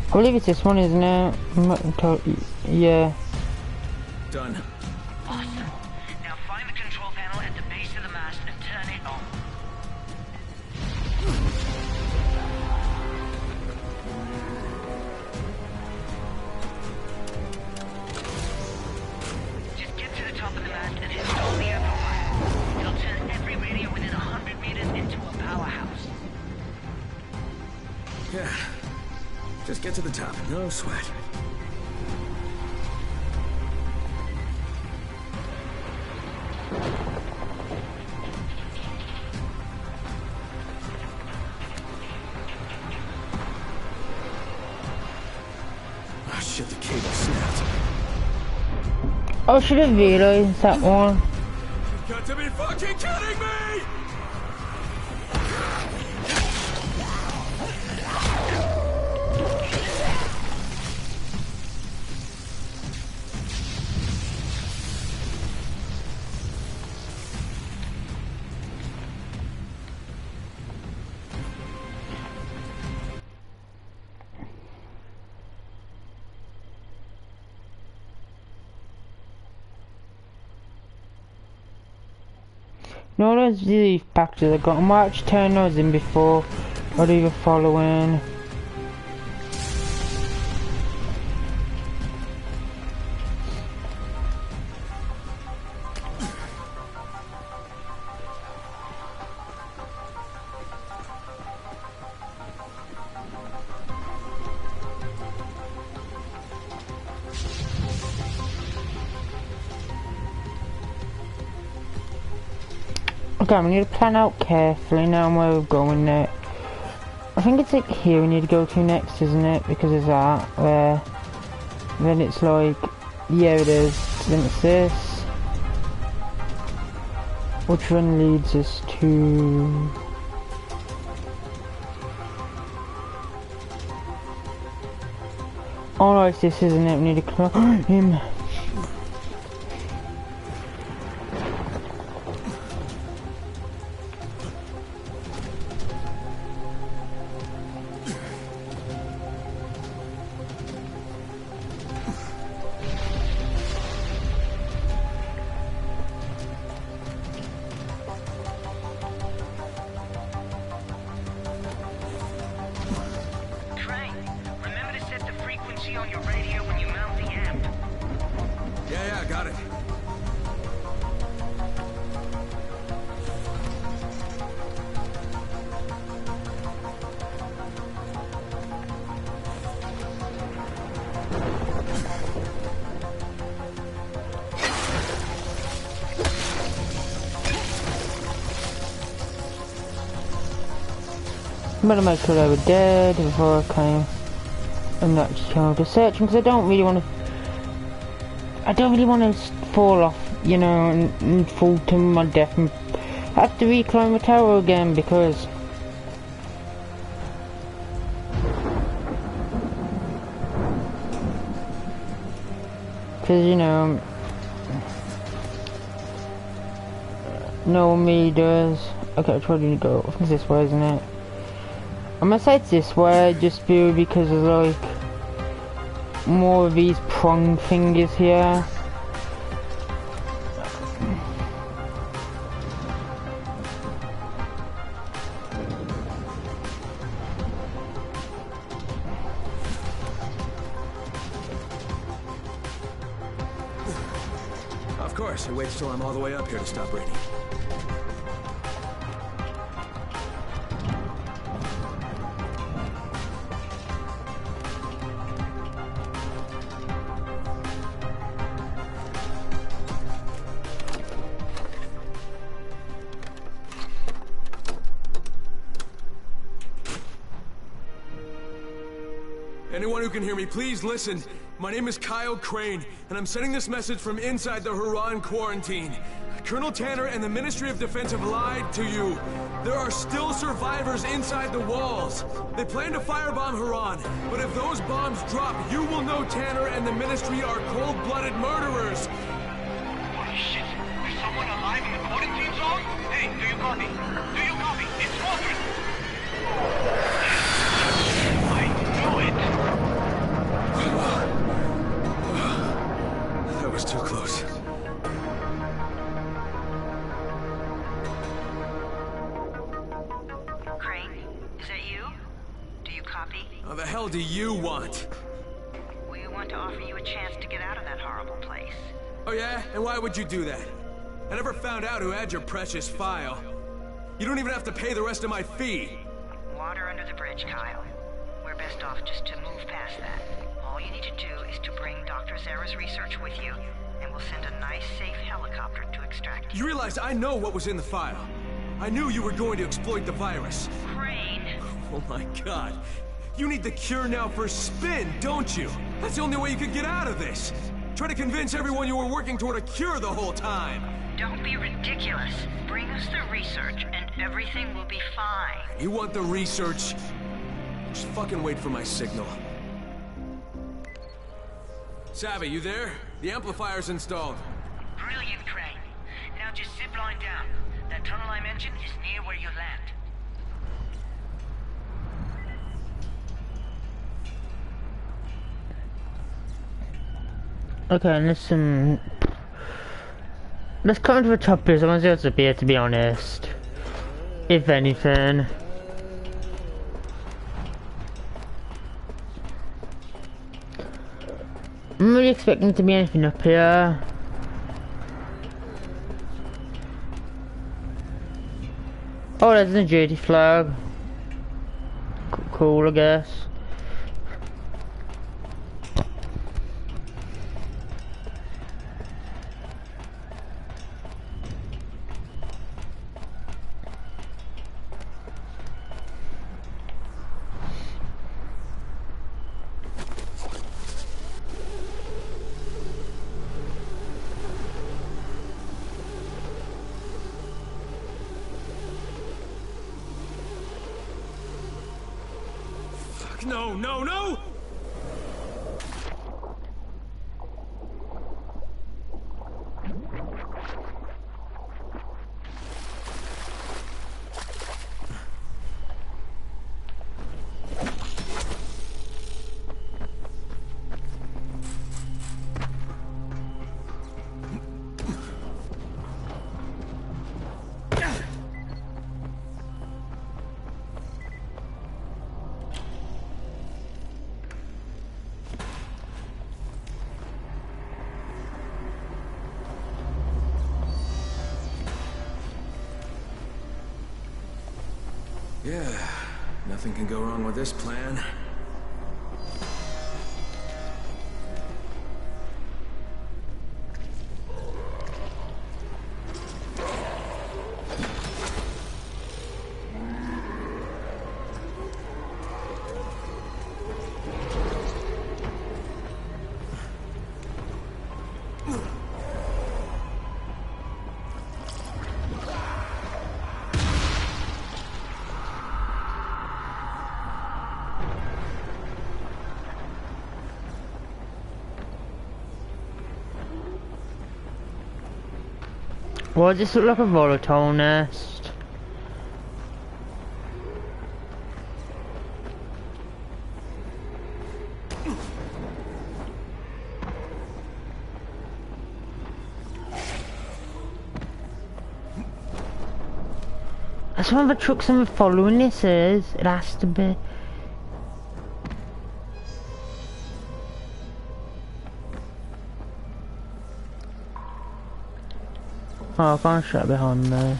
I believe it's this one, isn't it? I'm not totally. Yeah.
Done.
Awesome. Now find the control panel at the base of the mast and turn it on. Just get to the top of the mast and install the amplifier. It'll turn every radio within 100 meters into a powerhouse.
Yeah. Just get to the top, no sweat. Oh shit, the cable snapped.
Oh, I should have realized that one.
You've got to be fucking kidding me!
No, those these packages I got. I might actually turn those in before I do the following. Okay, we need to plan out carefully now where we're going next. I think it's like here we need to go to next, isn't it? Because there's that, where... Then it's like... Yeah, it is. Then it's this. Which one leads us to... Oh no, it's this, isn't it? We need to climb him. I'm gonna make sure they were dead before I came. I'm not just searching because I don't really want to fall off, you know, and fall to my death and have to reclimb the tower again because you know, no me does. Okay, I tried to go. I think it's this way, isn't it? I'm gonna say it's this way, just because there's like more of these prong fingers here.
Of course, it waits till I'm all the way up here to stop raining. Anyone who can hear me, please listen. My name is Kyle Crane, and I'm sending this message from inside the Haran quarantine. Colonel Tanner and the Ministry of Defense have lied to you. There are still survivors inside the walls. They plan to firebomb Haran, but if those bombs drop, you will know Tanner and the Ministry are cold-blooded murderers.
Holy shit! There's someone alive in the quarantine zone? Hey, do you copy? Do you copy? It's Walker! I knew it!
That was too close.
Crane, is that you? Do you copy?
How the hell do you want?
We want to offer you a chance to get out of that horrible place.
Oh yeah? And why would you do that? I never found out who had your precious file. You don't even have to pay the rest of my fee.
Water under the bridge, Kyle. We're best off just to move past that. All you need to do is to bring Dr. Zara's research with you, and we'll send a nice, safe helicopter to extract you.
You realize I know what was in the file. I knew you were going to exploit the virus.
Crane!
Oh my god. You need the cure now for spin, don't you? That's the only way you could get out of this. Try to convince everyone you were working toward a cure the whole time.
Don't be ridiculous. Bring us the research, and everything will be fine.
You want the research? Just fucking wait for my signal. Savvy, you there? The amplifier's installed.
Brilliant, Crane. Now just zip line down. That tunnel I mentioned is near where you land.
Okay, listen. Let's come to the top here, someone's else up here, to be honest. If anything. I'm really expecting to be anything up here. Oh, there's a duty flag. Cool, I guess.
No, no, no!
Yeah, nothing can go wrong with this plan.
Why does this look like a volatile nest? That's one of the trucks I'm following this is. It has to be. Oh, I can't shut behind me.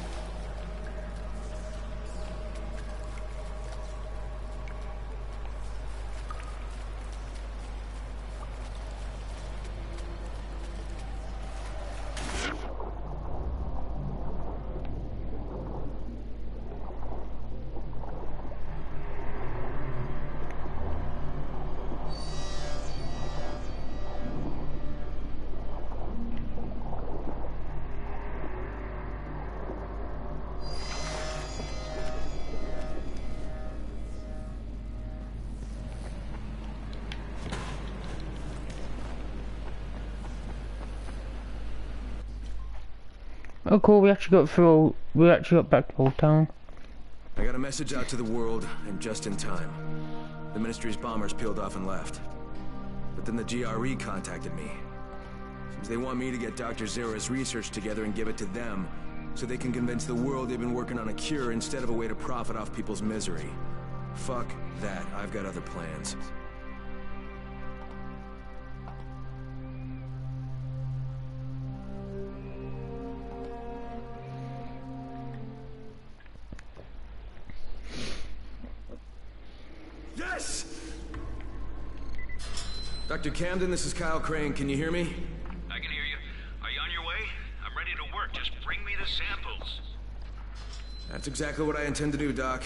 Oh cool, we actually got back to Old Town.
I got a message out to the world, and just in time. The Ministry's bombers peeled off and left. But then the GRE contacted me. Seems they want me to get Dr. Zera's research together and give it to them, so they can convince the world they've been working on a cure instead of a way to profit off people's misery. Fuck that, I've got other plans.
Yes!
Dr. Camden, this is Kyle Crane. Can you hear me?
I can hear you. Are you on your way? I'm ready to work. Just bring me the samples.
That's exactly what I intend to do, Doc.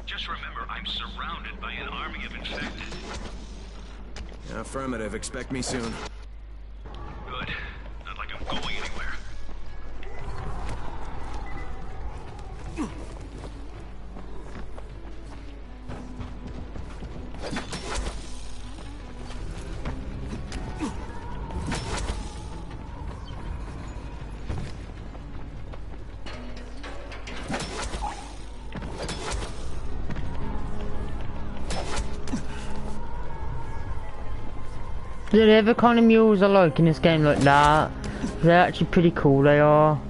Just remember, I'm surrounded by an army of infected.
Affirmative. Expect me soon.
Good. Not like I'm going anywhere.
They're the kind of mules I like in this game like that. They're actually pretty cool, they are.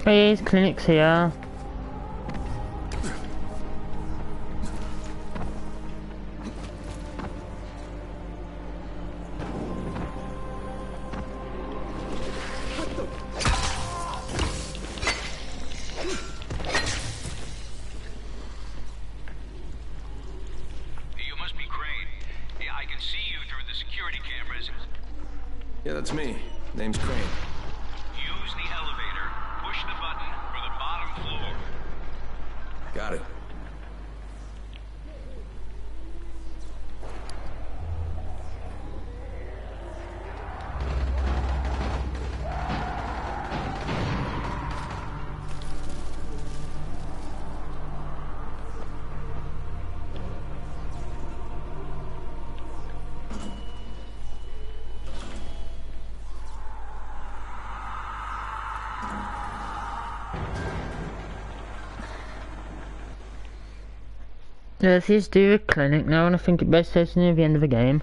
There's clinics here.
Yeah, that's me. Name's Crane.
Use the elevator. Push the button for the bottom floor.
Got it.
Let's just do a clinic now, and I think it best says near the end of the game.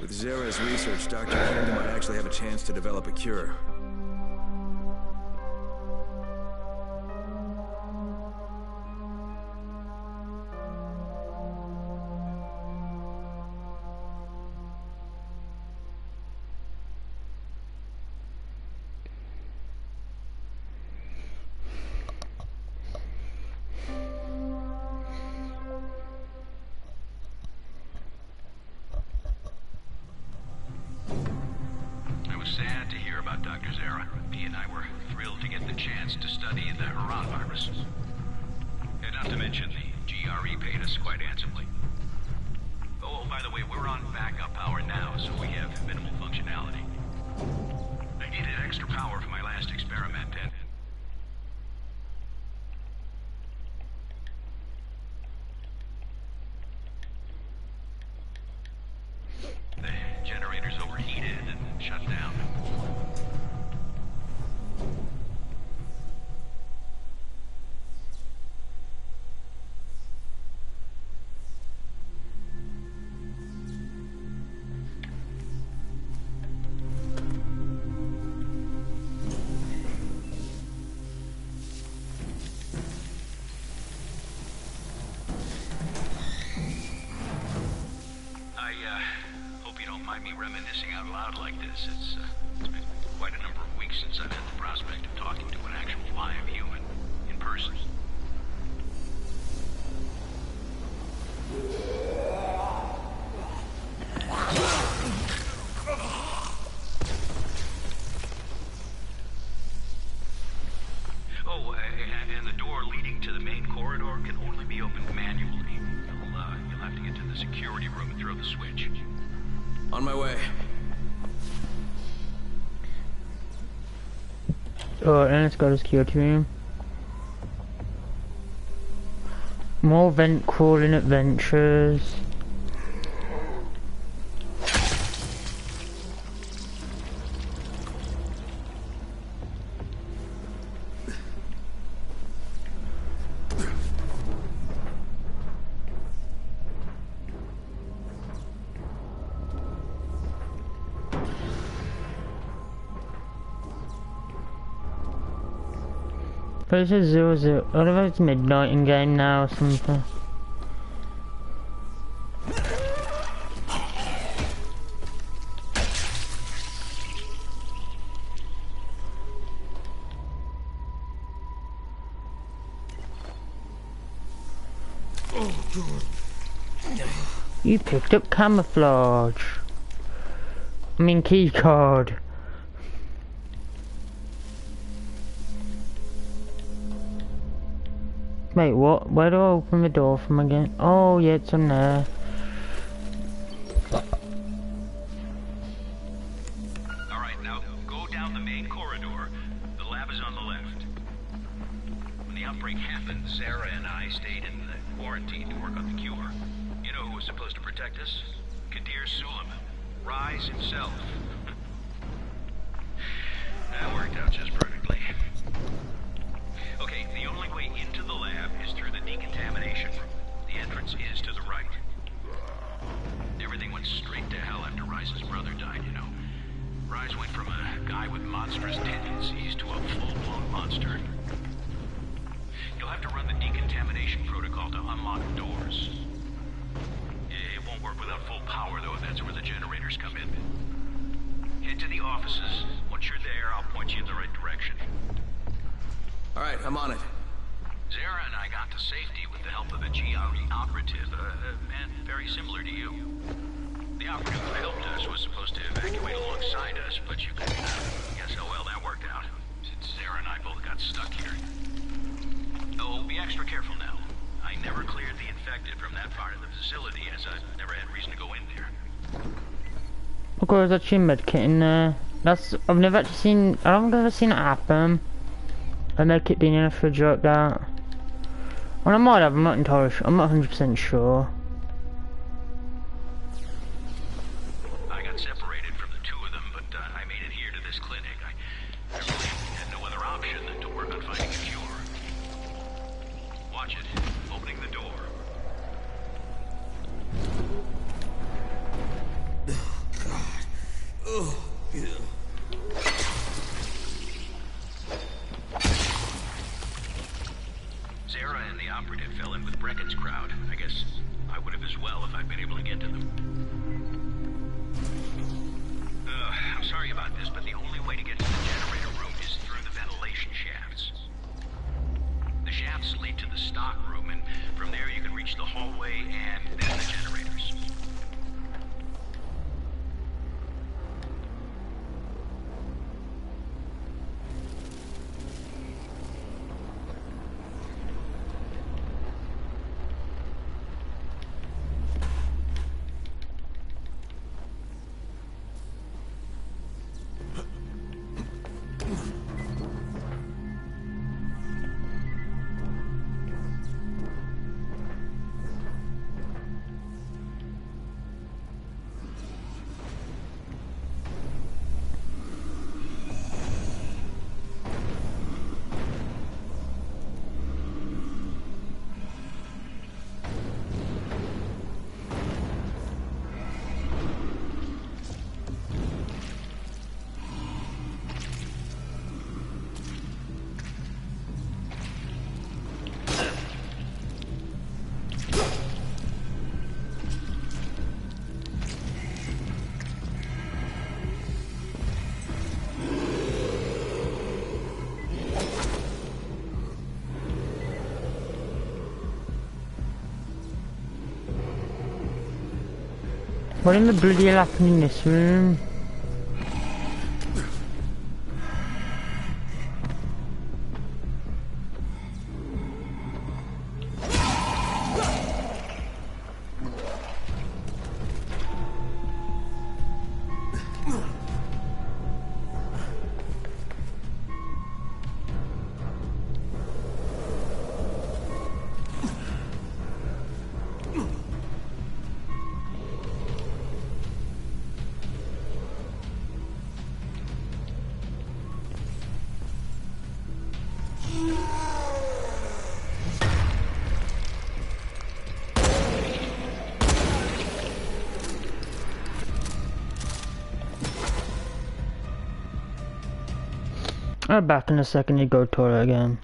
With Zera's research, Dr. Kingdom might actually have a chance to develop a cure.
Sad to hear about Dr. Zera. He and I were thrilled to get the chance to study the Haran virus. And not to mention the GRE paid us quite handsomely. Oh, by the way, we're on backup power now, so we have minimal functionality. I needed extra power for my last experiment, and the generators overheated and shut down. Hope you don't mind me reminiscing out loud like this. It's been quite a number of weeks since I've had the prospect of talking to an actual live human in person. Oh, and the door leading to the main corridor can only be opened manually. You'll have to get to the security room and throw the switch.
On my way.
Alright, then let's go to the security room. More vent crawling adventures. But it says 0-0. I don't know if it's midnight in game now or something. You picked up camouflage. I mean key card. Wait, what? Where do I open the door from again? Oh, yeah, it's on there.
Alright, now go down the main corridor. The lab is on the left. When the outbreak happened, Sarah and I stayed in the quarantine to work on the cure. You know who was supposed to protect us? Kadir Suleiman. Rise himself. That worked out just perfectly. Okay, the only way into the lab is through the decontamination room. The entrance is to the right. Everything went straight to hell after Rise's brother died, you know. Rise went from a guy with monstrous tendencies to a full-blown monster. You'll have to run the decontamination protocol to unlock doors. It won't work without full power, though. That's where the generators come in. Head to the offices. Once you're there, I'll point you in the right direction.
All right, I'm on it.
Zara and I got to safety with the help of a GRE operative, a man very similar to you. The operative who helped us was supposed to evacuate alongside us, but you could guess how well that worked out, since Zara and I both got stuck here. Oh, be extra careful now. I never cleared the infected from that part of the facility, as I never had reason to go in there.
Okay, there's actually a medkit in there. I've never actually seen, I don't think I've ever seen it happen. A medkit being in a fridge like that. Well, I might have, I'm not entirely sure, I'm not 100% sure.
I got separated from the two of them, but I made it here to this clinic. I really had no other option than to work on finding a cure. Watch it, opening the door.
Oh, yeah.
Sarah and the operative fell in with Brecken's crowd. I guess I would have as well if I'd been able to get to them. I'm sorry about this, but the only way to get to the generator room is through the ventilation shafts. The shafts lead to the stock room, and from there you can reach the hallway and then the generators.
What in the bloody hell happened in this room? I'll be back in a second, you go to it again.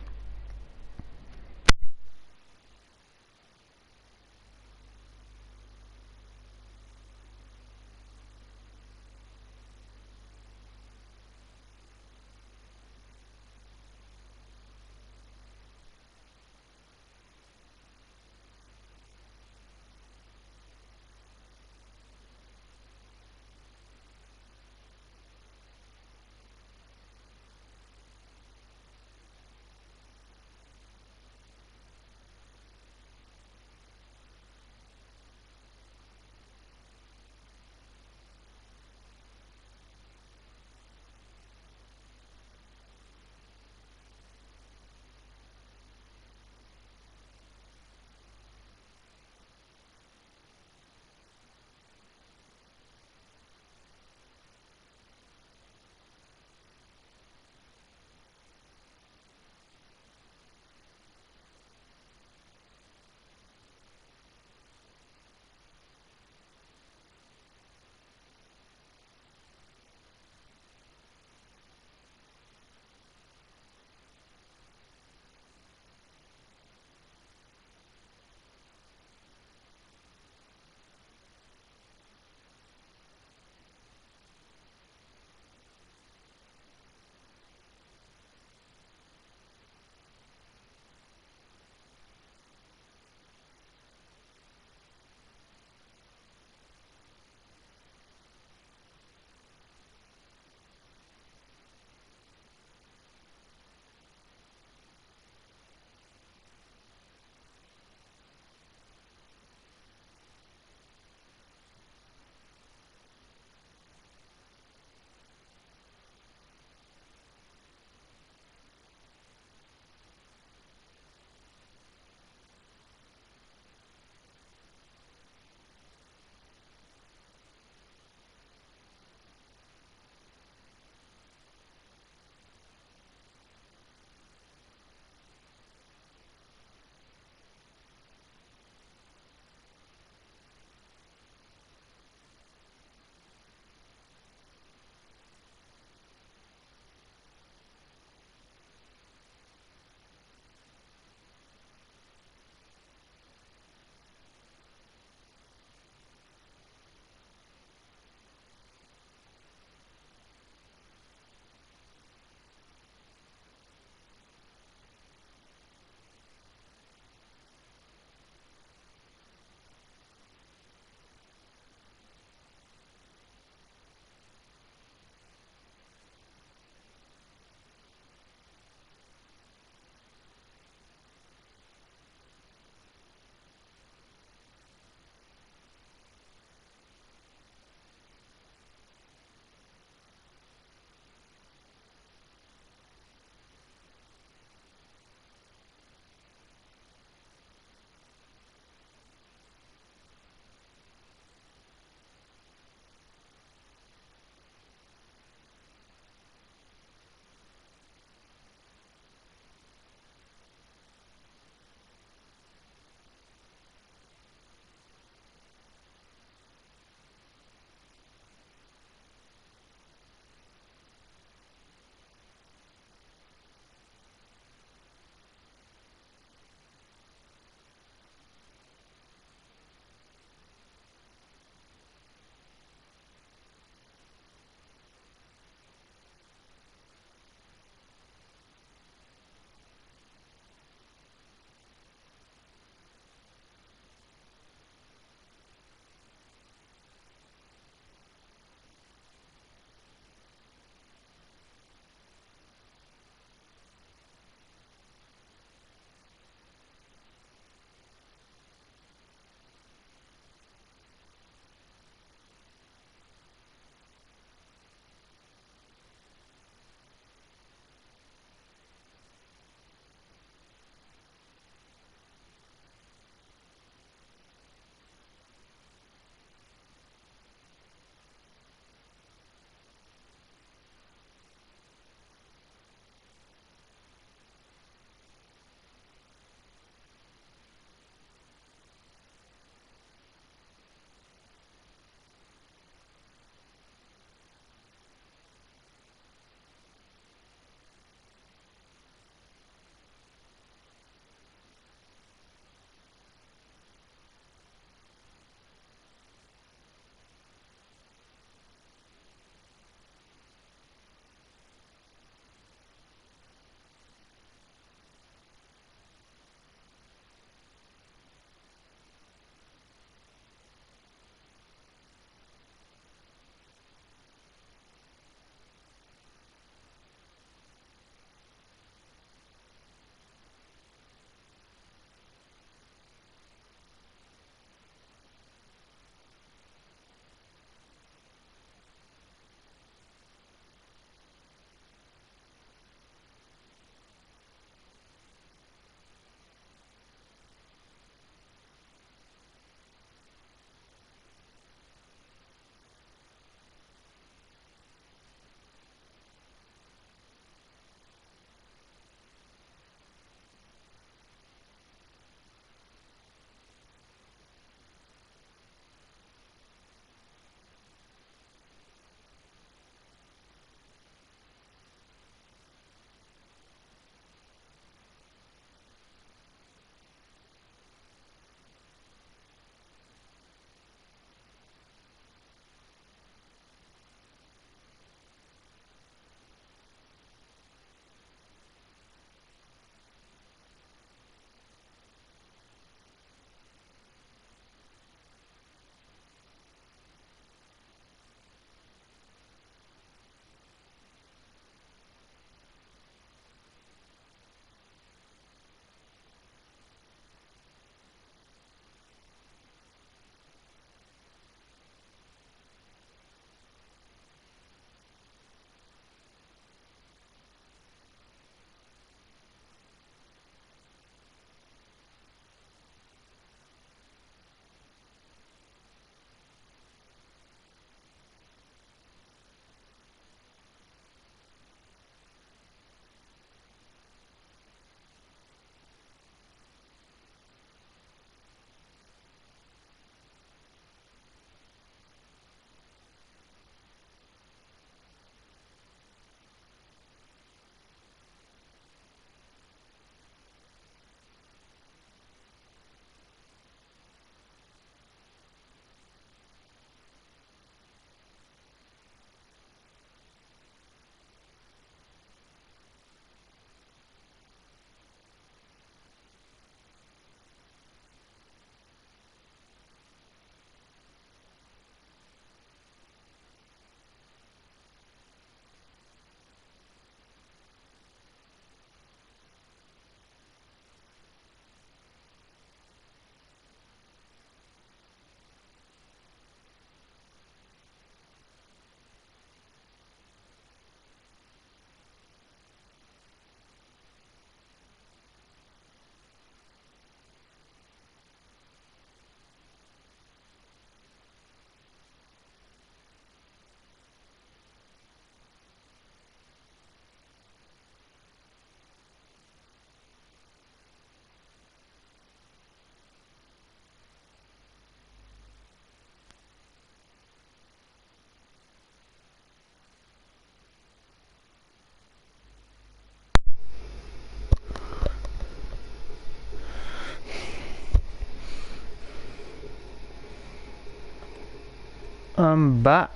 I'm back.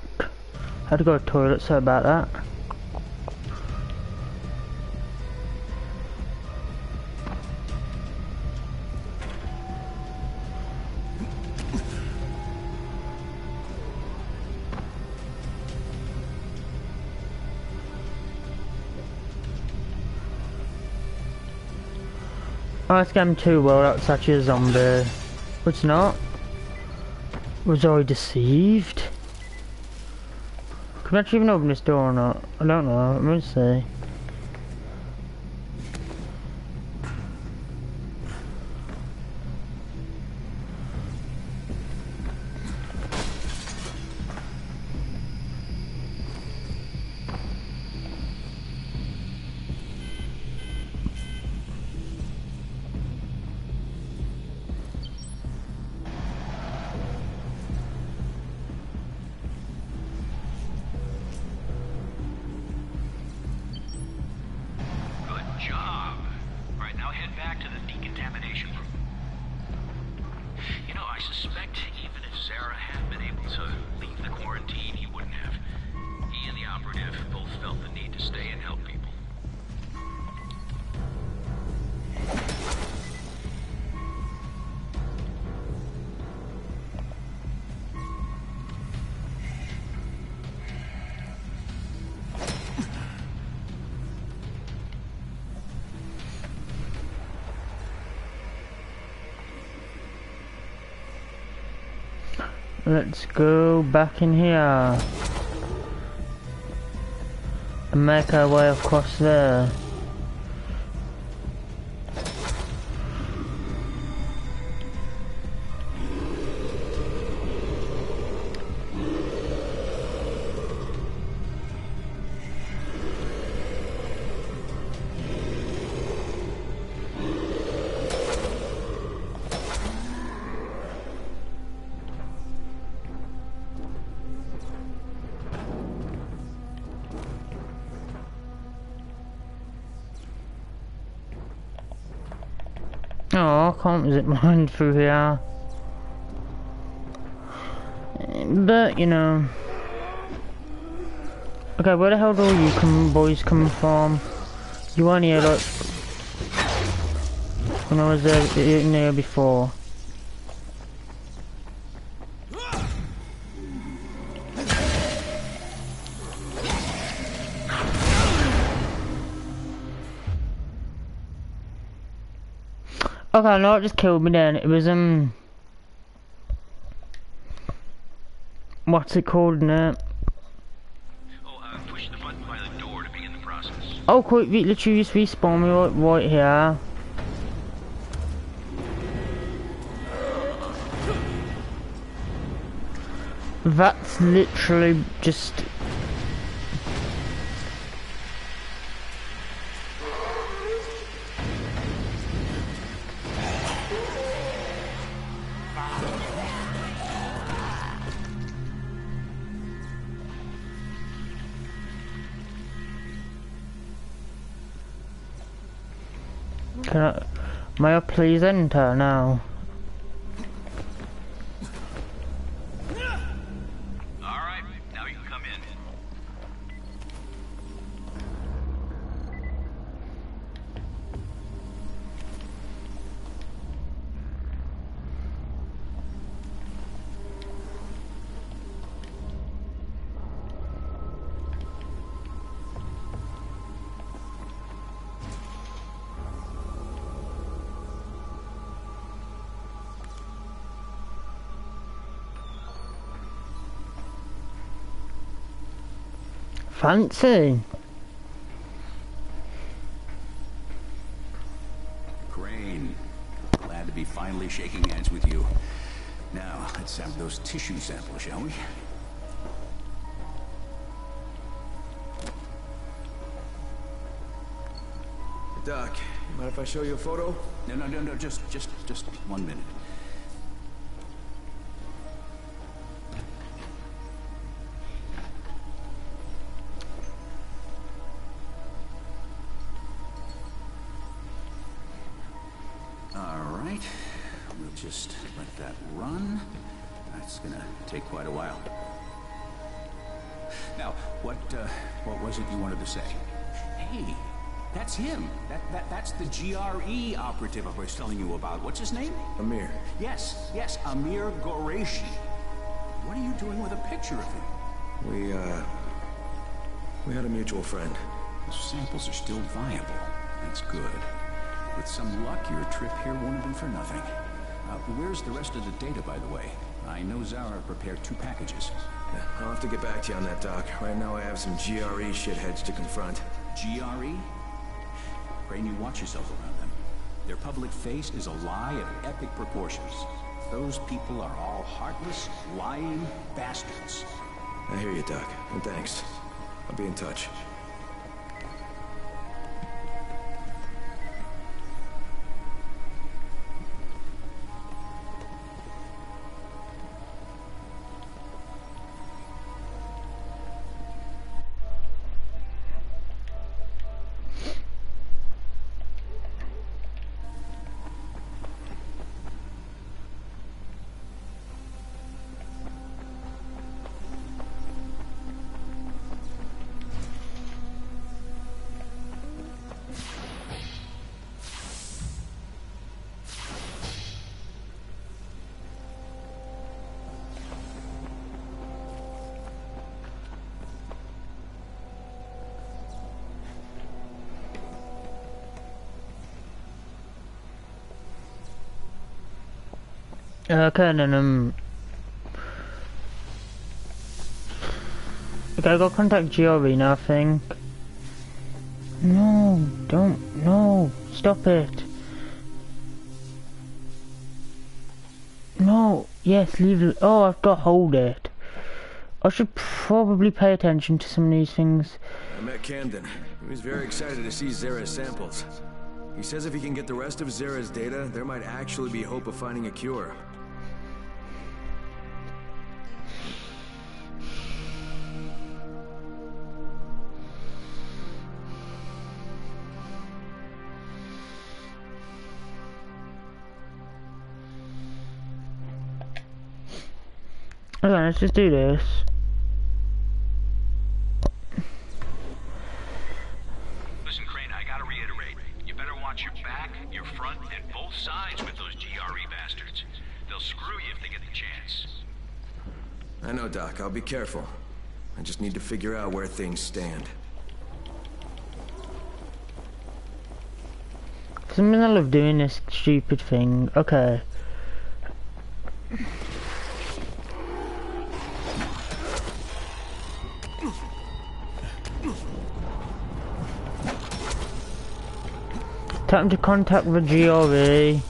Had to go to the toilet, sorry about that. Oh, it's getting too well, that's actually a zombie. But it's not. Was I deceived? Can I actually even open this door or not? I don't know, I'm gonna see. Let's go back in here and make our way across there. Oh, I can't zip mine through here. But, you know. Okay, where the hell do all you boys come from? You weren't here, like, when I was in there before. Okay, no, it just killed me then. It was, what's it called now?
Push the button by the door to begin the process.
Oh, quick, literally just respawn me right here. That's literally just... May I please enter now?
Alright, now you can come in.
Fancy.
Crane, glad to be finally shaking hands with you. Now, let's have those tissue samples, shall we?
Doc, mind if I show you a photo?
No, just 1 minute. Just let that run. That's gonna take quite a while. Now, what was it you wanted to say? Hey, that's him. That's the GRE operative I was telling you about. What's his name?
Amir.
Yes, Amir Qureshi. What are you doing with a picture of him?
We had a mutual friend.
The samples are still viable. That's good. With some luck, your trip here won't have been for nothing. Where's the rest of the data, by the way? I know Zara prepared 2 packages.
Yeah, I'll have to get back to you on that, Doc. Right now I have some GRE shitheads to confront.
GRE? Crane, you watch yourself around them. Their public face is a lie of epic proportions. Those people are all heartless, lying bastards.
I hear you, Doc, and thanks. I'll be in touch.
Okay, then, okay, I gotta contact GRE now, I think. No, stop it. No, yes, leave it. Oh, I've got to hold it. I should probably pay attention to some of these things.
I met Camden. He was very excited to see Zara's samples. He says if he can get the rest of Zara's data, there might actually be hope of finding a cure.
Okay, let's just do this.
Listen, Crane, I gotta reiterate. You better watch your back, your front, and both sides with those GRE bastards. They'll screw you if they get the chance.
I know, Doc. I'll be careful. I just need to figure out where things stand.
Cause I'm in the middle of doing this stupid thing. Okay. Time to contact the GRE.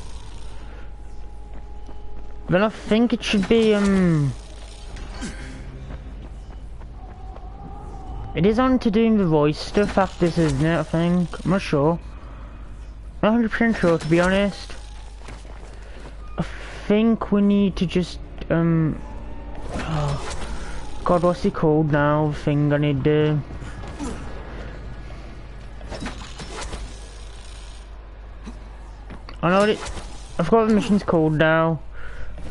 Then I think it should be it is on to doing the voice stuff after this, isn't it? I think. I'm not sure. Not 100% sure, to be honest. I think we need to just oh, God, what's it called now? The thing I need to do. I know what I forgot what the mission's called now,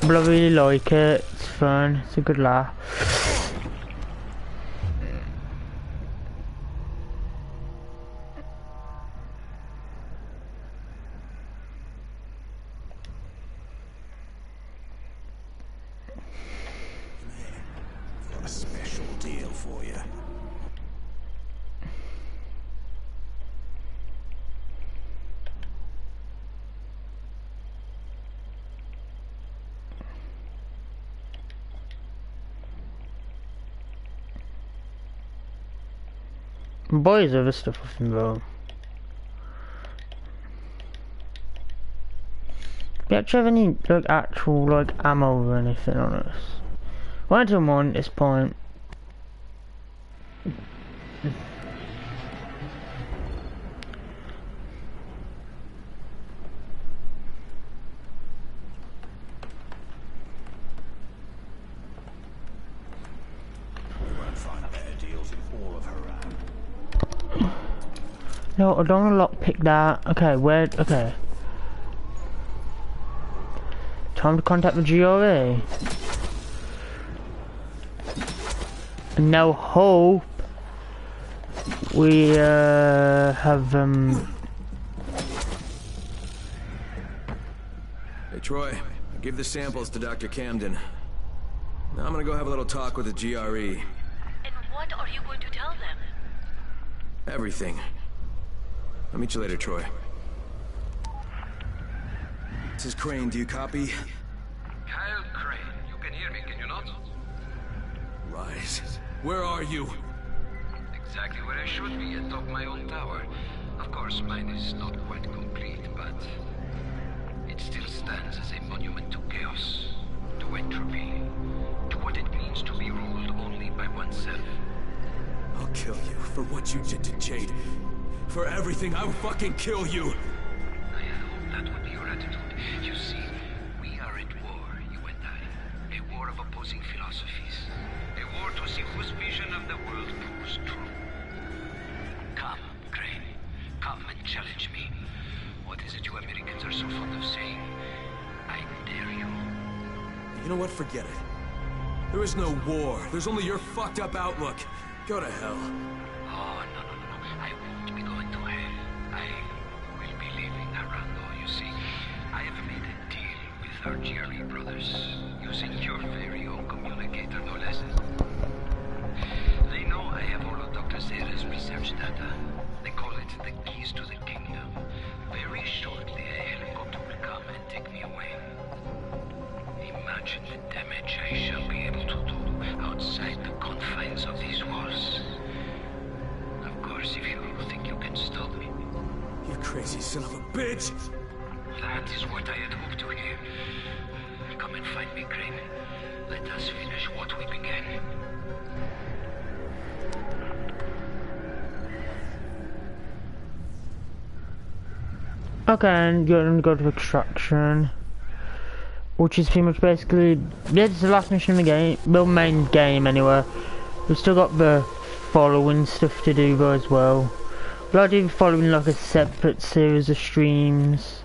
but I really like it. It's fun. It's a good laugh.
Got a special deal for you.
Boys, other stuff off him though. We actually have any like actual like ammo or anything on us? 1 to 1 at this point. No, I don't want to lockpick that. Okay, where? Okay. Time to contact the GRE. And now hope we have
Hey Troy, give the samples to Dr. Camden. Now I'm gonna go have a little talk with the GRE.
And what are you going to tell them?
Everything. I'll meet you later, Troy. This is Crane, do you copy?
Kyle Crane, you can hear me, can you not?
Rise. Where are you?
Exactly where I should be, atop my own tower. Of course, mine is not quite complete, but it still stands as a monument to chaos, to entropy, to what it means to be ruled only by oneself.
I'll kill you for what you did to Jade. For everything, I'll fucking kill you!
I hope that would be your attitude. You see, we are at war, you and I. A war of opposing philosophies. A war to see whose vision of the world proves true. Come, Crane. Come and challenge me. What is it you Americans are so fond of saying? I dare you.
You know what? Forget it. There is no war. There's only your fucked up outlook. Go to hell.
Oh, no. I won't be going to hell. I will be leaving Arando, you see. I have made a deal with our GRE brothers, using your very own communicator, no less. They know I have all of Dr. Zera's research data. They call it the keys to the kingdom. Very shortly, a helicopter will come and take me away. Imagine the damage I shall be able to do outside the confines of these walls. Of course, if you think you can stop me.
You crazy son of a bitch!
That is what I had hoped to hear. Come and find me, Crane. Let us finish what we began.
okay, and you're gonna go to extraction, which is pretty much basically this is the last mission of the game, well, main game anyway. We've still got the following stuff to do though as well. But I do following like a separate series of streams.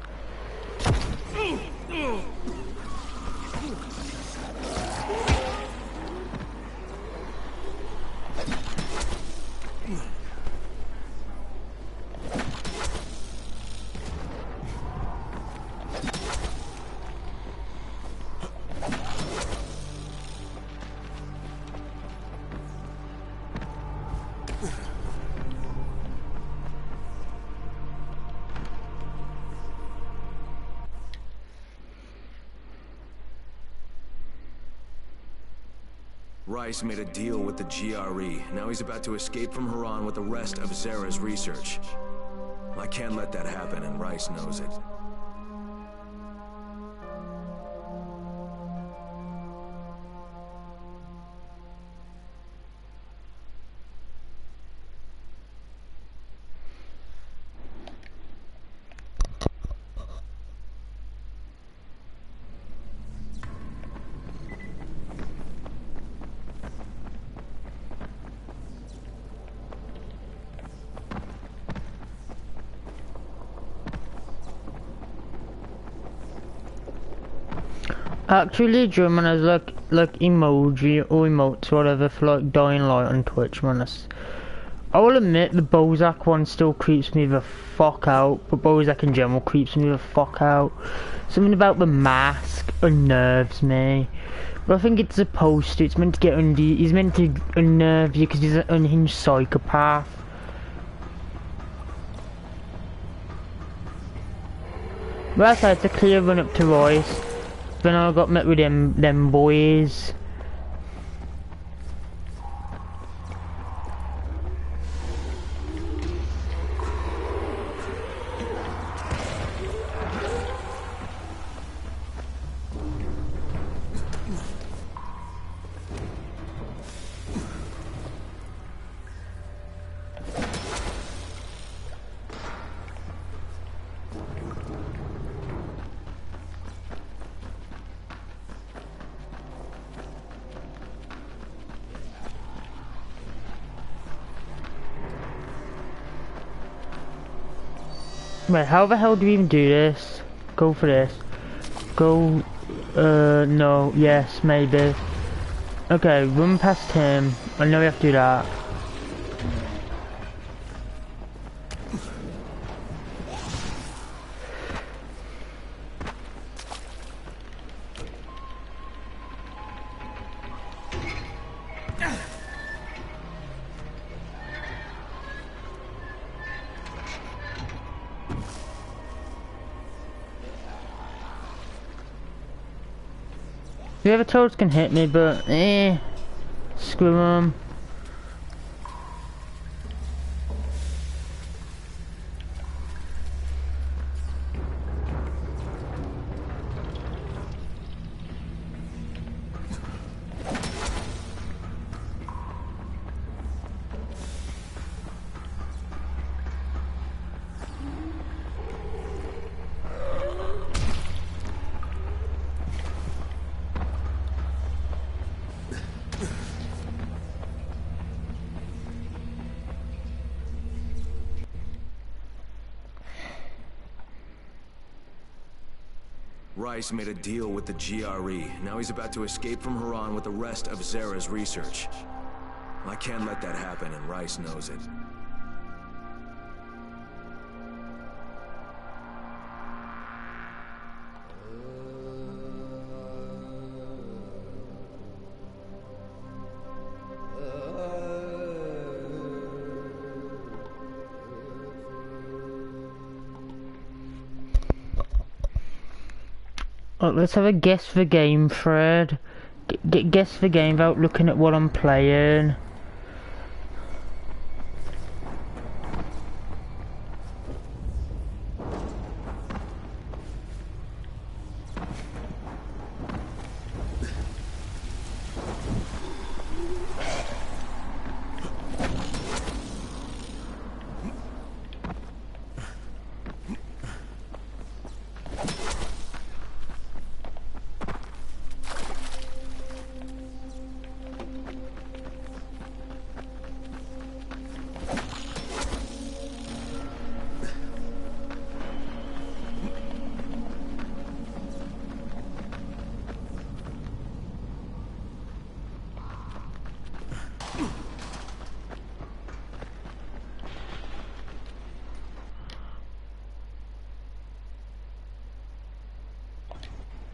Rice made a deal with the GRE. Now he's about to escape from Haran with the rest of Zera's research. I can't let that happen, and Rice knows it.
Actually, German has like emoji or emotes or whatever for like Dying Light on Twitch, man. I will admit the Bozak one still creeps me the fuck out, but Bozak in general creeps me the fuck out. Something about the mask unnerves me. But I think it's supposed to. It's meant to get under. He's meant to unnerve you because he's an unhinged psychopath. But that's how it's a clear run up to Royce. Then I got met with them boys. Wait, how the hell do we even do this? Go for this. Go, no, yes, maybe. Okay, run past him. I know we have to do that. The other toads can hit me, but screw them.
Rice made a deal with the GRE. Now he's about to escape from Haran with the rest of Zara's research. I can't let that happen, and Rice knows it.
Oh, let's have a guess the game, Fred. Guess the game without looking at what I'm playing.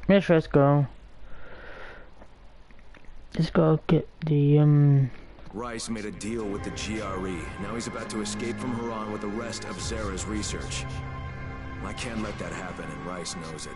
Yes, let's go. Let's go get the
Rice made a deal with the GRE. Now he's about to escape from Haran with the rest of Zara's research. I can't let that happen, and Rice knows it.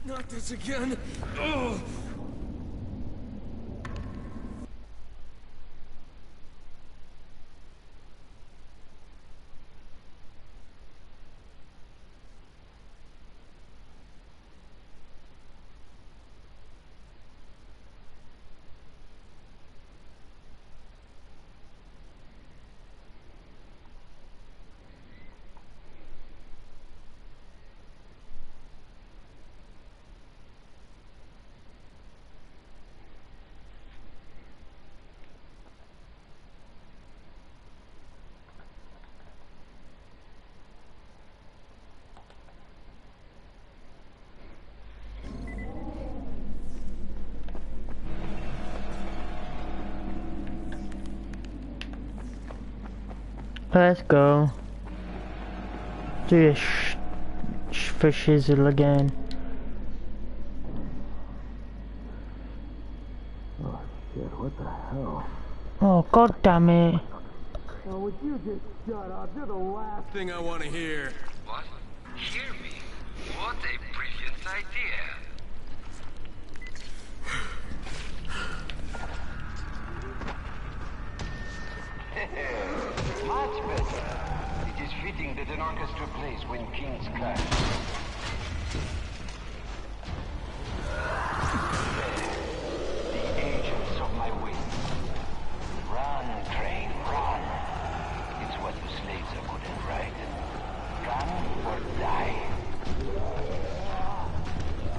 Not this again. Oh.
Let's go. Do a for shizzle again.
Oh shit, what the hell?
Oh, god damn it.
Oh, would you just shut up? You're the last thing I want to hear.
What? Hear me? What a brilliant idea. Much better. It is fitting that an orchestra plays when kings clash. The agents of my wind. Run.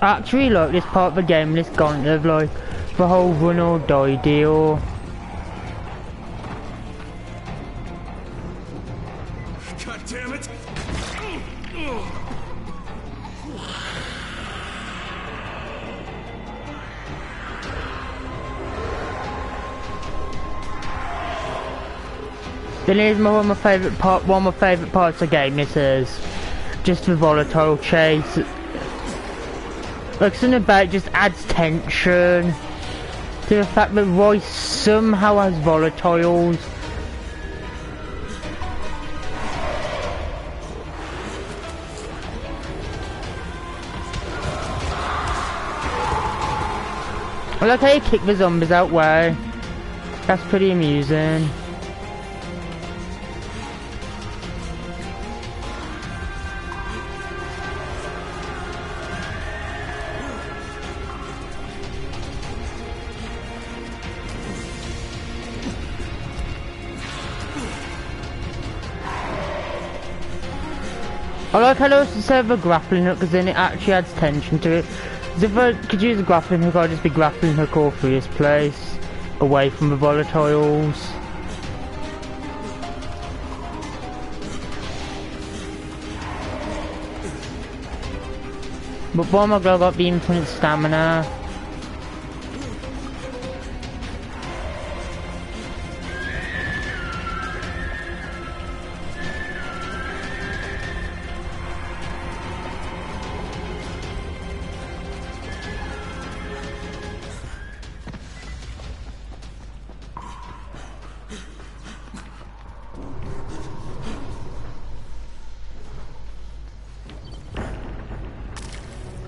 actually like this part of the game, this gauntlet, like the whole run or die deal.
God damn it!
Then here's one of my favourite parts of the game. This is just the volatile chase. Like something about it just adds tension to the fact that Royce somehow has volatiles. I like how you kick the zombies out way. That's pretty amusing. I like how they also say the grappling hook because then it actually adds tension to it. Because if I could use a grappling hook, I'd just be grappling hook all through this place, away from the volatiles. But why am I glad I got the infinite stamina?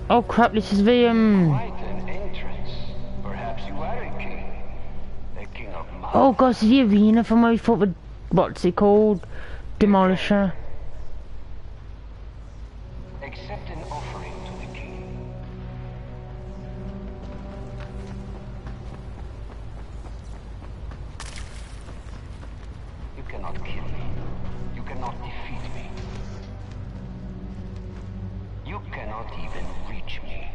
Oh crap, this is the
Quite an entrance. Perhaps you are a king. A king of Mars.
oh god, it's the arena from where we fought with, what's it called? Demolisher.
Accept an offering to the king. You cannot kill me. You cannot defeat me. You cannot even reach me.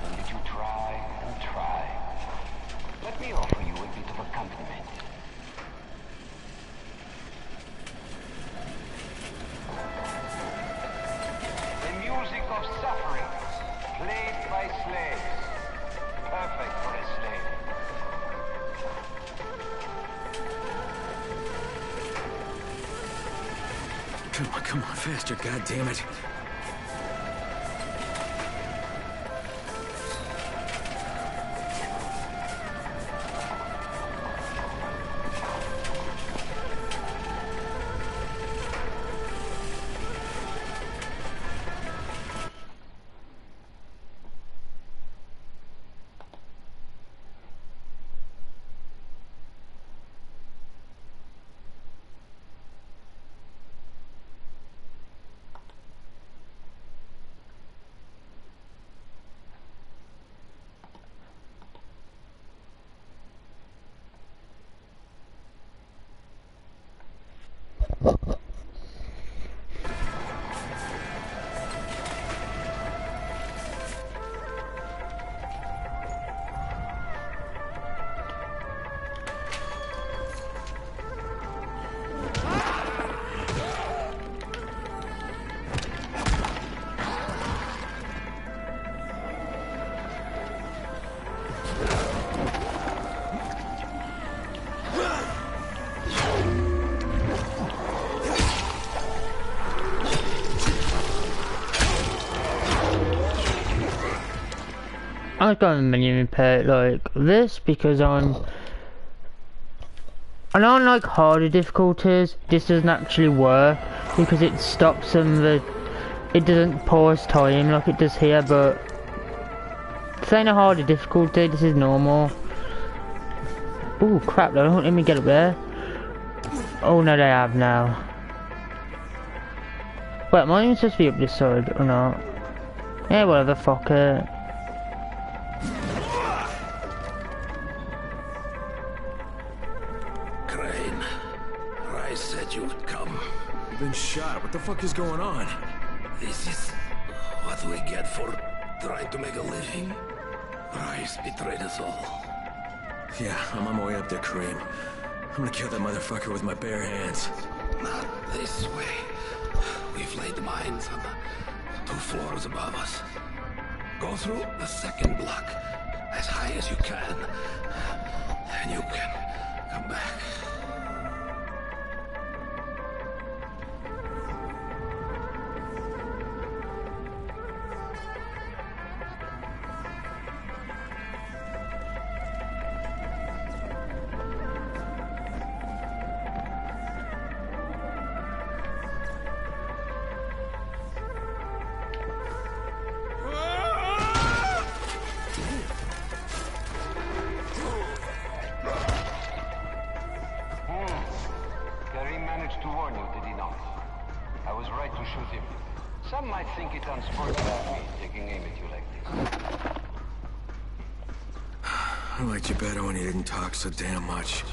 And did you try and try? Let me offer you a bit of accompaniment. The music of suffering, played by slaves. Perfect for a slave.
Come on, faster, goddammit.
I've got a menu pair like this because and on like harder difficulties this doesn't actually work because it stops some of the, it doesn't pause time like it does here, but saying a harder difficulty, this is normal. Ooh crap, they don't let me get up there. Oh no, they have now. Wait, am I even supposed to be up this side or not? Yeah, whatever, fuck it.
Crane, Rais said you would come.
You've been shot. What the fuck is going on?
This is what we get for trying to make a living. Rais betrayed us all.
Yeah, I'm on my way up there, Kareem. I'm gonna kill that motherfucker with my bare hands.
Not this way. We've laid mines on the 2 floors above us. Go through the second block as high as you can, and you can come back.
To warn you, did he not? I was right to shoot him. Some might think it unsportsmanlike of me, taking aim at you like this.
I liked you better when you didn't talk so damn much.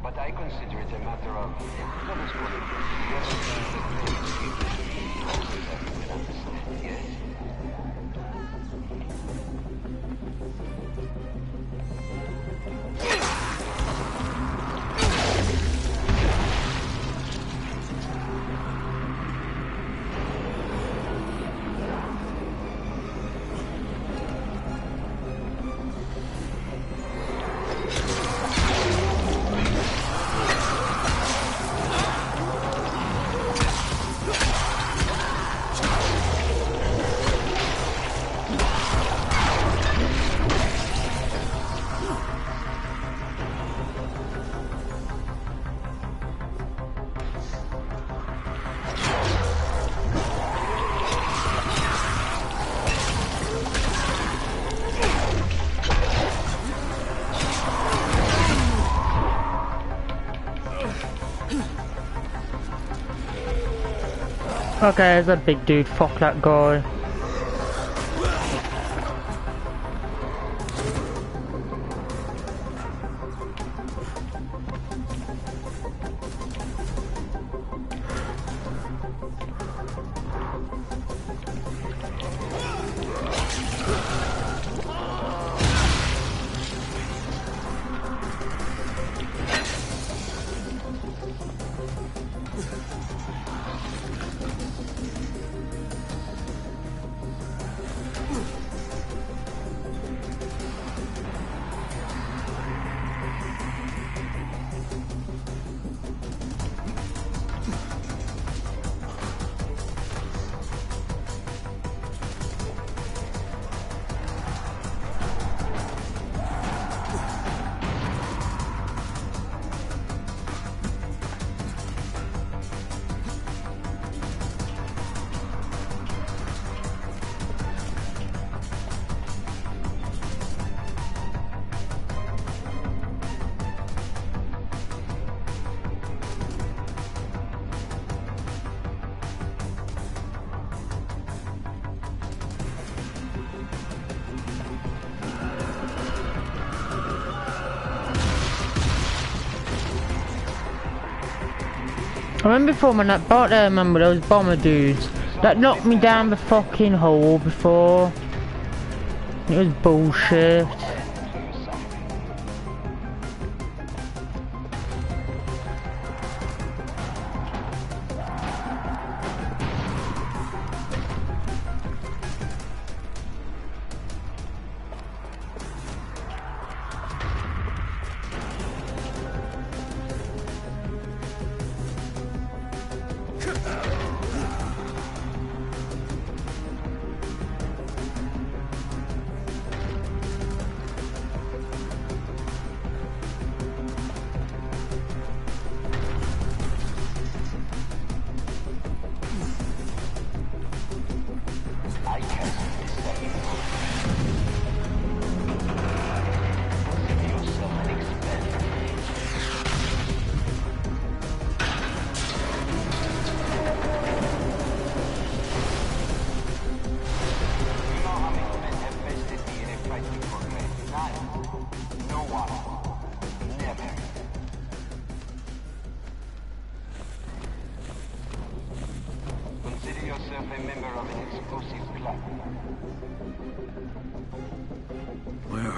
But I consider it a matter of... Let us put it. Yes?
Okay, there's a big dude, fuck that guy. I remember before when that bot there, remember those bomber dudes that knocked me down the fucking hole before. It was bullshit.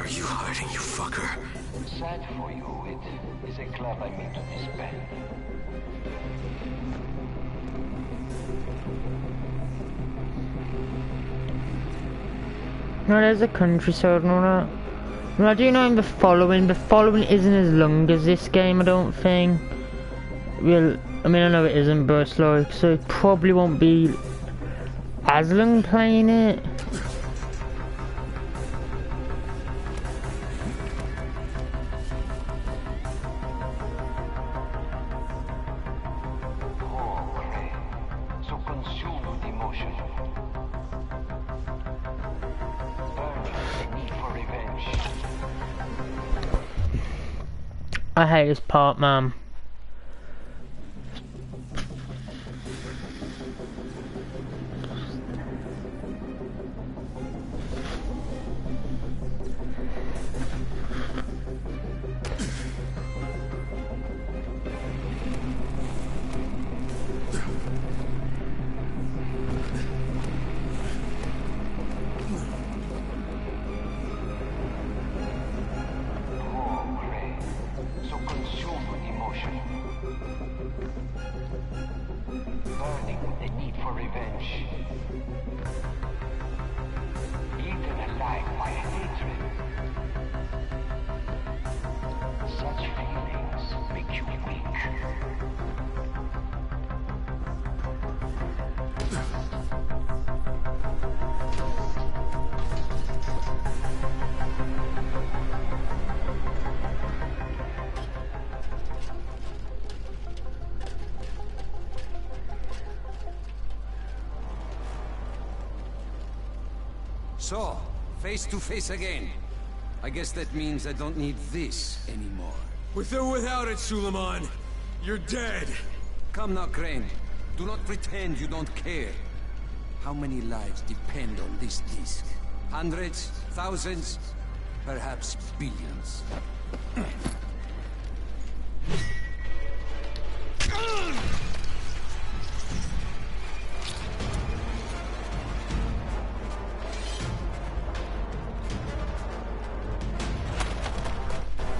are you hiding, you fucker?
Sad for you, it is a club I mean to disband.
No, there's a countryside and all that. Well, I do know in the following isn't as long as this game, I don't think. Well, I mean, I know it isn't, but it's like, so it probably won't be as long playing it. I hate this part, man.
So, face to face again. I guess that means I don't need this anymore.
With or without it, Suleiman, you're dead.
Come now, Crane. Do not pretend you don't care. How many lives depend on this disc? Hundreds? Thousands? Perhaps billions.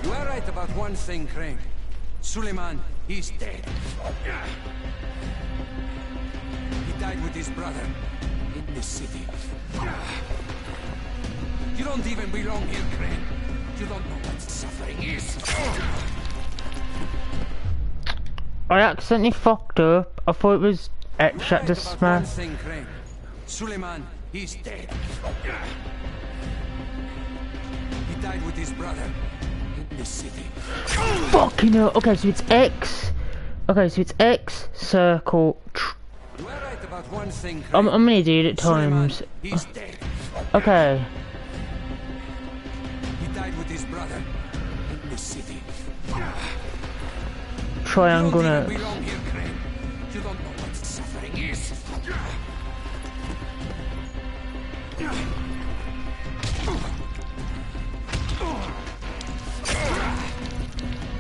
You are right about one thing, Crane. Suleiman, he's dead. He died with his brother in this city. You don't even belong here, Crane. You don't know what suffering is.
I accidentally fucked up. I thought it was extract to smash.
Suleiman, he's dead. He died with his brother in this city.
Fucking hell. Okay, so it's X. Okay, so it's X, circle.
You are right about one thing,
I'm an idiot at times.
He's dead.
Okay.
He died with his brother in this city.
Triangle
You don't
X.
even belong here, Crane. You don't know what suffering is.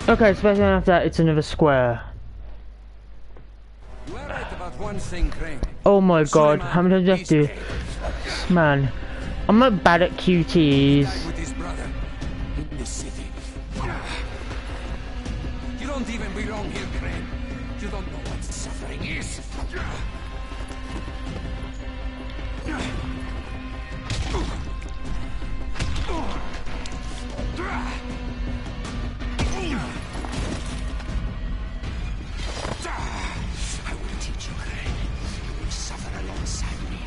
Okay, so basically after that, it's another square.
You are right about one thing, Crane.
Oh my god, how many times do you have to do? Man, I'm not bad at QTEs.
With his brother in this city. You don't even belong here, Crane. You don't know what suffering is. I will teach you, Crane. You will suffer alongside me.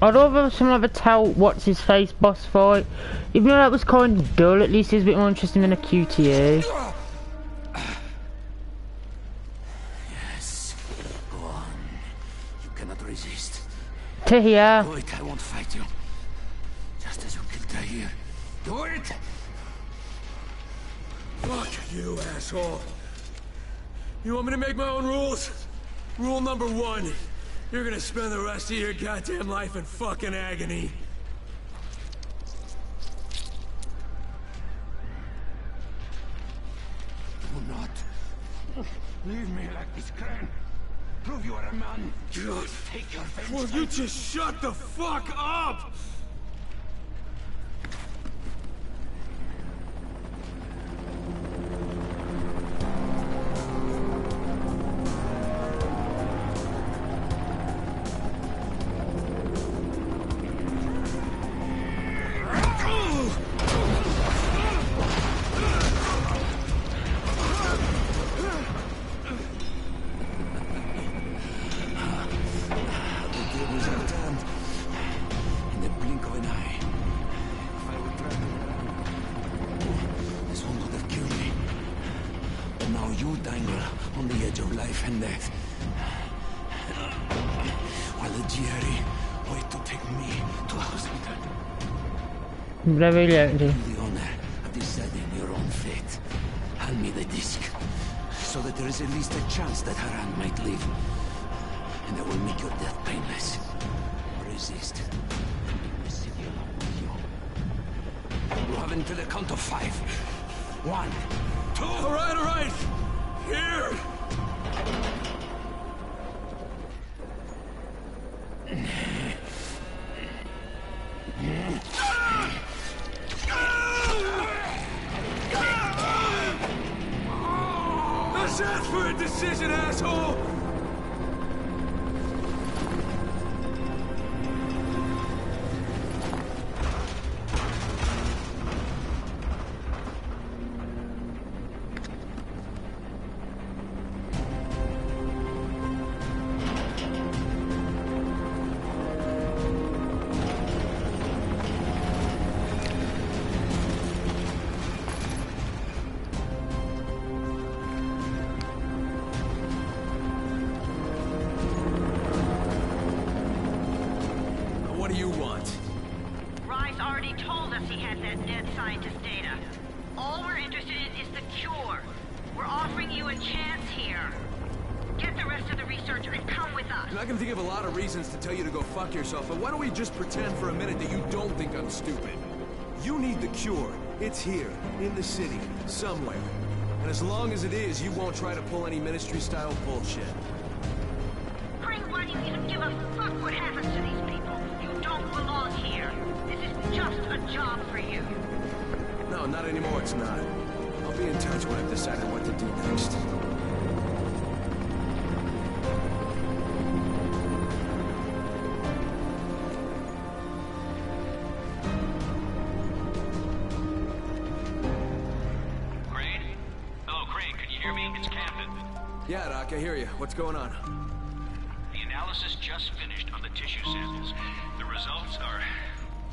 I'd rather someone have a tell what's his face boss fight. Even though that was kind of dull, at least it's a bit more interesting than a QTE.
Yes. Go on. You cannot resist.
To here.
Do it, I won't fight you. Just as you killed Tahir. Do it!
Fuck you, asshole. You want me to make my own rules? Rule number 1. You're gonna spend the rest of your goddamn life in fucking agony.
Do not
Leave me like this, Crane. Prove you are a man.
God.
Take your vengeance.
Will you just shut the fuck up?
Breve
the honor of deciding your own fate. Hand me the disc, so that there is at least a chance that Haran might live. And I will make your death painless. Resist. The city along with you. You have until the count of 5. 1, 2.
All right. Here. Let's ask for a decision, asshole! Yourself, but why don't we just pretend for a minute that you don't think I'm stupid? You need the cure. It's here, in the city, somewhere. And as long as it is, you won't try to pull any ministry-style bullshit.
Crane, why do you even give a fuck what happens to these people? You don't belong here. This is just a job for you.
No, not anymore, it's not. I'll be in touch when I've decided what to do next.
Yeah, Doc, I hear you. What's going on?
The analysis just finished on the tissue samples. The results are...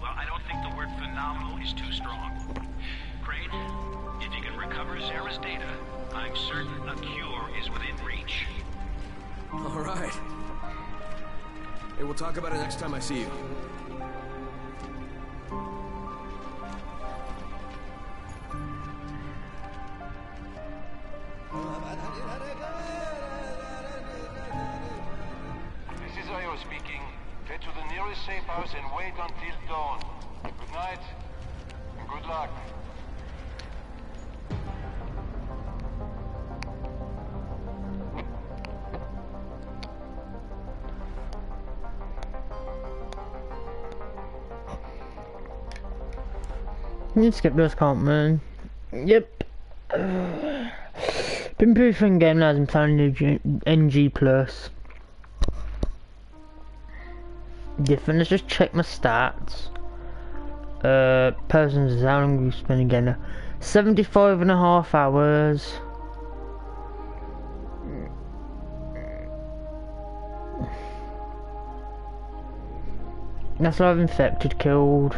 well, I don't think the word phenomenal is too strong. Crane, if you can recover Zara's data, I'm certain a cure is within reach.
All right. Hey, we'll talk about it next time I see you.
Speaking. Get to the nearest safe house and wait until dawn. Good night, and good luck.
You skip this comp, man. Yep. Been pretty fun game now. I'm playing NG Plus. Different. Let's just check my stats. Person's how long we've spent again. 75.5 hours. That's a lot of infected killed.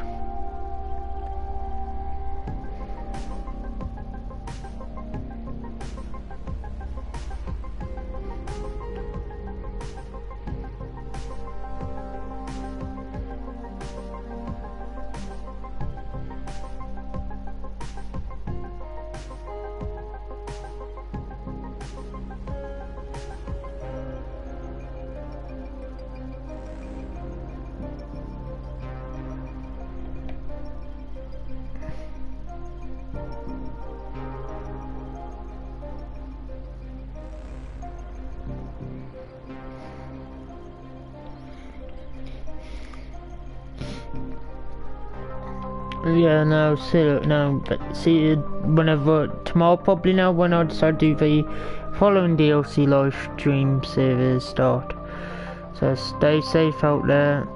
Yeah, no, see, no, but see, whenever, tomorrow probably now, when I decide to do the following DLC live stream servers start. So stay safe out there.